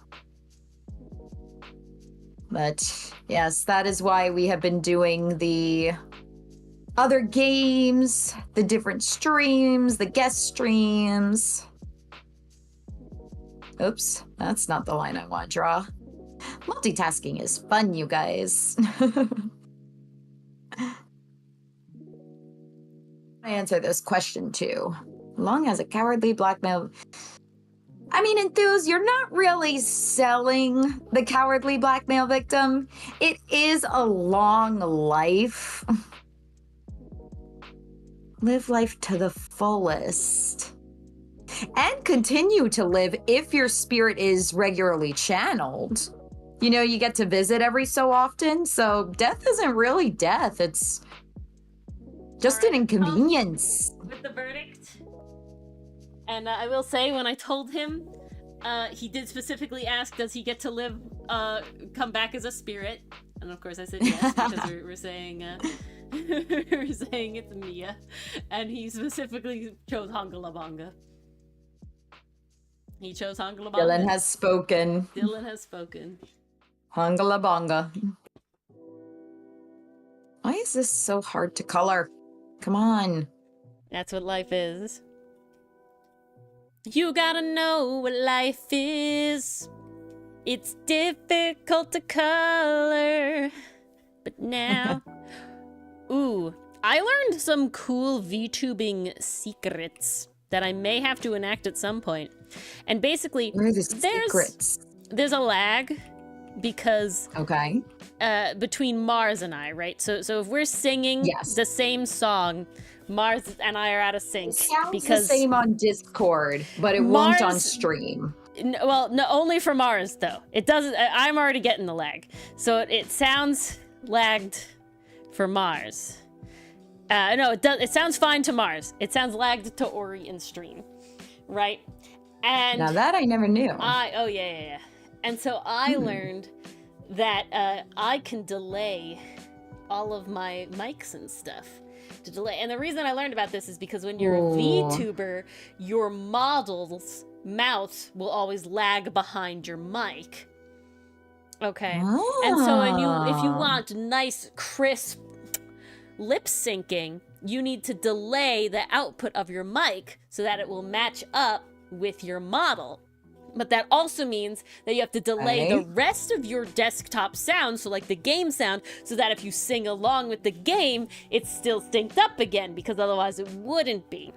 But yes, that is why we have been doing the other games, the different streams, the guest streams. Oops, that's not the line I want to draw. Multitasking is fun, you guys. I answer this question too. Long as a cowardly blackmail. I mean, Enthuse, you're not really selling the cowardly blackmail victim. It is a long life. Live life to the fullest. And continue to live if your spirit is regularly channeled. You know, you get to visit every so often, so death isn't really death. It's just an inconvenience. With the verdict. And I will say, when I told him, he did specifically ask, does he get to live, come back as a spirit? And of course I said yes, because we're saying, we're saying it's Mia. And he specifically chose Hongalabonga. He chose Hongalabonga. Dylan has spoken. Hongalabonga. Why is this so hard to color? Come on. That's what life is. You gotta know what life is. It's difficult to color. But now... Ooh, I learned some cool VTubing secrets that I may have to enact at some point. And basically, there's a lag because between Mars and I, right? So if we're singing the same song, Mars and I are out of sync. It sounds the same on Discord, but it won't on stream. Well, no, only for Mars though. It doesn't. I'm already getting the lag, so it sounds lagged for Mars. No, it does. It sounds fine to Mars. It sounds lagged to Ori in stream, right? And now that I never knew. Oh yeah. And so I learned that I can delay all of my mics and stuff. To delay. And the reason I learned about this is because when you're a VTuber, your model's mouth will always lag behind your mic. Okay. And so if you want nice, crisp lip syncing, you need to delay the output of your mic so that it will match up with your model. But that also means that you have to delay the rest of your desktop sound, so like the game sound, so that if you sing along with the game, it's still synced up again, because otherwise it wouldn't be.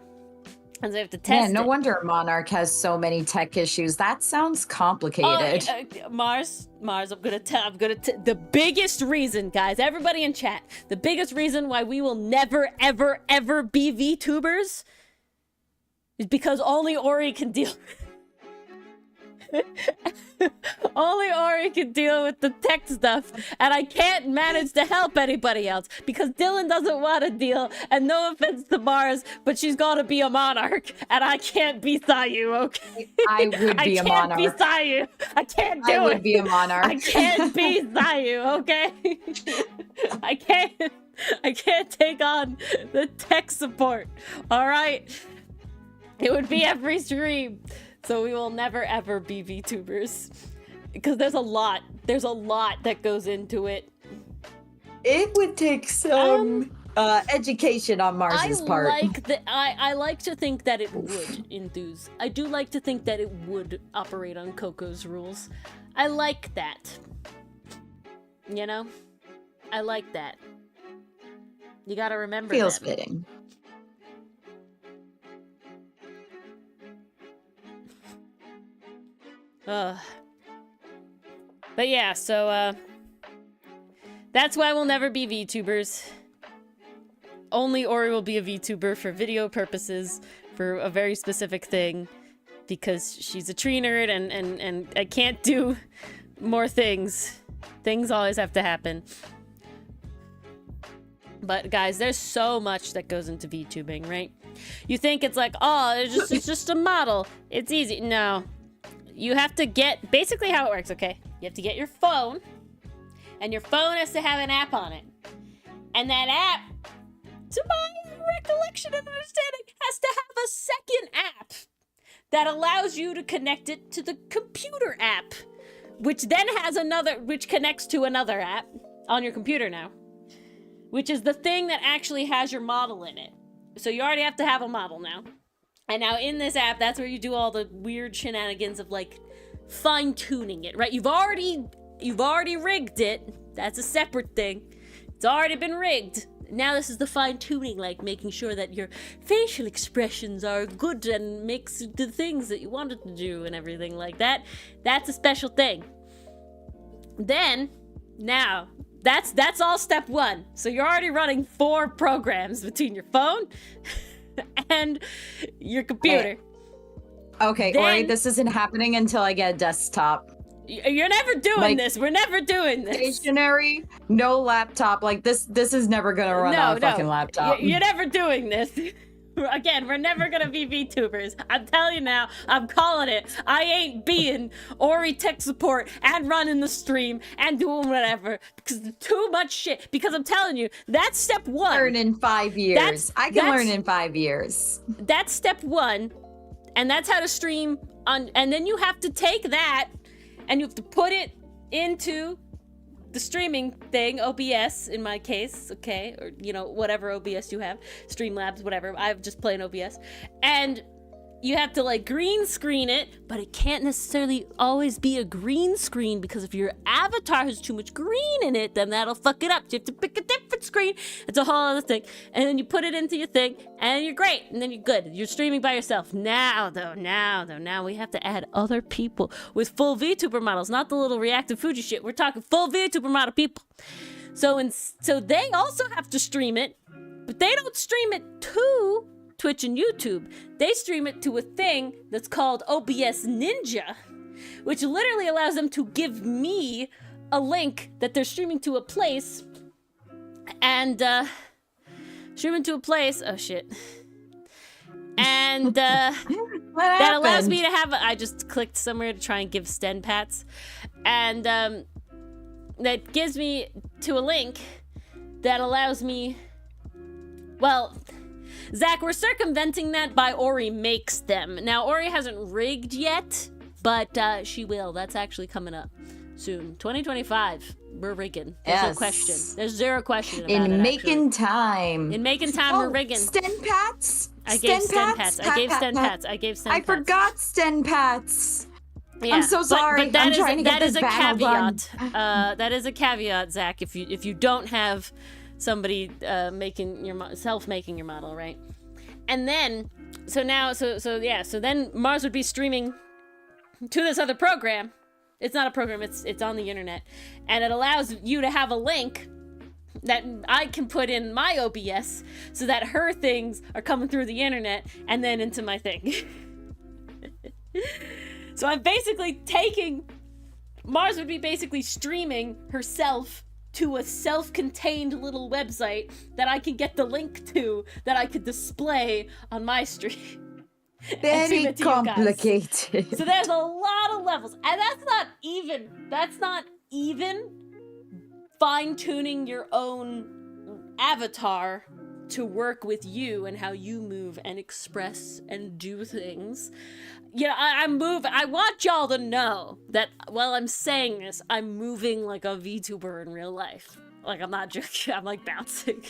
And so you have to test no wonder Monarch has so many tech issues. That sounds complicated. Mars, I'm gonna tell the biggest reason, guys, everybody in chat, the biggest reason why we will never, ever, ever be VTubers because only Ori can deal. Only Ori can deal with the tech stuff, and I can't manage to help anybody else because Dylan doesn't want to deal. And no offense to Mars, but she's got to be a monarch, and I can't be Sayu. Okay, I would be a monarch. I can't be Sayu. I can't do it. I would be a monarch. I can't be Sayu. Okay, I can't. I can't take on the tech support. All right, it would be every stream. So we will never ever be VTubers. Because there's a lot that goes into it. It would take some education on Mars's part. I like to think that it would enthuse. I do like to think that it would operate on Coco's rules. I like that. You know? I like that. You gotta remember that. Feels fitting. But yeah, so that's why we'll never be VTubers. Only Ori will be a VTuber for video purposes, for a very specific thing, because she's a tree nerd and I can't do more things. Things always have to happen. But guys, there's so much that goes into VTubing, right? You think it's like, oh, it's just a model. It's easy. No. You have to get, basically how it works, okay? You have to get your phone, and your phone has to have an app on it. And that app, to my recollection and understanding, has to have a second app that allows you to connect it to the computer app, which then has another, which connects to another app on your computer now, which is the thing that actually has your model in it. So you already have to have a model now. And now in this app, that's where you do all the weird shenanigans of like fine-tuning it, right? You've already rigged it. That's a separate thing. It's already been rigged. Now this is the fine-tuning, like making sure that your facial expressions are good and makes the things that you wanted to do and everything like that. That's a special thing. Then, now, that's all step one. So you're already running 4 programs between your phone and your computer. Okay, then, Ori, this isn't happening until I get a desktop. You're never doing this. We're never doing this. Stationary, no laptop. Like this is never gonna run on a fucking laptop. You're never doing this. Again, we're never gonna be VTubers. I'm telling you now, I'm calling it. I ain't being Ori tech support and running the stream and doing whatever because too much shit. Because I'm telling you, that's step 1. Learn in 5 years. I can learn in 5 years. That's step 1, and that's how to stream on. And then you have to take that and you have to put it into the streaming thing, OBS in my case, okay, or you know, whatever OBS you have, Streamlabs, whatever. I'm just playing OBS, and you have to like green screen it, but it can't necessarily always be a green screen because if your avatar has too much green in it, then that'll fuck it up. So you have to pick a different screen. It's a whole other thing, and then you put it into your thing, and you're great, and then you're good. You're streaming by yourself. Now we have to add other people with full VTuber models, not the little reactive Fuji shit. We're talking full VTuber model people. So they also have to stream it, but they don't stream it to Twitch and YouTube. They stream it to a thing that's called OBS Ninja, which literally allows them to give me a link that they're streaming to a place, and oh shit, and that allows me to have I just clicked somewhere to try and give Sten pats, and that gives me to a link that allows me, well, Zach, we're circumventing that by Ori makes them. Now, Ori hasn't rigged yet, but she will. That's actually coming up soon. 2025, we're rigging. There's no question. There's zero question about it, In making time, we're rigging. Sten pats? I gave Sten pats. I forgot Sten pats. Yeah, I'm so sorry. But that I'm is, trying to get that this is a battle caveat. done. That is a caveat, Zach. If you don't have somebody making your model, right? And then so then Mars would be streaming to this other program. It's not a program, it's on the internet, and it allows you to have a link that I can put in my OBS so that her things are coming through the internet and then into my thing. So I'm basically Mars would be basically streaming herself to a self-contained little website that I can get the link to that I could display on my stream. Very complicated. So there's a lot of levels, and that's not even fine-tuning your own avatar to work with you and how you move and express and do things. You know, I want y'all to know that while I'm saying this, I'm moving like a VTuber in real life. Like, I'm not joking. I'm like bouncing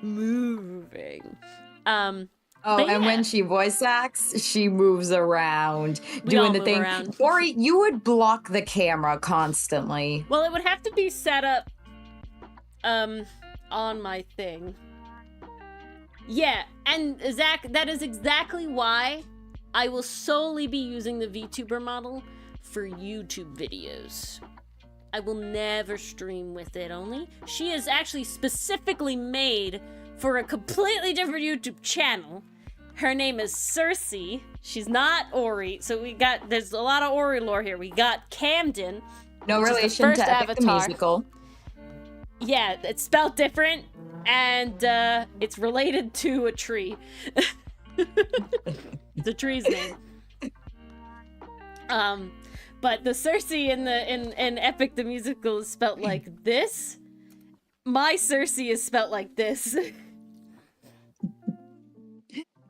moving. Oh, and when she voice acts, she moves around, doing the thing. Ori, you would block the camera constantly. Well, it would have to be set up on my thing. Yeah, and Zach, that is exactly why I will solely be using the VTuber model for YouTube videos. I will never stream with it only. She is actually specifically made for a completely different YouTube channel. Her name is Cersei. She's not Ori. So there's a lot of Ori lore here. We got Camden. No relation to Epic the Musical. Yeah, it's spelled different, and it's related to a tree. The tree's name. But the Cersei in Epic the Musical is spelled like this. My Cersei is spelled like this.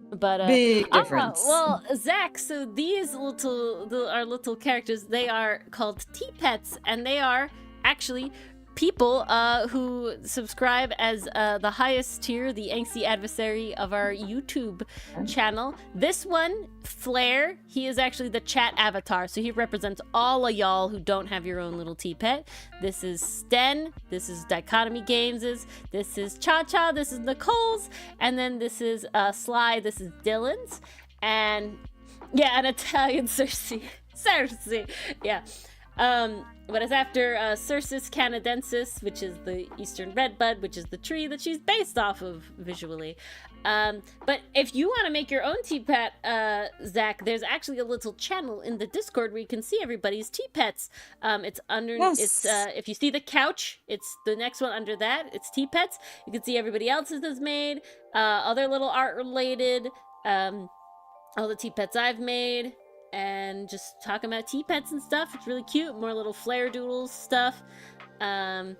But big difference. Well, Zach, so these our little characters, they are called T-Pets, and they are actually people who subscribe as the highest tier, the angsty adversary of our YouTube channel. This one, Flair, he is actually the chat avatar, so he represents all of y'all who don't have your own little T-Pet. This is Sten, this is Dichotomy Games, this is Cha-Cha, this is Nicole's, and then this is Sly, this is Dylan's, and yeah, an Italian Cersei. Cersei, yeah. But it's after Cercis canadensis, which is the eastern redbud, which is the tree that she's based off of visually. But if you want to make your own T-Pet, Zach, there's actually a little channel in the Discord where you can see everybody's T-Pets. It's under, yes. It's if you see the couch, it's the next one under that. It's T-Pets. You can see everybody else's is made, other little art related, all the T-Pets I've made. And just talking about T-Pets and stuff. It's really cute. More little flare doodles stuff. But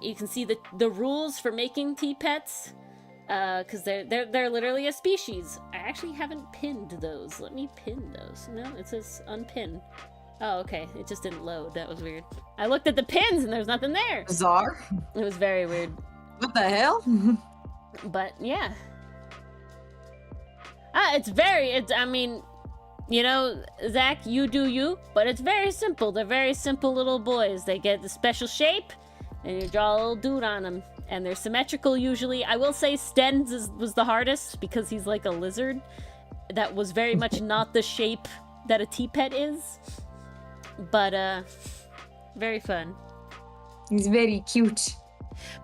you can see the rules for making T-Pets. Because they're literally a species. I actually haven't pinned those. Let me pin those. No, it says unpin. Oh, okay. It just didn't load. That was weird. I looked at the pins and there's nothing there. Bizarre. It was very weird. What the hell? But yeah. I mean, you know, Zach, you do you, but it's very simple. They're very simple little boys. They get the special shape, and you draw a little dude on them. And they're symmetrical usually. I will say Sten's was the hardest because he's like a lizard. That was very much not the shape that a T-Pet is. But, very fun. He's very cute.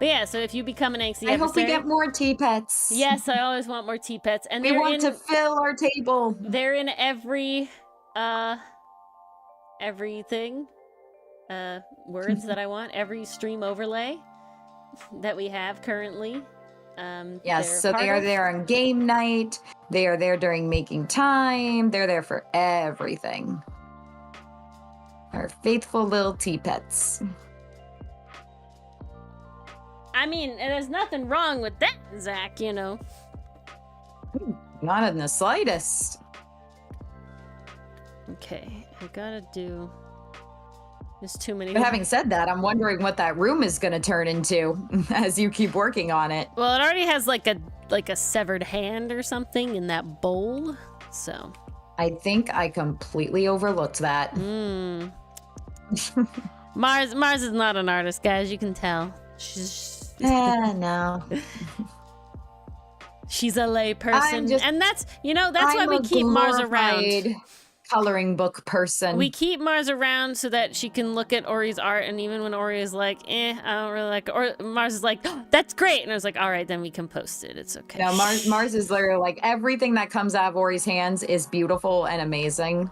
But yeah, so if you become an angsty adversary... I hope we get more T-Pets. Yes, I always want more T-Pets. And we want to fill our table. They're in everything. Words that I want. Every stream overlay that we have currently. Yes, so they are there on game night. They are there during making time. They're there for everything. Our faithful little T-Pets. I mean, there's nothing wrong with that, Zach, you know. Not in the slightest. Okay, I gotta do... There's too many... But having said that, I'm wondering what that room is going to turn into as you keep working on it. Well, it already has like a severed hand or something in that bowl, so... I think I completely overlooked that. Mars is not an artist, guys, you can tell. No. She's a lay person, and that's why we keep Mars around. coloring book person. We keep Mars around so that she can look at Ori's art, and even when Ori is like, I don't really like it, or Mars is like, oh, that's great, and I was like, all right, then we can post it. It's okay. No, Mars is literally like everything that comes out of Ori's hands is beautiful and amazing,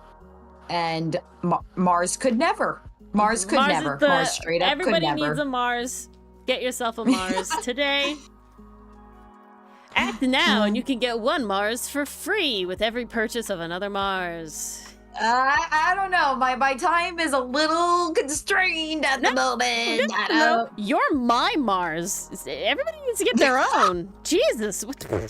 and Mars could never. Mars straight up everybody could never. needs a Mars. Get yourself a Mars today. Act now, and you can get one Mars for free with every purchase of another Mars. I don't know. My time is a little constrained at the moment. No, you're my Mars. Everybody needs to get their own. Jesus, what the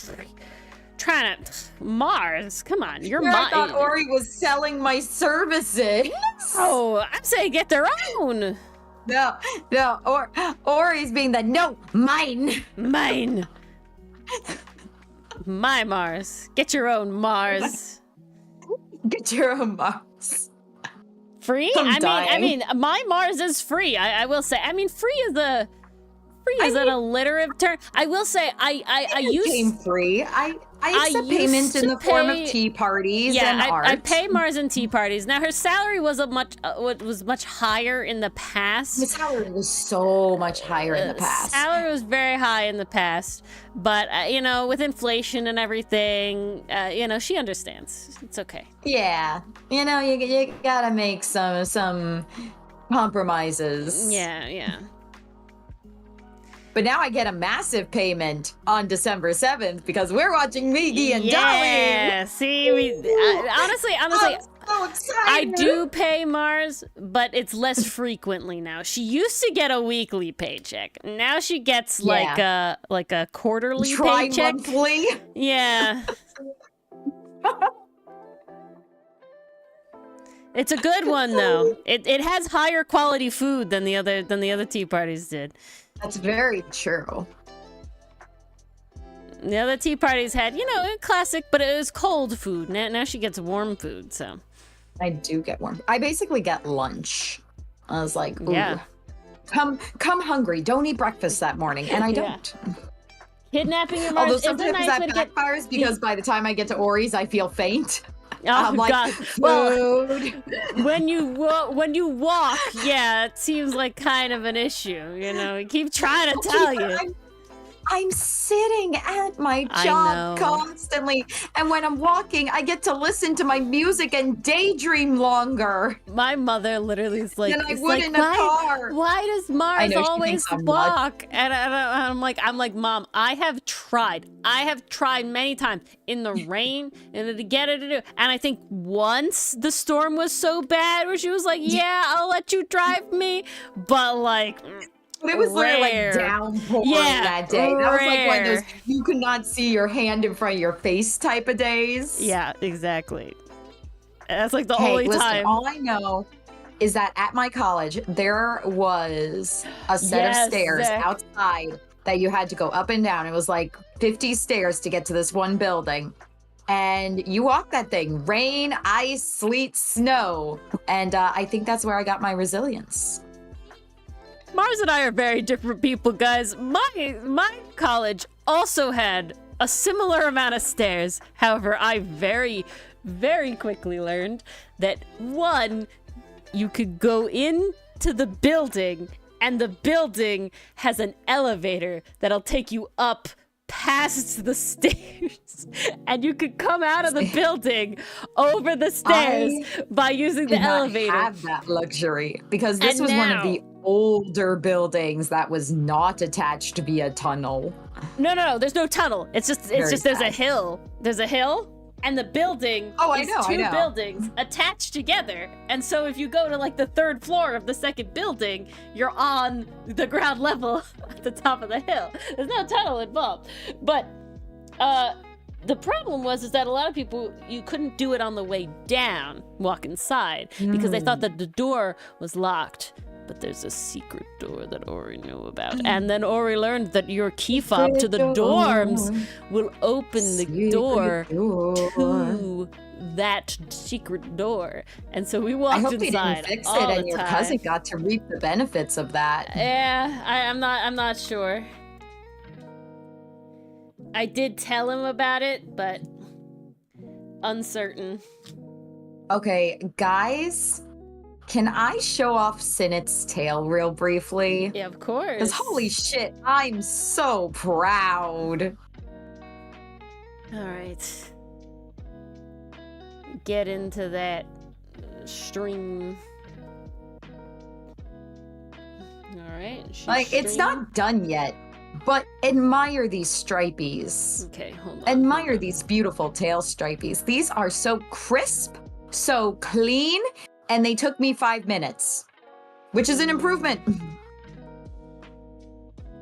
trying to Mars? Come on, you're my. I thought Ori was selling my services. Oh, I'm saying get their own. No. Ori's being the no, mine. My Mars. Get your own Mars. Get your own Mars. Free? I mean, my Mars is free. I will say. I mean, free is an alliterative term. I will say, I use free. I accept payment in the form of tea parties and art. I pay Mars in tea parties. Now her salary was much higher in the past. The salary was so much higher in the past. Salary was very high in the past, but with inflation and everything, she understands. It's okay. Yeah, you gotta make some compromises. Yeah. But now I get a massive payment on December 7th because we're watching Miggy and Dolly. Yeah, see, honestly, I'm so excited. I do pay Mars, but it's less frequently now. She used to get a weekly paycheck. Now she gets like a quarterly paycheck. Tri-monthly? Yeah. It's a good one though. It has higher quality food than the other tea parties did. That's very true. The other tea parties had, classic, but it was cold food. Now she gets warm food, so. I do get warm. I basically get lunch. I was like, ooh, yeah. Come hungry. Don't eat breakfast that morning. And I don't. Kidnapping your Mars. Although sometimes that backfires because by the time I get to Ori's, I feel faint. Oh, I'm like, God. food. Well, when you walk, yeah, it seems like kind of an issue. I keep trying to tell you. I'm sitting at my job constantly, and when I'm walking, I get to listen to my music and daydream longer. My mother literally is like, than I would in a car. Why does Mars always walk? And I'm like, Mom, I have tried many times in the rain and to get her to do. And I think once the storm was so bad, where she was like, "Yeah, I'll let you drive me," but like. But it was literally like downpouring that day. That was like one of those you could not see your hand in front of your face type of days. Yeah, exactly. That's like the only time. All I know is that at my college, there was a set of stairs outside that you had to go up and down. It was like 50 stairs to get to this one building. And you walk that thing, rain, ice, sleet, snow. And I think that's where I got my resilience. Mars and I are very different people, guys. My college also had a similar amount of stairs. However, I very, very quickly learned that one, you could go into the building and the building has an elevator that'll take you up past the stairs, and you could come out of the building over the stairs by using the elevator. I have that luxury because this was one of the older buildings that was not attached via tunnel. No, there's no tunnel. It's just there's a hill. There's a hill. And the building is two buildings attached together. And so if you go to like the third floor of the second building, you're on the ground level at the top of the hill. There's no tunnel involved. But the problem is that a lot of people, you couldn't do it on the way down, walk inside, because they thought that the door was locked. But there's a secret door that Ori knew about. And then Ori learned that your key fob to the dorms will open the door to that secret door. And so we walked inside. I hope we didn't fix it and your cousin got to reap the benefits of that. Yeah, I'm not sure. I did tell him about it, but uncertain. Okay, guys, can I show off Sinet's tail real briefly? Yeah, of course. Because holy shit, I'm so proud. All right. Get into that stream. All right. Like, it's not done yet, but admire these stripies. Okay, hold on. Admire these beautiful tail stripies. These are so crisp, so clean, and they took me 5 minutes, which is an improvement.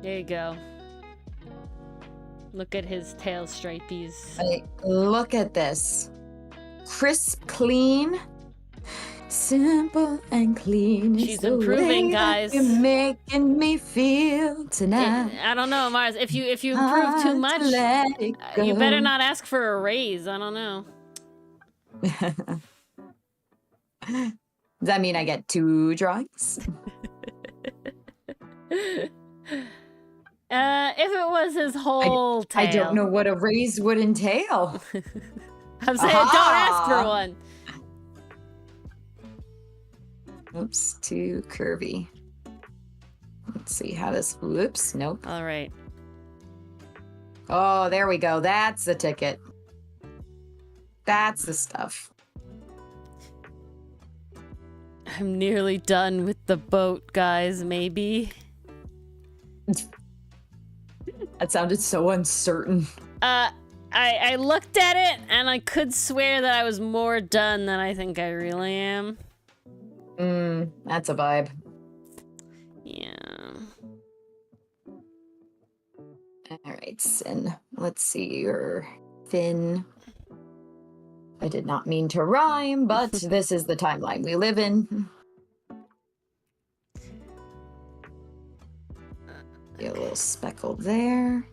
There you go. Look at his tail stripies. Like, look at this. Crisp, clean, simple and clean. She's improving, guys. You're making me feel tonight. I don't know, Mars. If you improve too much, you better not ask for a raise. I don't know. Does that mean I get 2 drawings? If it was his whole tail. I don't know what a raise would entail. I'm saying don't ask for one. Oops, too curvy. Let's see, how does... Whoops, nope. All right. Oh, there we go. That's the ticket. That's the stuff. I'm nearly done with the boat, guys, maybe. That sounded so uncertain. I looked at it, and I could swear that I was more done than I think I really am. That's a vibe. Yeah. All right, Sin. Let's see your fin. I did not mean to rhyme, but this is the timeline we live in. Get a little speckled there.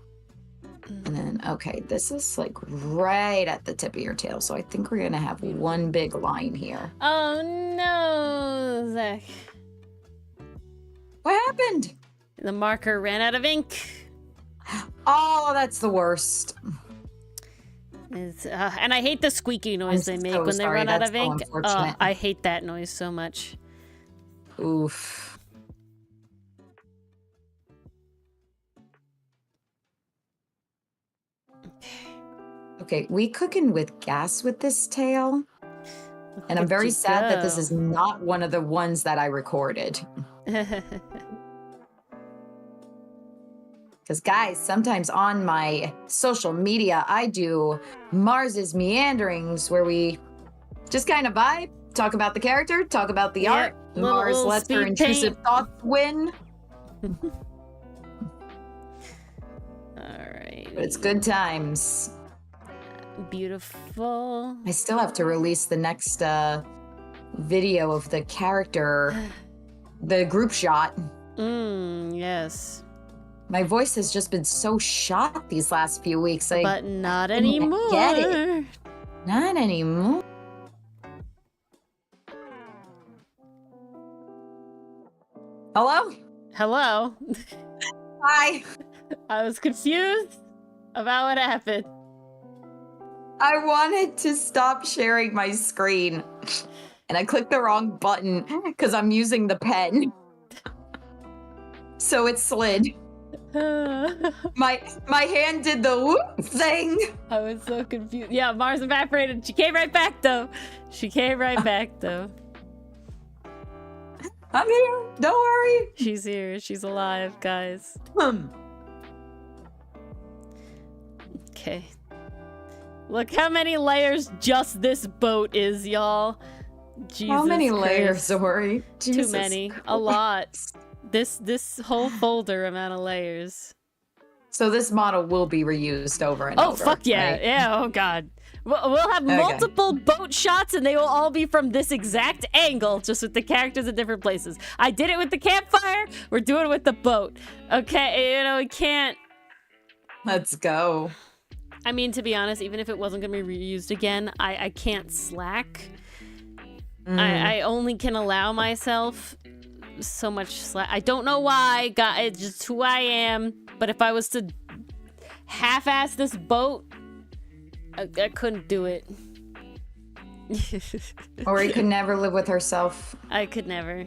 And then, okay, this is like right at the tip of your tail, so I think we're gonna have one big line here. Oh no, Zach. What happened? The marker ran out of ink. Oh, that's the worst. And I hate the squeaky noise they make when they run out of ink. I hate that noise so much. Oof. Okay, we cooking with gas with this tail. And I'm very sad that this is not one of the ones that I recorded. Because guys, sometimes on my social media, I do Mars's Meanderings where we just kind of vibe, talk about the character, talk about the art. Mars lets her intrusive thoughts win. Alright. But it's good times. Beautiful. I still have to release the next video of the character, the group shot. Yes. My voice has just been so shot these last few weeks. But not anymore. Get it. Not anymore. Hello? Hello. Hi. I was confused about what happened. I wanted to stop sharing my screen, and I clicked the wrong button because I'm using the pen. So it slid. My hand did the whoop thing. I was so confused. Yeah, Mars evaporated. She came right back though. I'm here. Don't worry. She's here. She's alive, guys. Okay. Look how many layers just this boat is, y'all. Jesus How many Christ. layers, Ori? Too many. Christ. A lot. This whole folder amount of layers. So this model will be reused over and over. Oh, fuck yeah. Right? Yeah, oh god. We'll have multiple boat shots and they will all be from this exact angle, just with the characters in different places. I did it with the campfire. We're doing it with the boat. Okay, we can't... Let's go. I mean, to be honest, even if it wasn't going to be reused again, I can't slack. I only can allow myself so much slack. I don't know why. God, it's just who I am. But if I was to half-ass this boat, I couldn't do it. Ori could never live with herself. I could never.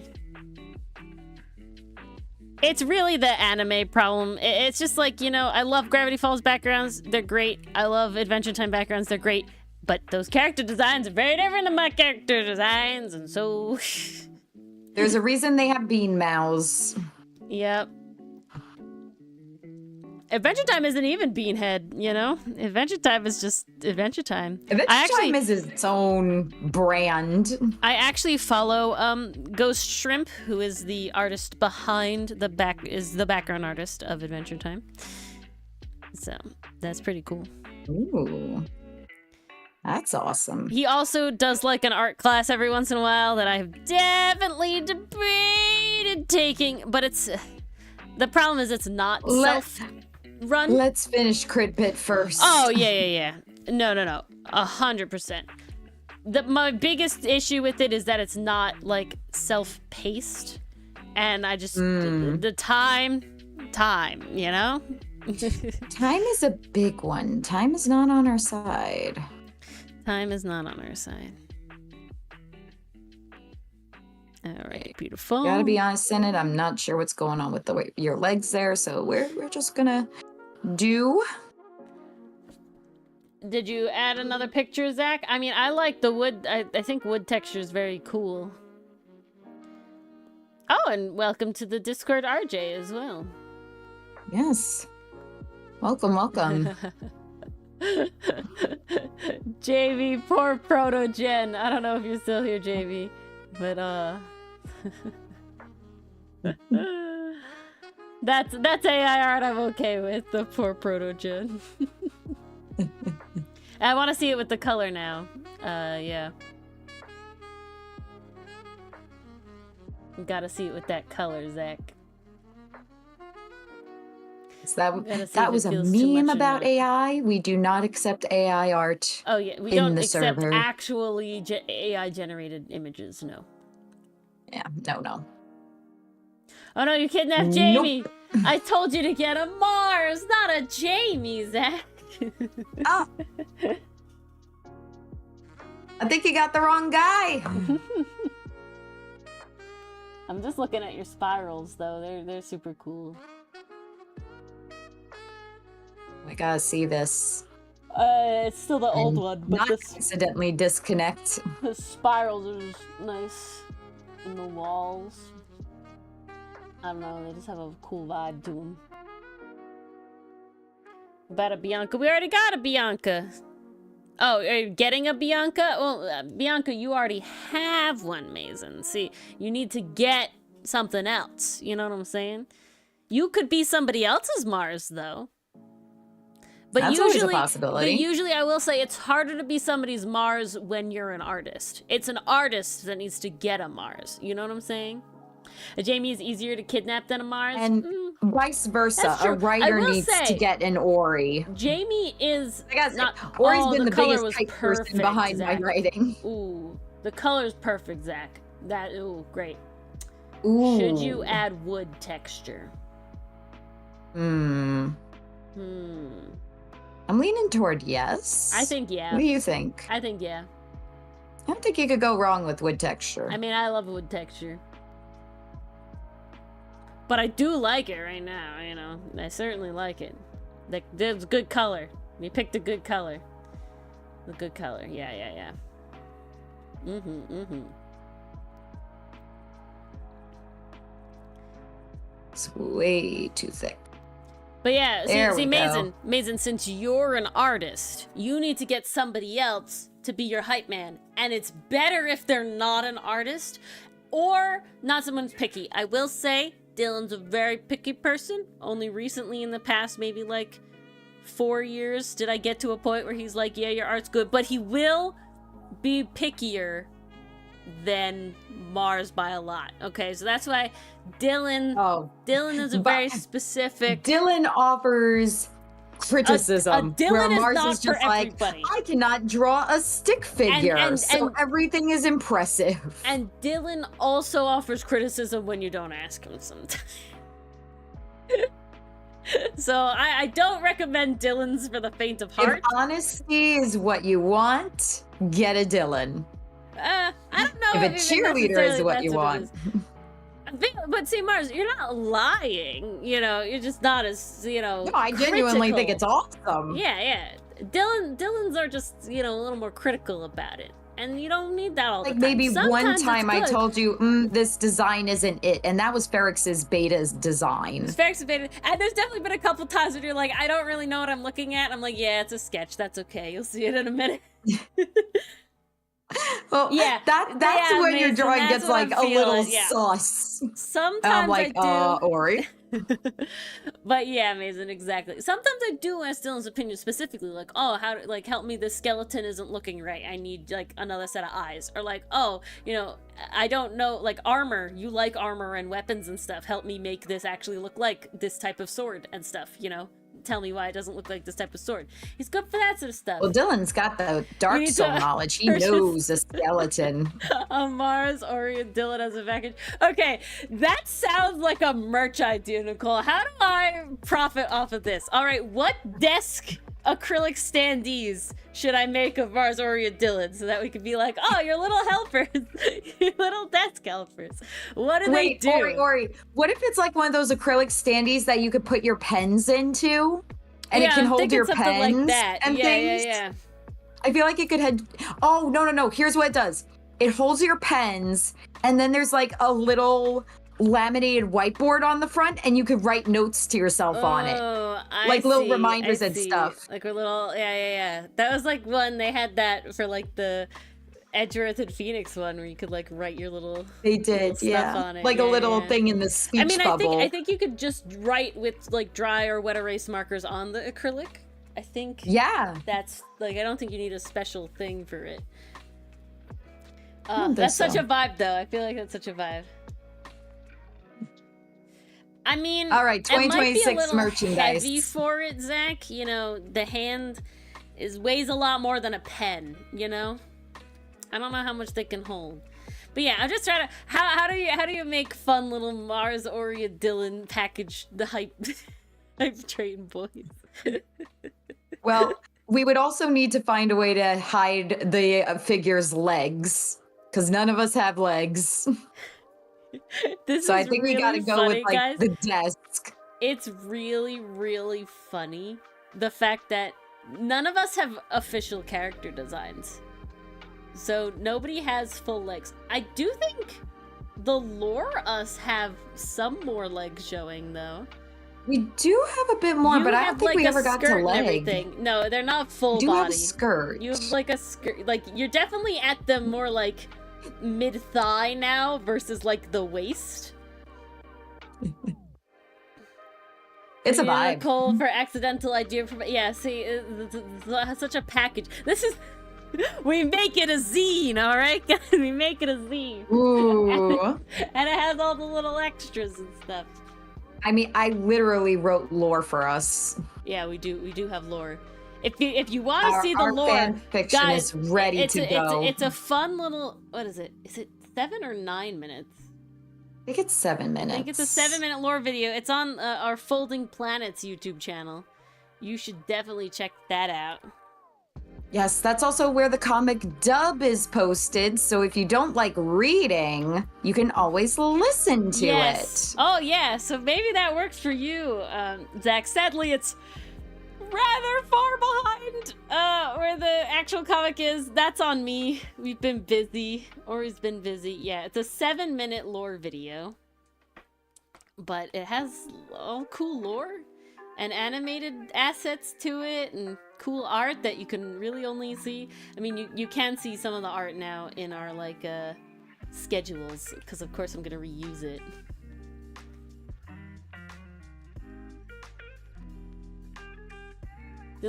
It's really the anime problem. It's just like, you know, I love Gravity Falls backgrounds. They're great. I love Adventure Time backgrounds. They're great. But those character designs are very different than my character designs. And so... There's a reason they have bean mouths. Yep. Adventure Time isn't even Beanhead, you know? Adventure Time is just Adventure Time. Adventure Time is its own brand. I actually follow Ghost Shrimp, who is the artist behind the background artist of Adventure Time. So that's pretty cool. Ooh. That's awesome. He also does like an art class every once in a while that I've definitely debated taking, but it's the problem is it's not self-run. Let's finish Crit Pit first. Oh yeah. No. 100%. My biggest issue with it is that it's not like self-paced, and I just the time, you know. Time is a big one. Time is not on our side. Time is not on our side. All right, beautiful. Gotta be honest, in it. I'm not sure what's going on with the way your legs there, so we're just gonna do. Did you add another picture, Zach? I mean, I like the wood. I think wood texture is very cool. Oh, and welcome to the Discord, RJ, as well. Yes. Welcome. JV, poor Proto Gen. I don't know if you're still here, JV, but that's AI art I'm okay with. The poor Proto Gen. I want to see it with the color now. Yeah. Gotta see it with that color, Zach. So that was a meme about AI. We do not accept AI art. Oh yeah, we don't accept actually AI generated images. No. Yeah, no. Oh no, you kidnapped Jamie. Nope. I told you to get a Mars, not a Jamie, Zach. Oh. I think you got the wrong guy. I'm just looking at your spirals though. They're super cool. I gotta see this. It's still the old one, but not accidentally disconnect. The spirals are just nice in the walls. I don't know, they just have a cool vibe to them. About a Bianca. We already got a Bianca. Oh, are you getting a Bianca? Well, Bianca, you already have one, Mason. See, you need to get something else. You know what I'm saying? You could be somebody else's Mars, though. But that's usually, always a possibility. But usually, I will say it's harder to be somebody's Mars when you're an artist. It's an artist that needs to get a Mars. You know what I'm saying? A Jamie is easier to kidnap than a Mars. And vice versa. A writer needs to get an Ori. Jamie is not... Ori's been the biggest hype person behind my writing. Ooh, the color's perfect, Zach. Ooh, great. Ooh. Should you add wood texture? I'm leaning toward yes. I think yeah. What do you think? I think yeah. I don't think you could go wrong with wood texture. I mean, I love wood texture. But I do like it right now, you know. I certainly like it. There's good color. We picked a good color. A good color. Yeah. It's way too thick. But yeah, see, Mason, since you're an artist, you need to get somebody else to be your hype man. And it's better if they're not an artist or not someone's picky. I will say, Dylan's a very picky person. Only recently in the past, maybe like 4 years, did I get to a point where he's like, yeah, your art's good. But he will be pickier than Mars by a lot. Okay, so that's why Dylan is a very specific... Dylan offers criticism. Dylan where is Mars not is just for like, everybody. I cannot draw a stick figure, so everything is impressive. And Dylan also offers criticism when you don't ask him sometimes. So I don't recommend Dylan's for the faint of If heart. honesty is what you want, get a Dylan. I don't know If a cheerleader is what you want. But see, Mars, you're not lying. You know, you're just not as, you know. No, I genuinely think it's critical. awesome. Yeah. Dylan's are just, you know, a little more critical about it. And you don't need that all the Like time. maybe one Sometimes time I it's good. told you, this design isn't it, and that was Ferrix's beta's design. It's very subjective. And there's definitely been a couple times where you're like, I don't really know what I'm looking at. I'm like, yeah, it's a sketch. That's okay. You'll see it in a minute. Well, Yeah, that's yeah, when your Mason, drawing that's gets what like I'm a little feeling, yeah. sus. Sometimes I'm like, I do. Ori. But yeah, Mason, exactly. Sometimes I do ask Dylan's opinion specifically, like, oh, how to, like, help me, this skeleton isn't looking right. I need, like, another set of eyes. Or like, oh, you know, I don't know, like, armor. You like armor and weapons and stuff. Help me make this actually look like this type of sword and stuff, you know? Tell me why it doesn't look like this type of sword. He's good for that sort of stuff. Well, Dylan's got the Dark need Soul to knowledge. He purchase- knows a skeleton. A Mars, Ori, and Dylan as a package. Okay, that sounds like a merch idea, Nicole. How do I profit off of this? All right, what desk acrylic standees should I make of Mars, Ori, and Dylan so that we could be like, oh, your little helpers, your little desk helpers. What do they do? Ori, what if it's like one of those acrylic standees that you could put your pens into? And Yeah, it can I'm hold thinking your something pens like that. and Yeah, things? yeah. I feel like it could have. Oh, no. Here's what it does. It holds your pens, and then there's like a little laminated whiteboard on the front, and you could write notes to yourself on it. Like little reminders and stuff. Like a little, yeah. That was like when they had that for like the Edgeworth and Phoenix one, where you could like write your little. They did, little stuff yeah. on it. Like yeah, a little yeah. thing in the speech I mean, bubble. I think you could just write with like dry or wet erase markers on the acrylic. I think. Yeah. That's like, I don't think you need a special thing for it. think That's such so. a vibe, though. I feel like that's such a vibe. I mean, All right, it might be a 2026 little merchandise. heavy for it, Zach. You know, the hand weighs a lot more than a pen. You know, I don't know how much they can hold. But yeah, I'm just trying to. How do you make fun little Mars, Ori, Dylan package the hype train boys? Well, we would also need to find a way to hide the figure's legs, because none of us have legs. This So is I think really we gotta go funny, with like guys. the desk. It's really, really funny the fact that none of us have official character designs. So nobody has full legs. I do think the lore us have some more legs showing though. We do have a bit more, You but I have, don't think like, we a ever got skirt to and leg. everything. No, they're not full We do body. have a skirt. You have like a skirt. Like you're definitely at the more like mid thigh now versus like the waist. It's a Yeah, vibe. Nicole for accidental idea. Yeah, see, it's such a package. This is. We make it a zine, all right? We make it a zine. Ooh. And it has all the little extras and stuff. I mean, I literally wrote lore for us. Yeah, we do have lore. If you want to see the our lore, fan fiction guys, is ready it's to a, go. It's a fun little. What is it? Is it 7 or 9 minutes? I think it's 7 minutes. I think it's a 7-minute lore video. It's on our Folding Planets YouTube channel. You should definitely check that out. Yes, that's also where the comic dub is posted. So if you don't like reading, you can always listen to it. Oh, yeah. So maybe that works for you, Zach. Sadly, it's rather far behind where the actual comic is. That's on me. We've been busy. Ori's been busy. Yeah, it's a 7-minute lore video. But it has all cool lore and animated assets to it and cool art that you can really only see. I mean, you can see some of the art now in our like schedules, because of course I'm gonna reuse it.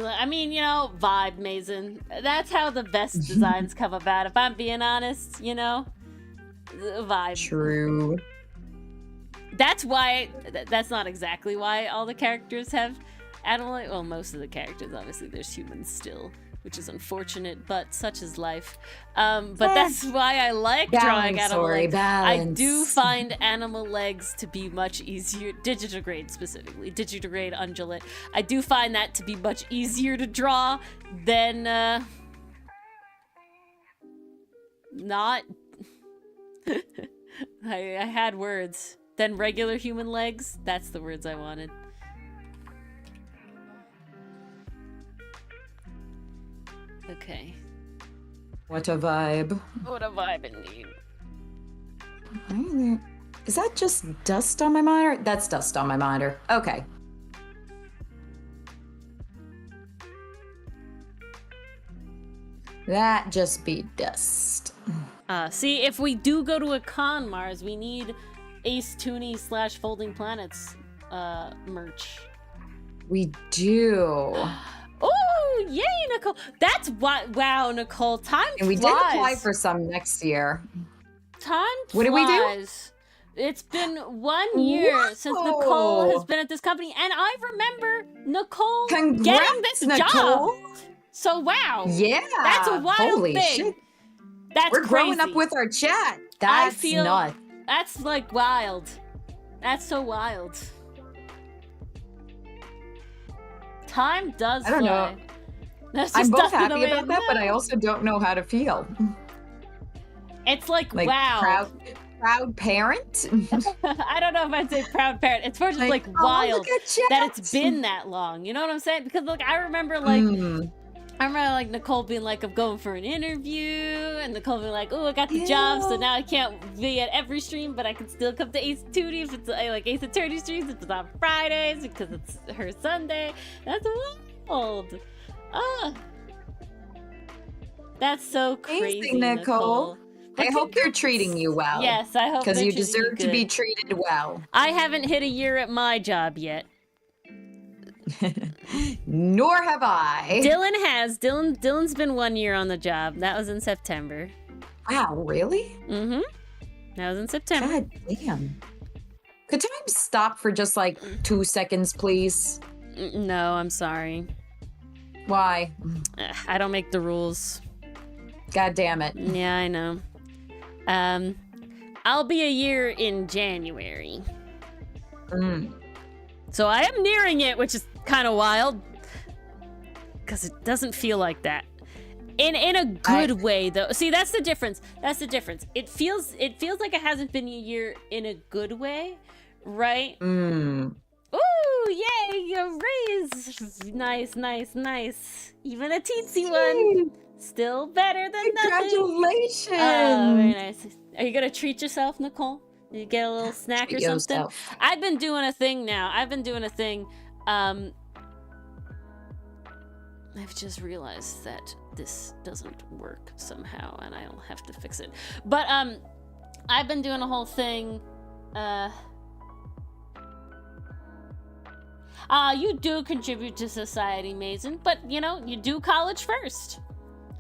I mean, you know, vibe, Mason. That's how the best designs come about. If I'm being honest, you know, vibe. True. That's why. That's not exactly why all the characters have animal. Well, most of the characters, obviously, there's humans still, which is unfortunate, but such is life. But that's why I like drawing animal legs. I do find animal legs to be much easier, digitigrade specifically, digitigrade undulate. I do find that to be much easier to draw than not. I had words. Than regular human legs. That's the words I wanted. Okay. What a vibe. What a vibe indeed. Is that just dust on my monitor? That's dust on my monitor. Okay. That just be dust. See, if we do go to a con, Mars, we need Ace Tooney / Folding Planets merch. We do. Oh, yay, Nicole! That's what. Wow, Nicole, time flies. And we did apply for some next year. Time flies. What did we do? It's been 1 year since Nicole has been at this company, and I remember Nicole getting this job. So wow. Yeah. That's a wild Holy thing. Shit. That's We're crazy. growing up with our chat. That's nuts. That's like wild. That's so wild. Time does fly. I don't know. I'm both happy about that, but I also don't know how to feel. It's like wow. Proud parent? I don't know if I'd say proud parent. It's more just like wild that it's been that long. You know what I'm saying? Because like I remember like Nicole being like, I'm going for an interview, and Nicole being like, oh, I got the job, so now I can't be at every stream, but I can still come to Ace Attorney if it's like Ace Attorney streams if it's on Fridays because it's her Sunday. That's wild. That's so crazy, Nicole. I hope they're treating you well. Yes, I hope because you deserve to be treated well. I haven't hit a year at my job yet. Nor have I. Dylan has. Dylan's been 1 year on the job. That was in September. Wow, really? Mm-hmm. That was in September. God damn. Could time stop for just like 2 seconds, please? No, I'm sorry. Why? I don't make the rules. God damn it. Yeah, I know. I'll be a year in January. So I am nearing it, which is kind of wild. Because it doesn't feel like that. In a good way, though. See, that's the difference. That's the difference. It feels like it hasn't been a year in a good way, right? Ooh, yay, a raise. Nice, nice, nice. Even a teensy one. Still better than nothing. Congratulations. Very nice. Are you gonna treat yourself, Nicole? You get a little snack or something? Yourself. I've been doing a thing now. I've just realized that this doesn't work somehow, and I'll have to fix it. But I've been doing a whole thing. You do contribute to society, Mason, but you know, you do college first.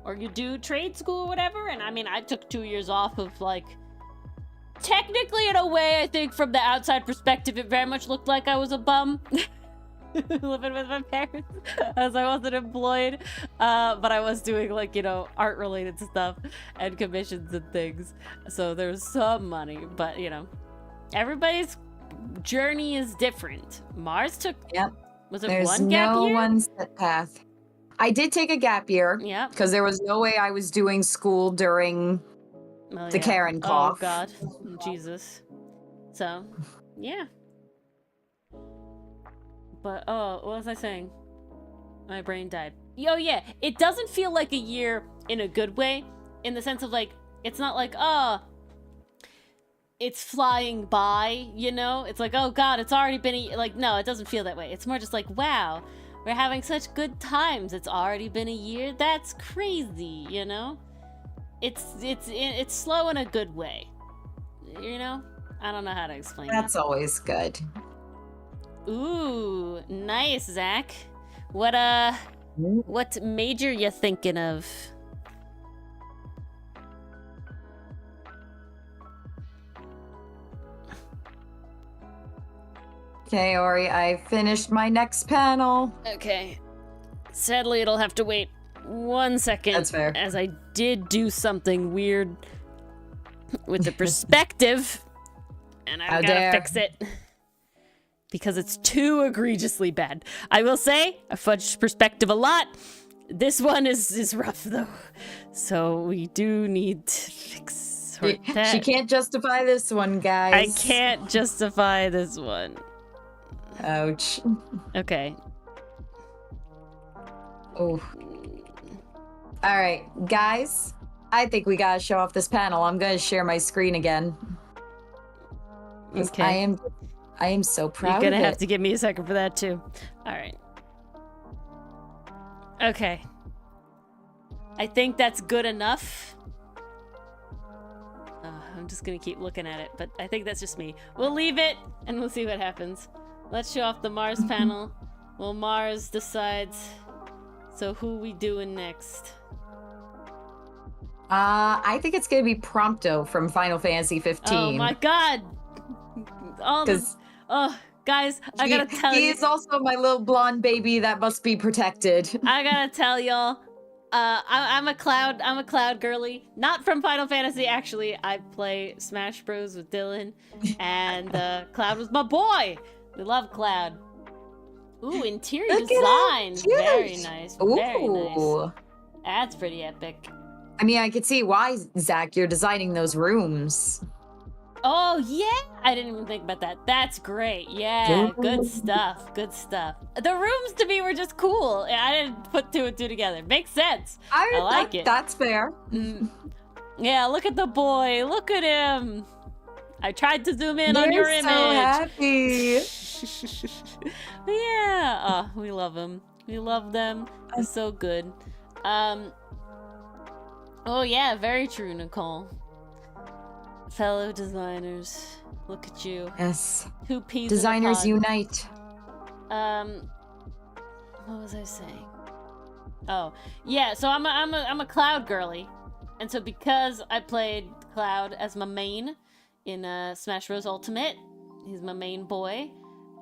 Or you do trade school or whatever, and I mean, I took 2 years off of, like, technically in a way, I think from the outside perspective, it very much looked like I was a bum. Living with my parents, as I wasn't employed, but I was doing, like, you know, art-related stuff and commissions and things, so there was some money, but, you know, everybody's journey is different. Mars took, was it one gap year? There's no one set path. I did take a gap year. Yeah. Because there was no way I was doing school during the Karen cough. Oh, God. Jesus. So, yeah. But, what was I saying? My brain died. Oh, yeah. It doesn't feel like a year in a good way. In the sense of, like, it's not like, it's flying by, you know? It's like, oh, God, it's already been like, no, it doesn't feel that way. It's more just like, wow. We're having such good times. It's already been a year. That's crazy, you know? It's slow in a good way. You know? I don't know how to explain That's always good. Ooh, nice, Zach. What major you thinking of? Okay, Ori, I finished my next panel. Okay. Sadly, it'll have to wait 1 second. That's fair. As I did do something weird with the perspective, and I've got to fix it. Because it's too egregiously bad. I will say, I fudged perspective a lot. This one is rough, though. So we do need to sort that. She can't justify this one, guys. I can't justify this one. Ouch. Okay. Oh. All right, guys. I think we gotta show off this panel. I'm gonna share my screen again. Okay. I am so proud You're gonna of it. have to give me a second for that too. All right. Okay. I think that's good enough. I'm just gonna keep looking at it, but I think that's just me. We'll leave it and we'll see what happens. Let's show off the Mars panel. Well, Mars decides. So who we doing next? I think it's gonna be Prompto from Final Fantasy 15. Oh my god! Guys, I gotta tell you. He is also my little blonde baby that must be protected. I gotta tell y'all. I'm a Cloud girly. Not from Final Fantasy, actually. I play Smash Bros with Dylan, and Cloud was my boy. We love Cloud. Ooh, interior design. Very nice. Very nice. That's pretty epic. I mean, I could see why, Zach, you're designing those rooms. Oh, yeah! I didn't even think about that. That's great. Yeah, good stuff. Good stuff. The rooms to me were just cool. I didn't put two and two together. Makes sense. I like it. That's fair. Yeah, look at the boy. Look at him. I tried to zoom in on your image. So happy. Yeah. Oh, we love him. We love them. It's so good. Oh, yeah, very true, Nicole. Fellow designers, look at you. Yes. Two peas Designers in a pod. unite. What was I saying? Oh, yeah. So I'm a Cloud girly, and so because I played Cloud as my main in Smash Bros. Ultimate, he's my main boy.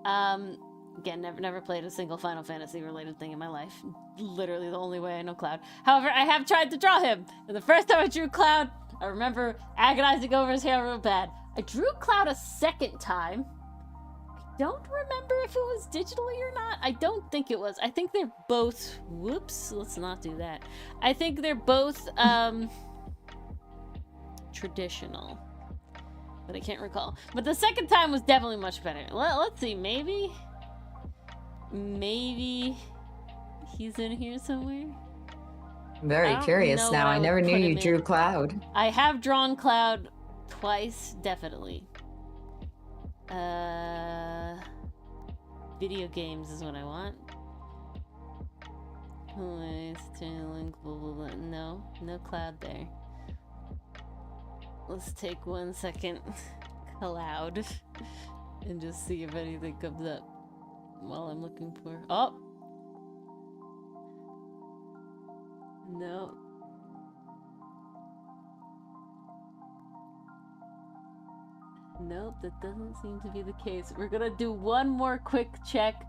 Again, never played a single Final Fantasy related thing in my life. Literally the only way I know Cloud. However, I have tried to draw him, and the first time I drew Cloud, I remember agonizing over his hair real bad. I drew Cloud a second time. I don't remember if it was digitally or not. I don't think it was. I think they're both... Whoops, let's not do that. I think they're both traditional. But I can't recall. But the second time was definitely much better. Let's see, maybe he's in here somewhere? I'm very curious now. I never knew you drew Cloud. I have drawn Cloud twice, definitely. Video games is what I want. No Cloud there. Let's take 1 second, Cloud, and just see if anything comes up while I'm looking for. Oh! No. Nope, that doesn't seem to be the case. We're gonna do one more quick check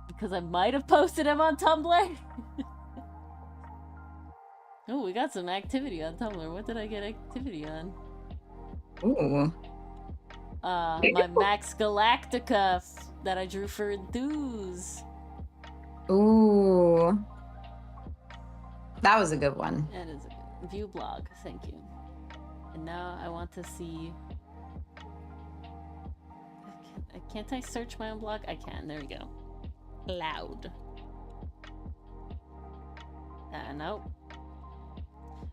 because I might have posted him on Tumblr. Oh, we got some activity on Tumblr. What did I get activity on? Ooh. My Max Galactica that I drew for Enthuse. Ooh. That was a good one. That is a good view blog. Thank you. And now I want to see. Can't I search my own blog? I can. There we go. Cloud. Nope.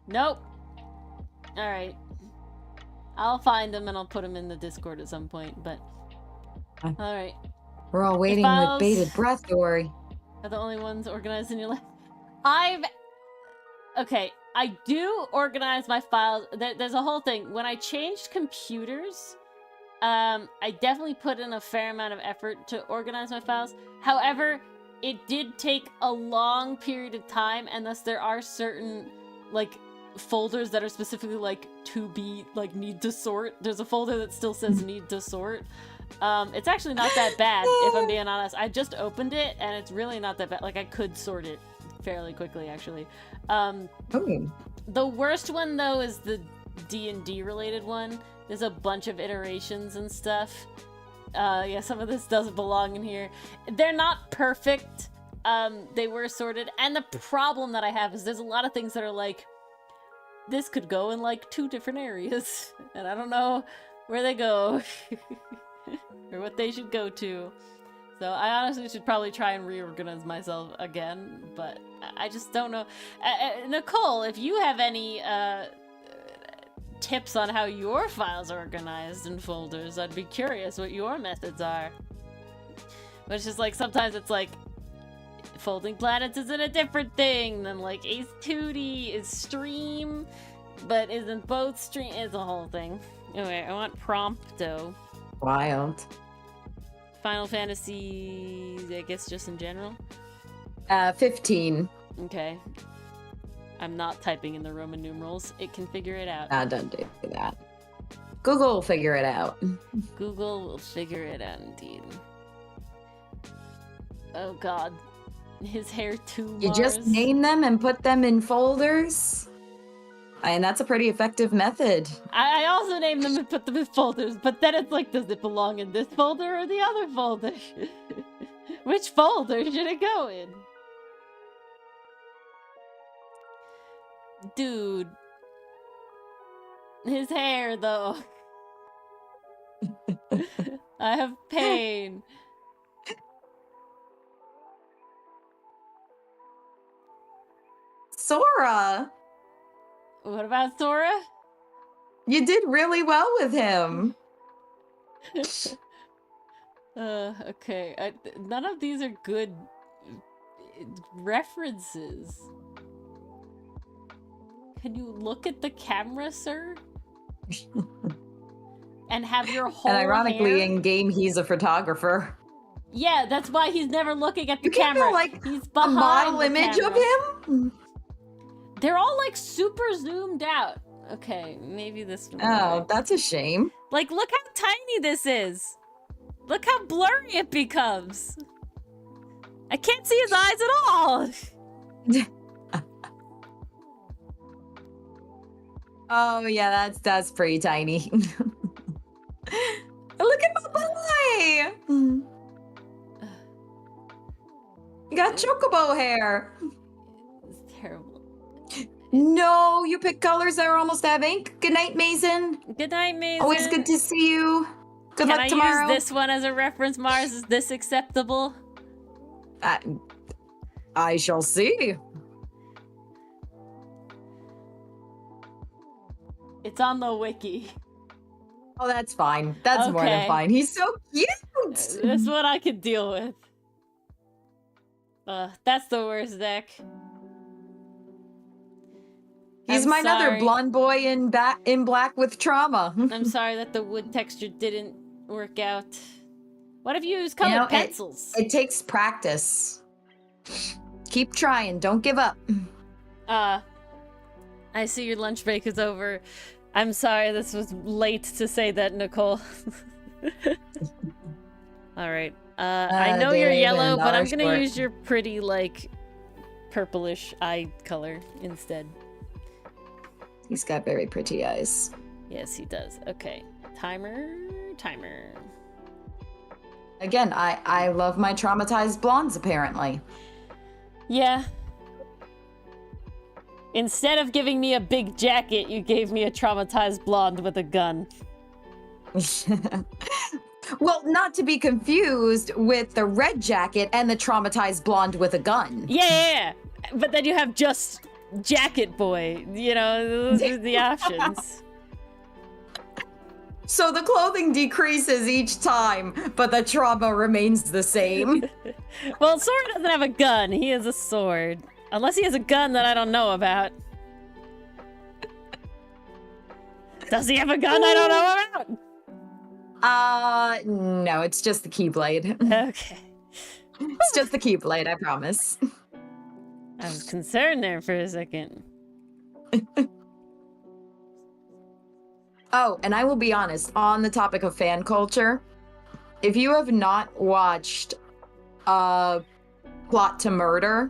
Nope. All right. I'll find them and I'll put them in the Discord at some point. But all right. We're all waiting with bated breath, Dory. Are the only ones organized in your life? Okay, I do organize my files. There's a whole thing. When I changed computers, I definitely put in a fair amount of effort to organize my files. However, it did take a long period of time, and thus there are certain, like, folders that are specifically, like, to be, like, need to sort. There's a folder that still says need to sort. It's actually not that bad, if I'm being honest. I just opened it, and it's really not that bad. Like, I could sort it fairly quickly, actually. Oh. The worst one, though, is the D&D related one. There's a bunch of iterations and stuff. Yeah, some of this doesn't belong in here. They're not perfect. They were sorted. And the problem that I have is there's a lot of things that are like, this could go in like 2 different areas. And I don't know where they go. Or what they should go to. So I honestly should probably try and reorganize myself again, but I just don't know. Nicole, if you have any tips on how your files are organized in folders, I'd be curious what your methods are. But it's just like, sometimes it's like, folding planets isn't a different thing than like Ace 2D is stream, but isn't both stream. It's a whole thing. Anyway, I want Prompto. Wild. Final Fantasy, I guess just in general? 15. Okay. I'm not typing in the Roman numerals. It can figure it out. Don't do that. Google will figure it out. Google will figure it out, indeed. Oh god. His hair too, You just name them and put them in folders. And that's a pretty effective method. I also name them and put them in folders, but then it's like, does it belong in this folder or the other folder? Which folder should it go in? Dude. His hair, though. I have pain. Sora! What about Sora? You did really well with him. Okay. None of these are good references. Can you look at the camera, sir? And have your whole And ironically, hair... in game, he's a photographer. Yeah, that's why he's never looking at the You can't camera. do, like, He's a behind model the image camera. of him? They're all like super zoomed out. Okay, maybe this one. Oh, that's a shame. Like, look how tiny this is. Look how blurry it becomes. I can't see his eyes at all. Oh yeah, that's pretty tiny. Look at my boy! You got chocobo hair. It's terrible. No, you pick colors that are almost have ink. Good night, Mason. Good night, Mason. Always good to see you. Good luck tomorrow. Can I use this one as a reference, Mars? Is this acceptable? I shall see. It's on the wiki. Oh, that's fine. That's more than Okay. fine. He's so cute. That's what I could deal with. That's the worst deck. He's I'm my another sorry. blonde boy in black with trauma. I'm sorry that the wood texture didn't work out. What if you use colored pencils? It takes practice. Keep trying. Don't give up. I see your lunch break is over. I'm sorry this was late to say that, Nicole. Alright. I know you're yellow, but I'm gonna use your pretty, like, purplish eye color instead. He's got very pretty eyes. Yes, he does. Okay. Timer. Again, I love my traumatized blondes, apparently. Yeah. Instead of giving me a big jacket, you gave me a traumatized blonde with a gun. Well, not to be confused with the red jacket and the traumatized blonde with a gun. Yeah. But then you have just jacket boy. You know, those are the options. So the clothing decreases each time, but the trauma remains the same. Well, Sora doesn't have a gun. He has a sword. Unless he has a gun that I don't know about. Does he have a gun I don't know about? No, it's just the Keyblade. Okay. It's just the Keyblade, I promise. I was concerned there for a second. Oh, and I will be honest, on the topic of fan culture, if you have not watched Plot to Murder,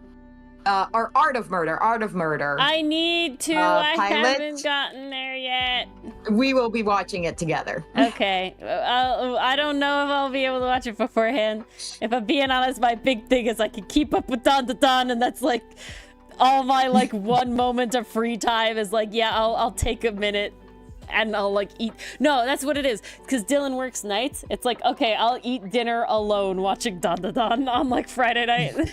or Art of Murder. Art of Murder. I need to. I pilot. haven't gotten there yet. We will be watching it together. Okay. I don't know if I'll be able to watch it beforehand. If I'm being honest, my big thing is I can keep up with Dawn to Dawn, and that's like all my like one moment of free time is like, yeah, I'll take a minute and I'll like eat. No, that's what it is. Because Dylan works nights. It's like, okay, I'll eat dinner alone watching Dawn to Dawn on like Friday night.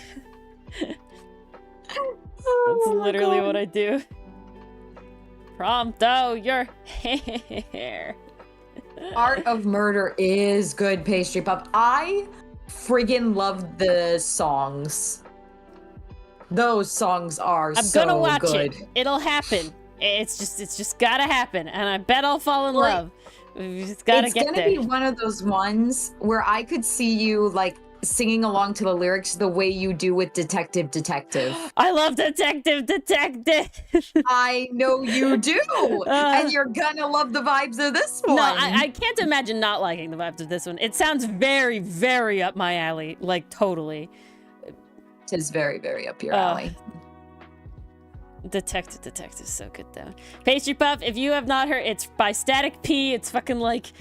That's literally what I do. Prompto your hair. Art of Murder is good, Pastry Pup. I friggin' love the songs. Those songs are I'm so gonna watch good. it. It'll happen. It's just gotta happen, and I bet I'll fall in love. We just gotta get there. It's gonna be one of those ones where I could see you like singing along to the lyrics the way you do with Detective. I love Detective. I know you do, and you're gonna love the vibes of this one. No, I can't imagine not liking the vibes of this one. It sounds very, very up my alley, like totally. It is very, very up your alley. Detective is so good though. Pastry Puff, if you have not heard, it's by Static P. It's fucking like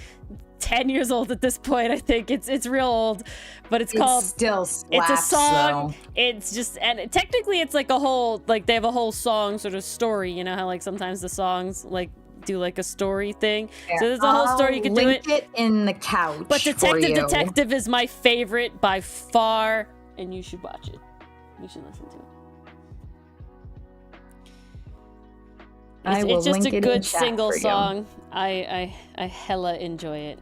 10 years old at this point. I think it's real old, but it's called still slaps, it's a song though. It's just, and technically it's like a whole, like they have a whole song sort of story, you know how like sometimes the songs like do like a story thing. Yeah, So there's a whole story, you can do link it in the couch. But for you. Detective is my favorite by far, and you should watch it. You should listen to it. It's just a good single song. I hella enjoy it.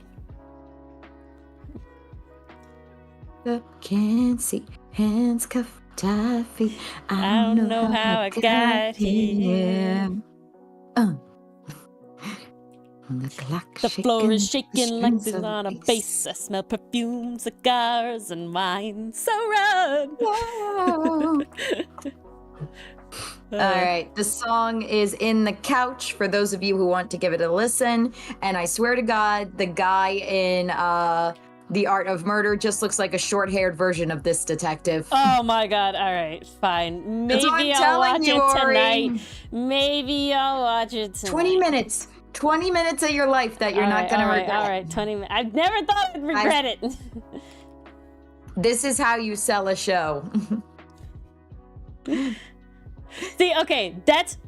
Can't see hands cuffed taffy. I don't know how I got here. The floor is shaking like there's on a bass. I smell perfume, cigars, and wine. So run. All right, the song is In the Couch for those of you who want to give it a listen. And I swear to God, the guy in The Art of Murder just looks like a short-haired version of this detective. Oh my God! All right, fine. Maybe I'll watch it tonight. Maybe I'll watch it tonight. 20 minutes. 20 minutes of your life that you're not gonna regret. All right, 20 minutes. I've never thought I'd regret it. This is how you sell a show. See, okay, that's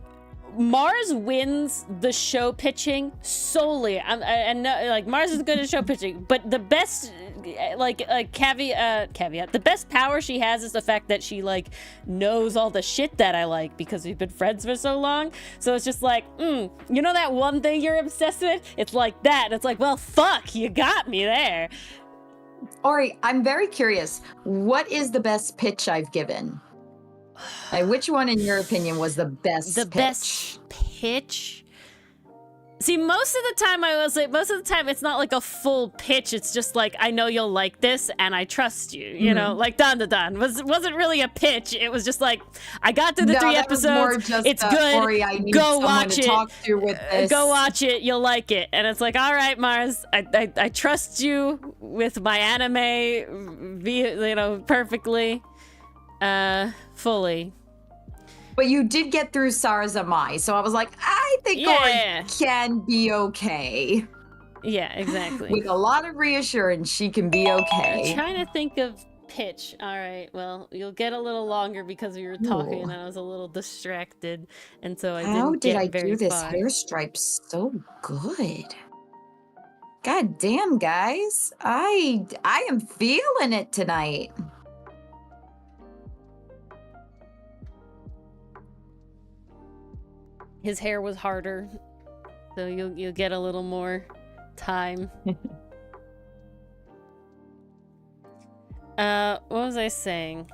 Mars wins the show pitching solely. And like Mars is good at show pitching, but the best caveat, the best power she has is the fact that she like knows all the shit that I like because we've been friends for so long. So it's just like, you know that one thing you're obsessed with? It's like that. And it's like, well, fuck, you got me there. Ori, I'm very curious. What is the best pitch I've given? Like, which one, in your opinion, was the best pitch? Best pitch? See, most of the time it's not like a full pitch. It's just like, I know you'll like this and I trust you, you know, like Dawn to Dawn wasn't really a pitch. It was just like, I got through the 3 episodes. It's good. Ori, I need go someone watch to it. Talk to with this. Go watch it. You'll like it. And it's like, all right, Mars, I trust you with my anime, perfectly, fully. But you did get through Sarazamai, so I was like, I think Ori can be okay. Yeah, exactly. With a lot of reassurance, she can be okay. I'm trying to think of pitch. All right, well, you'll get a little longer because we were talking and I was a little distracted, and so I didn't get very far. How did I do this hair stripe so good? God damn, guys. I am feeling it tonight. His hair was harder, so you'll get a little more time. What was I saying?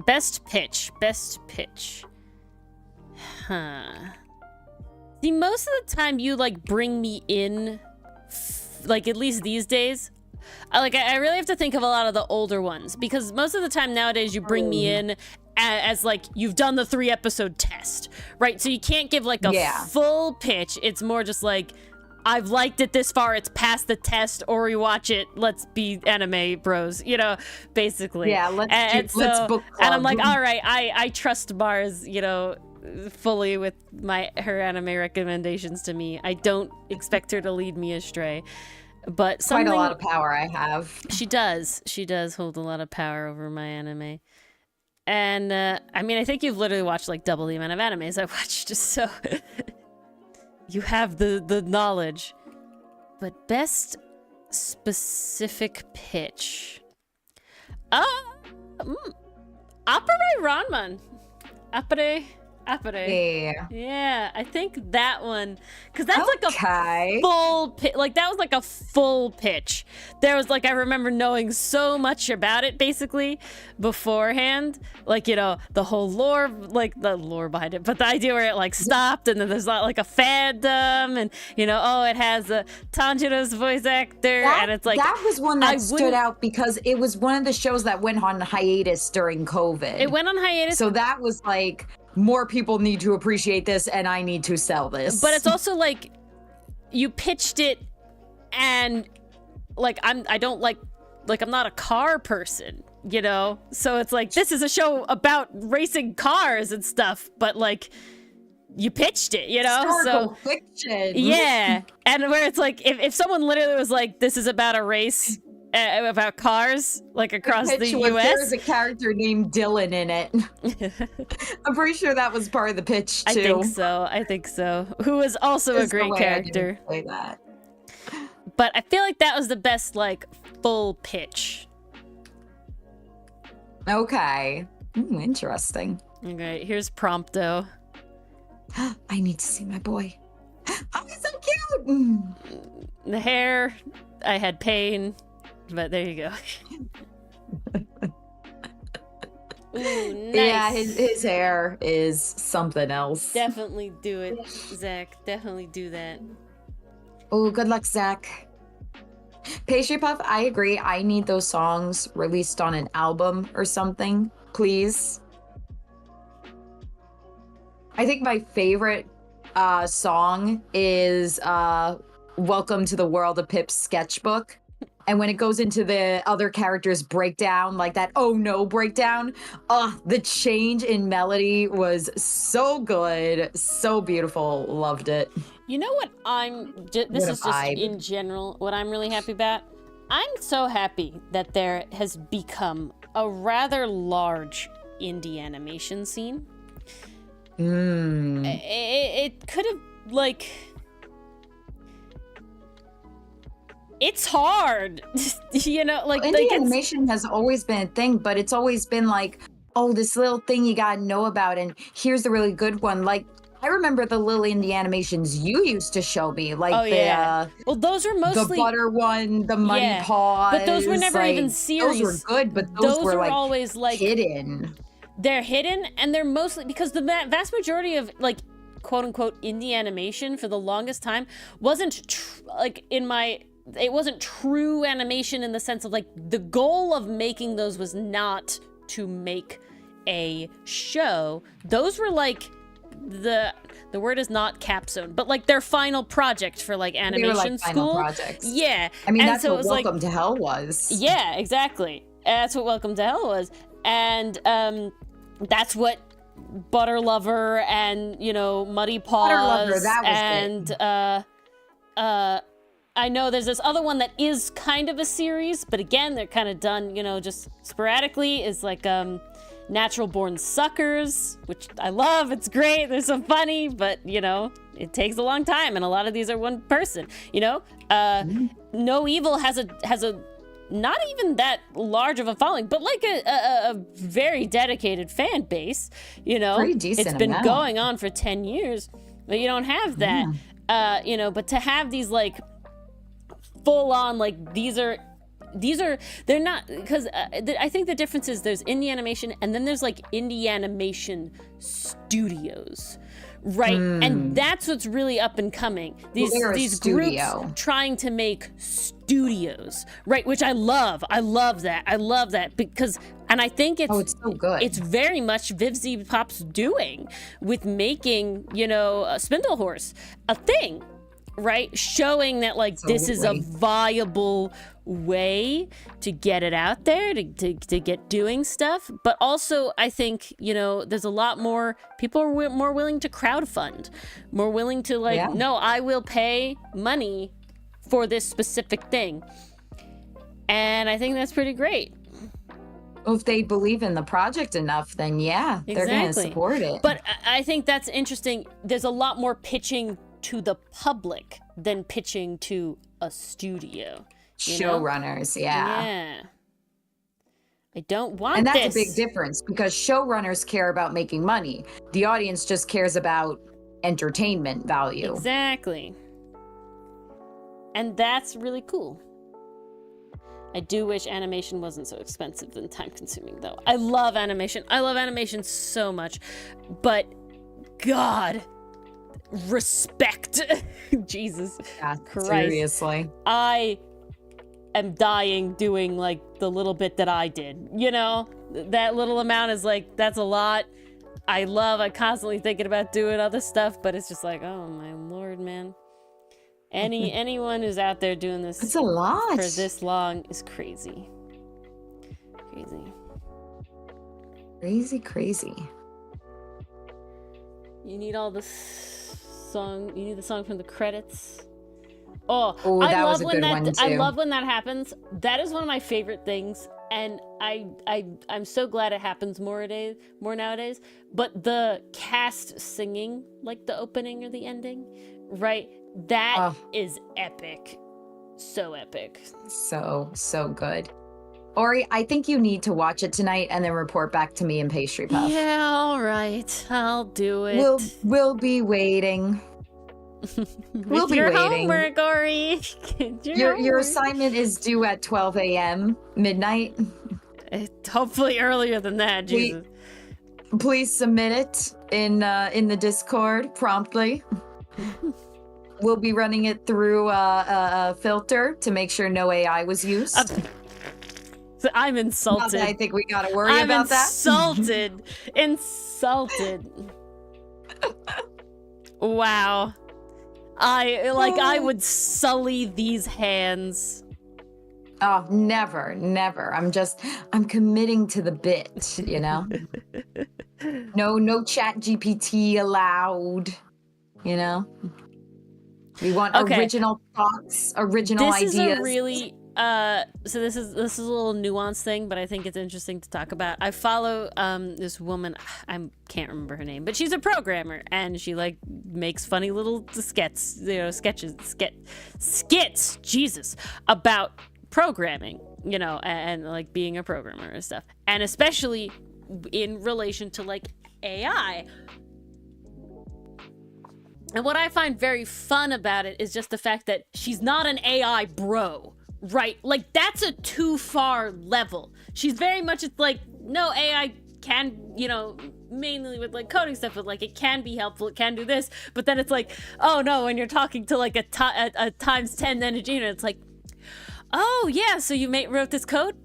Best pitch. Huh. See, most of the time you like bring me in, like at least these days. I really have to think of a lot of the older ones because most of the time nowadays you bring me in as like you've done the 3 episode test, right? So you can't give like a full pitch. It's more just like I've liked it this far, it's passed the test, or we watch it, let's be anime bros, you know, basically. Yeah, let's book club. And I'm like, all right, I trust Mars, you know, fully with her anime recommendations to me. I don't expect her to lead me astray. But quite a lot of power I have. She does hold a lot of power over my anime. And I mean, I think you've literally watched like double the amount of animes I watched, just so you have the knowledge. But best specific pitch. Appare Ranman. Appare. Yeah, I think that one, because that's like a full pitch. Like that was like a full pitch. There was like, I remember knowing so much about it basically beforehand, like, you know, the whole lore, like the lore behind it, but the idea where it like stopped and then there's like a fandom, and you know, oh, it has a Tanjiro's voice actor, and it's like that was one that stood out because it was one of the shows that went on hiatus during COVID. It went on hiatus, so that was like, more people need to appreciate this and I need to sell this. But it's also like, you pitched it and like, I don't like I'm not a car person, you know? So it's like, this is a show about racing cars and stuff, but like, you pitched it, you know? Historical fiction. Yeah. And where it's like, if someone literally was like, this is about a race, about cars, like across the US. There's a character named Dylan in it. I'm pretty sure that was part of the pitch too. I think so. Who was also a great character. I didn't play that. But I feel like that was the best, like, full pitch. Okay. Interesting. Okay, here's Prompto. I need to see my boy. Oh, he's so cute. The hair, I had pain. But there you go. Ooh, nice. Yeah, his hair is something else. Definitely do it, Zach. Definitely do that. Oh, good luck, Zach. Pastry Puff, I agree. I need those songs released on an album or something, please. I think my favorite song is Welcome to the World of Pip's Sketchbook. And when it goes into the other characters' breakdown, like that oh no breakdown, the change in melody was so good, so beautiful, loved it. You know what this is just in general, what I'm really happy about? I'm so happy that there has become a rather large indie animation scene. It could have, like... It's hard, you know, like indie animation has always been a thing, but it's always been like, oh, this little thing you gotta know about, and here's the really good one. Like, I remember the little indie animations you used to show me, like well, those were mostly the butter one, the money paws, but those were never even series. Those were good, but those were like always like hidden. They're hidden, and they're mostly because the vast majority of like quote unquote indie animation for the longest time wasn't it wasn't true animation in the sense of like the goal of making those was not to make a show. Those were like the word is not capstone, but like their final project for like animation school. Projects. Yeah. I mean, and that's so what Welcome to Hell was. Yeah, exactly. That's what Welcome to Hell was. And that's what Butter Lover and, you know, Muddy Paws Butter Lover, that was and I know there's this other one that is kind of a series, but again, they're kind of done, you know, just sporadically, is like Natural Born Suckers, which I love. It's great. They're so funny, but, you know, it takes a long time, and a lot of these are one person, you know? No Evil has a not even that large of a following, but like a very dedicated fan base, you know? Pretty decent. It's been going on for 10 years, but you don't have that, you know, but to have these, like, full on, like, these are they're not, because I think the difference is there's indie animation and then there's like indie animation studios, right? And that's what's really up and coming. These groups trying to make studios, right? Which I love. I love that because, and I think it's so good. It's very much Vivzy Pop's doing with making, you know, Spindle Horse a thing. right? Showing that like this is a Absolutely. viable way to get it out there, to get doing stuff. But also, I think, you know, there's a lot more people are more willing to crowdfund, more willing to like, Yeah. no, I will pay money for this specific thing. And I think that's pretty great. Well, if they believe in the project enough, then yeah, they're going to Exactly. support it. But I think that's interesting. There's a lot more pitching to the public than pitching to a studio. You know? Showrunners, yeah. Yeah. I don't want And that's this. a big difference because showrunners care about making money. The audience just cares about entertainment value. Exactly. And that's really cool. I do wish animation wasn't so expensive and time consuming though. I love animation. I love animation so much. But God, respect. Jesus Yeah, Christ. seriously. I am dying doing like the little bit that I did. You know, that little amount is like, that's a lot. I'm constantly thinking about doing other stuff, but it's just like, oh my Lord, man. Anyone who's out there doing this It's a lot. for this long is crazy. Crazy. You need all the song. You need the song from the credits. Oh, That was a good one too. I love when that happens. That is one of my favorite things, and I'm so glad it happens more nowadays. But the cast singing like the opening or the ending, right? That is epic. So epic. So good. Ori, I think you need to watch it tonight and then report back to me in Pastry Puff. Yeah, all right. I'll do it. We'll be waiting. We'll be your waiting. homework, Ori. Your homework. assignment is due at 12 a.m. midnight. Hopefully earlier than that, Jesus. Please submit it in the Discord promptly. We'll be running it through a filter to make sure no AI was used. I'm insulted. Not that I think we gotta worry about that. Insulted. Wow. I would sully these hands. Oh, never. I'm committing to the bit, you know? No chat GPT allowed, you know? We want original thoughts, original ideas. This is a really so this is a little nuanced thing, but I think it's interesting to talk about. I follow this woman, I can't remember her name, but she's a programmer and she like makes funny little skits, Jesus, about programming, you know, and like being a programmer and stuff. And especially in relation to like AI. And what I find very fun about it is just the fact that she's not an AI bro, right? Like, that's a too far level. She's very much, it's like, no, AI can, you know, mainly with like coding stuff, but like it can be helpful, it can do this. But then it's like, oh no, when you're talking to like a times 10 engineer, it's like, oh yeah, so you wrote this code?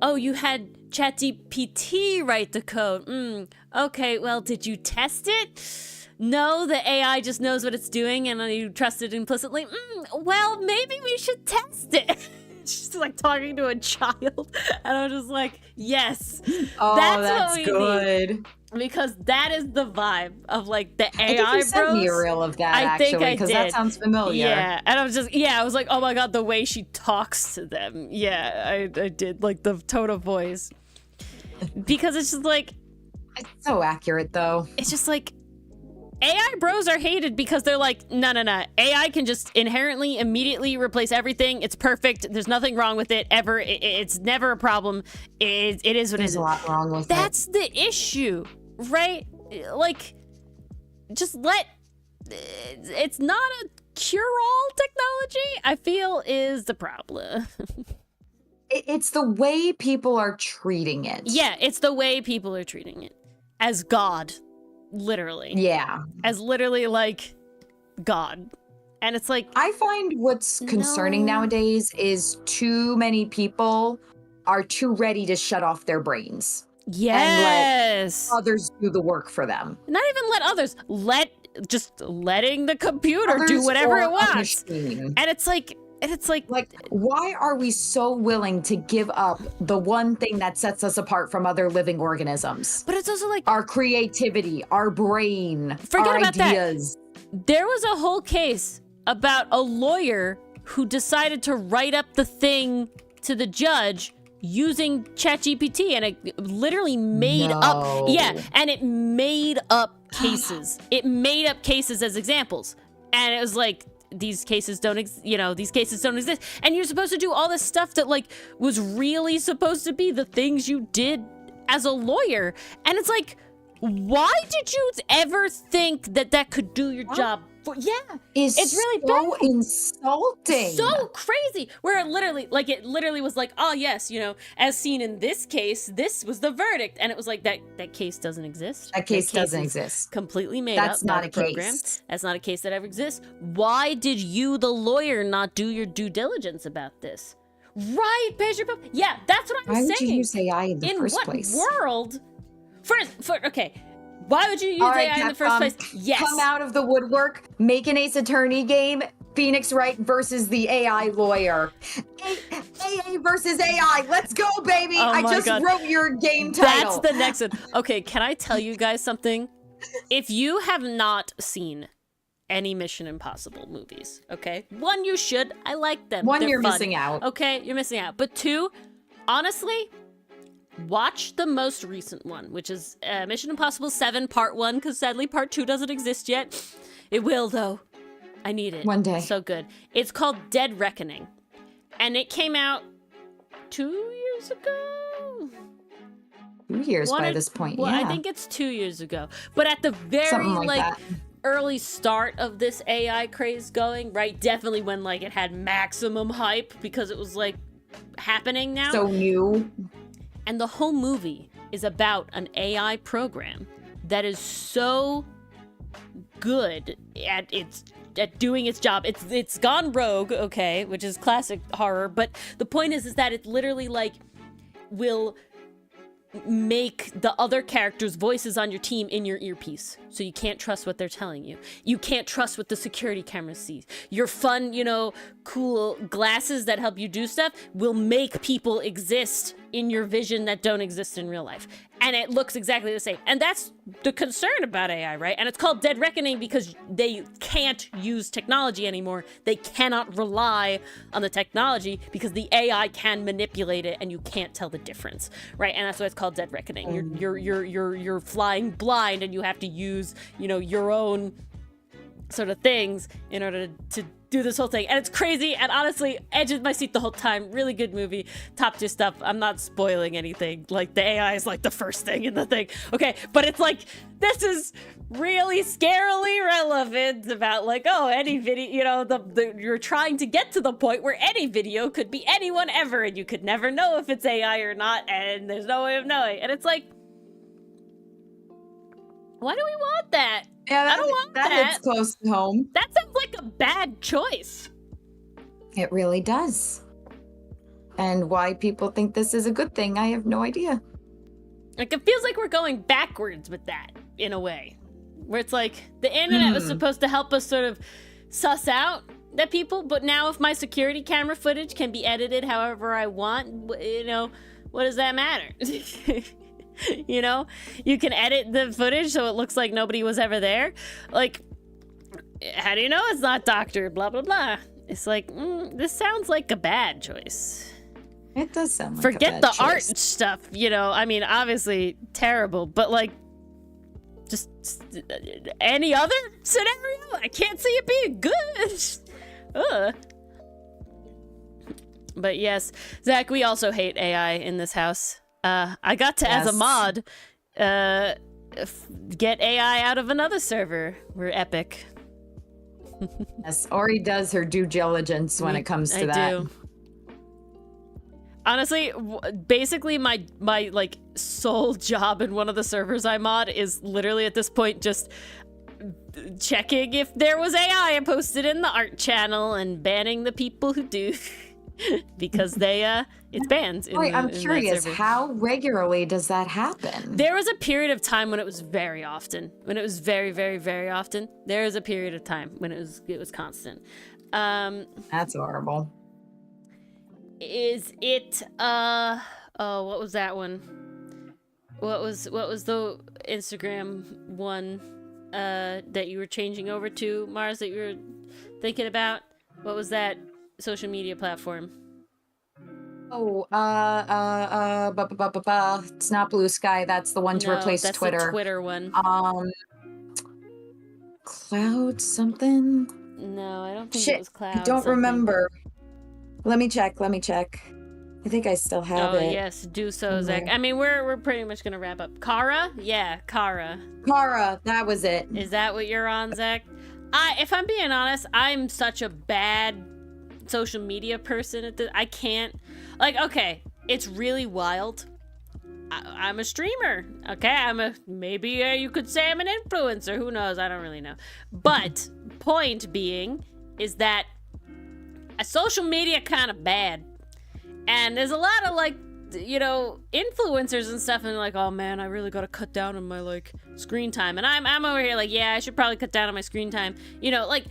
Oh, you had ChatGPT write the code. Okay, well, did you test it? No, the AI just knows what it's doing and you trust it implicitly. Well, maybe we should test it. She's like talking to a child. And I'm just like, yes. Oh, that's what we good. need. Because that is the vibe of like the AI I think you sent bros. me a reel of that, I think actually, I because that did. sounds familiar. Yeah, and I was like, oh my god, the way she talks to them. Yeah, I did, like the tone of voice. Because it's just like... It's so accurate, though. It's just like... AI bros are hated because they're like, no. AI can just inherently, immediately replace everything. It's perfect. There's nothing wrong with it ever. It's never a problem. It is what it is. There's a lot wrong with That's the issue, right? Like, just it's not a cure-all technology, I feel, is the problem. It's the way people are treating it. Yeah, it's the way people are treating it. As God. Literally. Yeah. As literally, like, God. And it's like... I find what's concerning nowadays is too many people are too ready to shut off their brains. Yes. And let others do the work for them. Not even let others. Let just letting the computer do Others whatever or it a wants. machine. And it's like, Why are we so willing to give up the one thing that sets us apart from other living organisms? but it's also like, Our creativity, our brain, Forget our about that. ideas. there was a whole case about a lawyer who decided to write up the thing to the judge using ChatGPT, and it literally made up, and it made up cases. It made up cases as examples, and it was like, these cases don't these cases don't exist, and you're supposed to do all this stuff that like was really supposed to be the things you did as a lawyer, and it's like, why did you ever think that that could do your job? It's really so bad. insulting. So crazy, where it literally was like, oh yes, as seen in this case, this was the verdict, and it was like, that case doesn't exist. That case doesn't is exist. Completely made That's up. not by a the program. case. That's not a case that ever exists. Why did you, the lawyer, not do your due diligence about this? Right, Pedro? Yeah, that's what I'm Why saying. would you use AI in the first place? In what world? Okay. Why would you use All right, AI in the first place? Yes. Come out of the woodwork, make an Ace Attorney game, Phoenix Wright versus the AI lawyer. AA versus AI, let's go, baby! Oh I my just God. wrote your game title. That's the next one. Okay, can I tell you guys something? If you have not seen any Mission Impossible movies, okay? One, you should. I like them. One, They're you're fun. missing out. Okay, you're missing out. But two, honestly, watch the most recent one, which is Mission Impossible 7 Part 1, because sadly Part 2 doesn't exist yet. It will, though. I need it. One day. So good. It's called Dead Reckoning. And it came out 2 years ago? 2 years by this point, Well, yeah. I think it's 2 years ago. But at the very, Something like that. early start of this AI craze going, right? Definitely when, it had maximum hype because it was, happening now. So new. And the whole movie is about an AI program that is so good at doing its job. It's gone rogue, okay, which is classic horror, but the point is that it literally will make the other characters' voices on your team in your earpiece. So you can't trust what they're telling you. You can't trust what the security camera sees. Your fun, cool glasses that help you do stuff will make people exist in your vision that don't exist in real life. And it looks exactly the same. And that's the concern about AI, right? And it's called Dead Reckoning because they can't use technology anymore. They cannot rely on the technology because the AI can manipulate it and you can't tell the difference, right? And that's why it's called Dead Reckoning. You're flying blind and you have to use, your own sort of things in order to do this whole thing. And it's crazy, and honestly, edge of my seat the whole time. Really good movie. Top tier stuff. I'm not spoiling anything. The AI is the first thing in the thing. Okay, but it's this is really scarily relevant about any video, you're trying to get to the point where any video could be anyone ever, and you could never know if it's AI or not, and there's no way of knowing. And it's why do we want that? Yeah, I don't want that. Hits close to home. That sounds like a bad choice. It really does. And why people think this is a good thing, I have no idea. It feels like we're going backwards with that, in a way. Where it's the internet was supposed to help us sort of suss out that people, but now if my security camera footage can be edited however I want, what does that matter? You can edit the footage so it looks like nobody was ever there. How do you know it's not doctored? Blah, blah, blah. It's this sounds like a bad choice. It does sound like Forget a bad the choice. art stuff, I mean, obviously terrible, but just any other scenario, I can't see it being good. Ugh. But yes, Zach, we also hate AI in this house. I got to, as a mod, get AI out of another server. We're epic. Yes, Ori does her due diligence when it comes to that. I do. Honestly, basically my sole job in one of the servers I mod is literally at this point just checking if there was AI posted in the art channel and banning the people who do. because it's banned. Wait, I'm in that curious, server. how regularly does that happen? There was a period of time when it was very often. When it was very, very, very often. There was a period of time when it was constant. That's horrible. Is it oh, what was that one? What was the Instagram one that you were changing over to, Mars, that you were thinking about? What was that social media platform? Oh, it's not Blue Sky. That's the one to replace that's Twitter. the Twitter one. Cloud something? No, I don't think Shit, it was Cloud. I don't something. remember. Let me check. I think I still have it. Oh yes, do so, Zach. I mean, we're pretty much gonna wrap up. Kara? Yeah, Kara. Kara, that was it. Is that what you're on, Zach? If I'm being honest, I'm such a bad social media person at this. I can't. Like, okay, it's really wild. I'm a streamer, okay? Maybe you could say I'm an influencer. Who knows? I don't really know. But point being is that social media kind of bad. And there's a lot of, like, you know, influencers and stuff, and they're like, oh man, I really gotta cut down on my, like, screen time. And I'm over here like, yeah, I should probably cut down on my screen time. You know, like,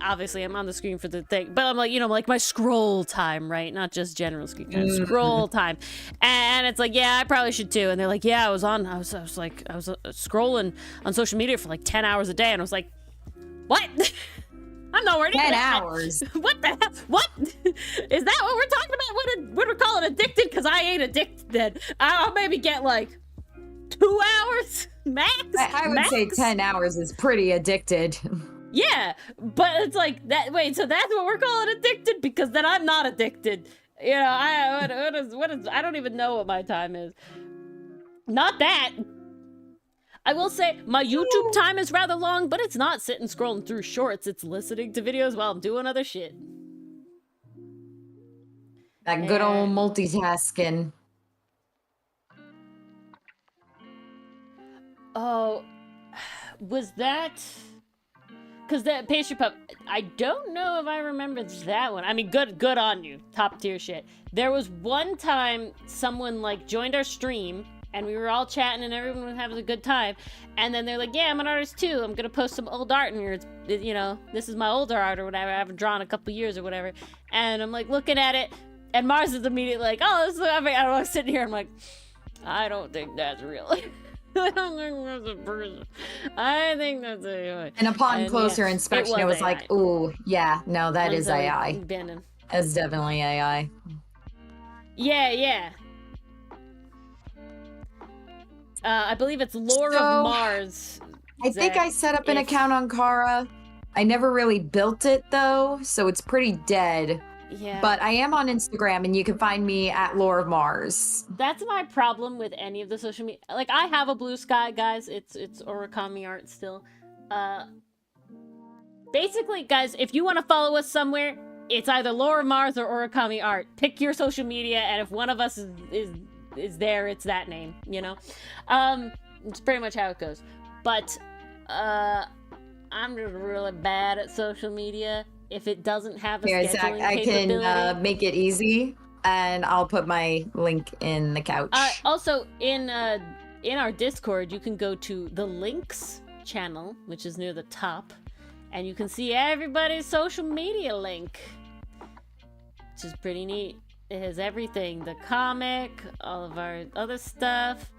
obviously I'm on the screen for the thing, but I'm like, you know, like my scroll time, right? Not just general screen time, scroll time. And it's like, yeah, I probably should too. And they're like, yeah, I was scrolling on social media for like 10 hours a day. And I was like, what? I'm nowhere near 10 that. hours. What the hell? What? Is that what we're talking about? What we're calling addicted? Because I ain't addicted. I'll maybe get like 2 hours max. I would say 10 hours is pretty addicted. Yeah, but it's like that. Wait, so that's what we're calling addicted? Because then I'm not addicted. You know, what is? I don't even know what my time is. Not that. I will say my YouTube time is rather long, but it's not sitting scrolling through shorts. It's listening to videos while I'm doing other shit. That good old multitasking. Oh, was that? Because that pastry pup, I don't know if I remember that one. I mean, good on you. Top tier shit. There was one time someone like joined our stream and we were all chatting and everyone was having a good time. And then they're like, yeah, I'm an artist too. I'm going to post some old art in here. It's, you know, this is my older art or whatever. I haven't drawn a couple years or whatever. And I'm like looking at it and Mars is immediately like, oh, this is, I mean, I'm sitting here. I'm like, I don't think that's real. I don't think that's a person. I think that's AI. And upon closer inspection, it was like, ooh, yeah, no, that is AI. That's definitely AI. Yeah. I believe it's Lore of Mars. I think I set up an account on Kara. I never really built it though, so it's pretty dead. Yeah. But I am on Instagram and you can find me at Lore of Mars. That's my problem with any of the social media. Like, I have a Blue Sky, guys. It's origami art still. Basically, guys, if you want to follow us somewhere, it's either Lore of Mars or origami art. Pick your social media, and if one of us is there, it's that name, you know? It's pretty much how it goes. But, I'm just really bad at social media. If it doesn't have a scheduling capability. I can make it easy, and I'll put my link in the couch. Also, in our Discord, you can go to the links channel, which is near the top, and you can see everybody's social media link, which is pretty neat. It has everything: the comic, all of our other stuff,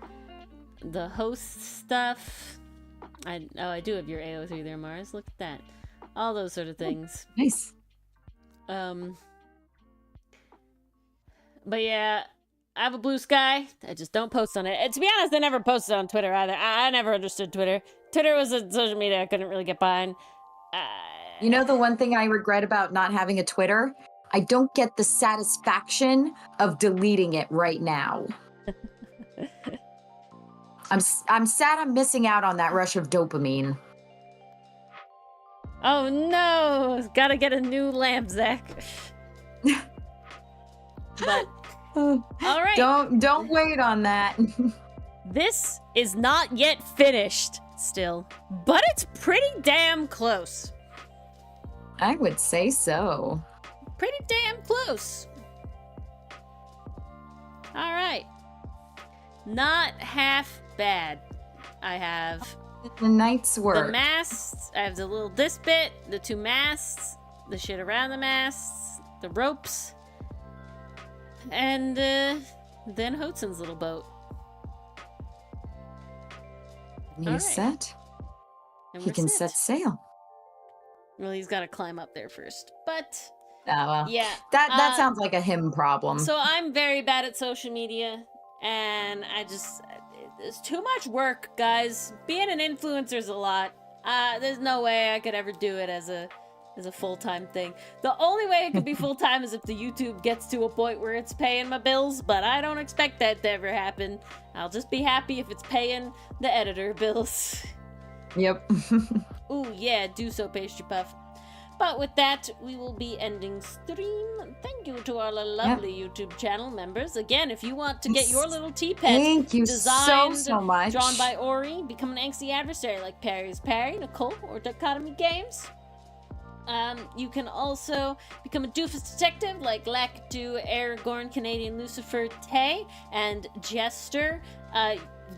the host stuff. I do have your AO3 there, Mars. Look at that. All those sort of things. Nice. But yeah, I have a Blue Sky. I just don't post on it. And to be honest, I never posted on Twitter either. I never understood Twitter. Twitter was a social media I couldn't really get behind. You know the one thing I regret about not having a Twitter? I don't get the satisfaction of deleting it right now. I'm sad I'm missing out on that rush of dopamine. Oh no! Gotta get a new lamp, Zach. But all right. Don't wait on that. This is not yet finished still, but it's pretty damn close. I would say so. Pretty damn close. not half bad. I have The night's work. the masts. I have the little disc bit, the 2 masts, the shit around the masts, the ropes, and then Hodson's little boat. He's All right. set. And He we're can set. set sail. Well, he's got to climb up there first. But Oh, well. yeah, That sounds like a him problem. so I'm very bad at social media, and it's too much work, guys. Being an influencer is a lot. There's no way I could ever do it as a full-time thing. The only way it could be full-time is if the YouTube gets to a point where it's paying my bills, but I don't expect that to ever happen. I'll just be happy if it's paying the editor bills. Yep. Ooh, yeah, do so, Pastry Puff. But with that, we will be ending stream. Thank you to our lovely YouTube channel members. Again, if you want to get your little tea pet Thank you designed, so much. drawn by Ori, become an angsty adversary like Parry's Parry, Nicole, or Dichotomy Games. You can also become a doofus detective like Lakitu, Aragorn, Canadian Lucifer, Tay, and Jester.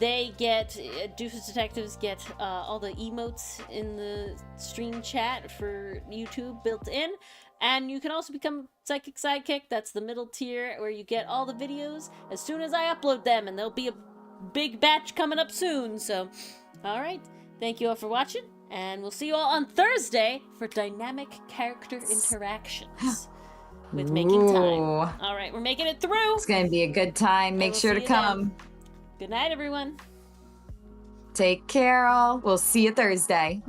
They get, doofus detectives get all the emotes in the stream chat for YouTube built in. And you can also become Psychic Sidekick. That's the middle tier where you get all the videos as soon as I upload them. And there'll be a big batch coming up soon. So, alright. Thank you all for watching. And we'll see you all on Thursday for dynamic character interactions with Making Time. Ooh. All right, we're making it through. It's going to be a good time. Make we'll sure see to you come. then. Good night, everyone. Take care, all. We'll see you Thursday.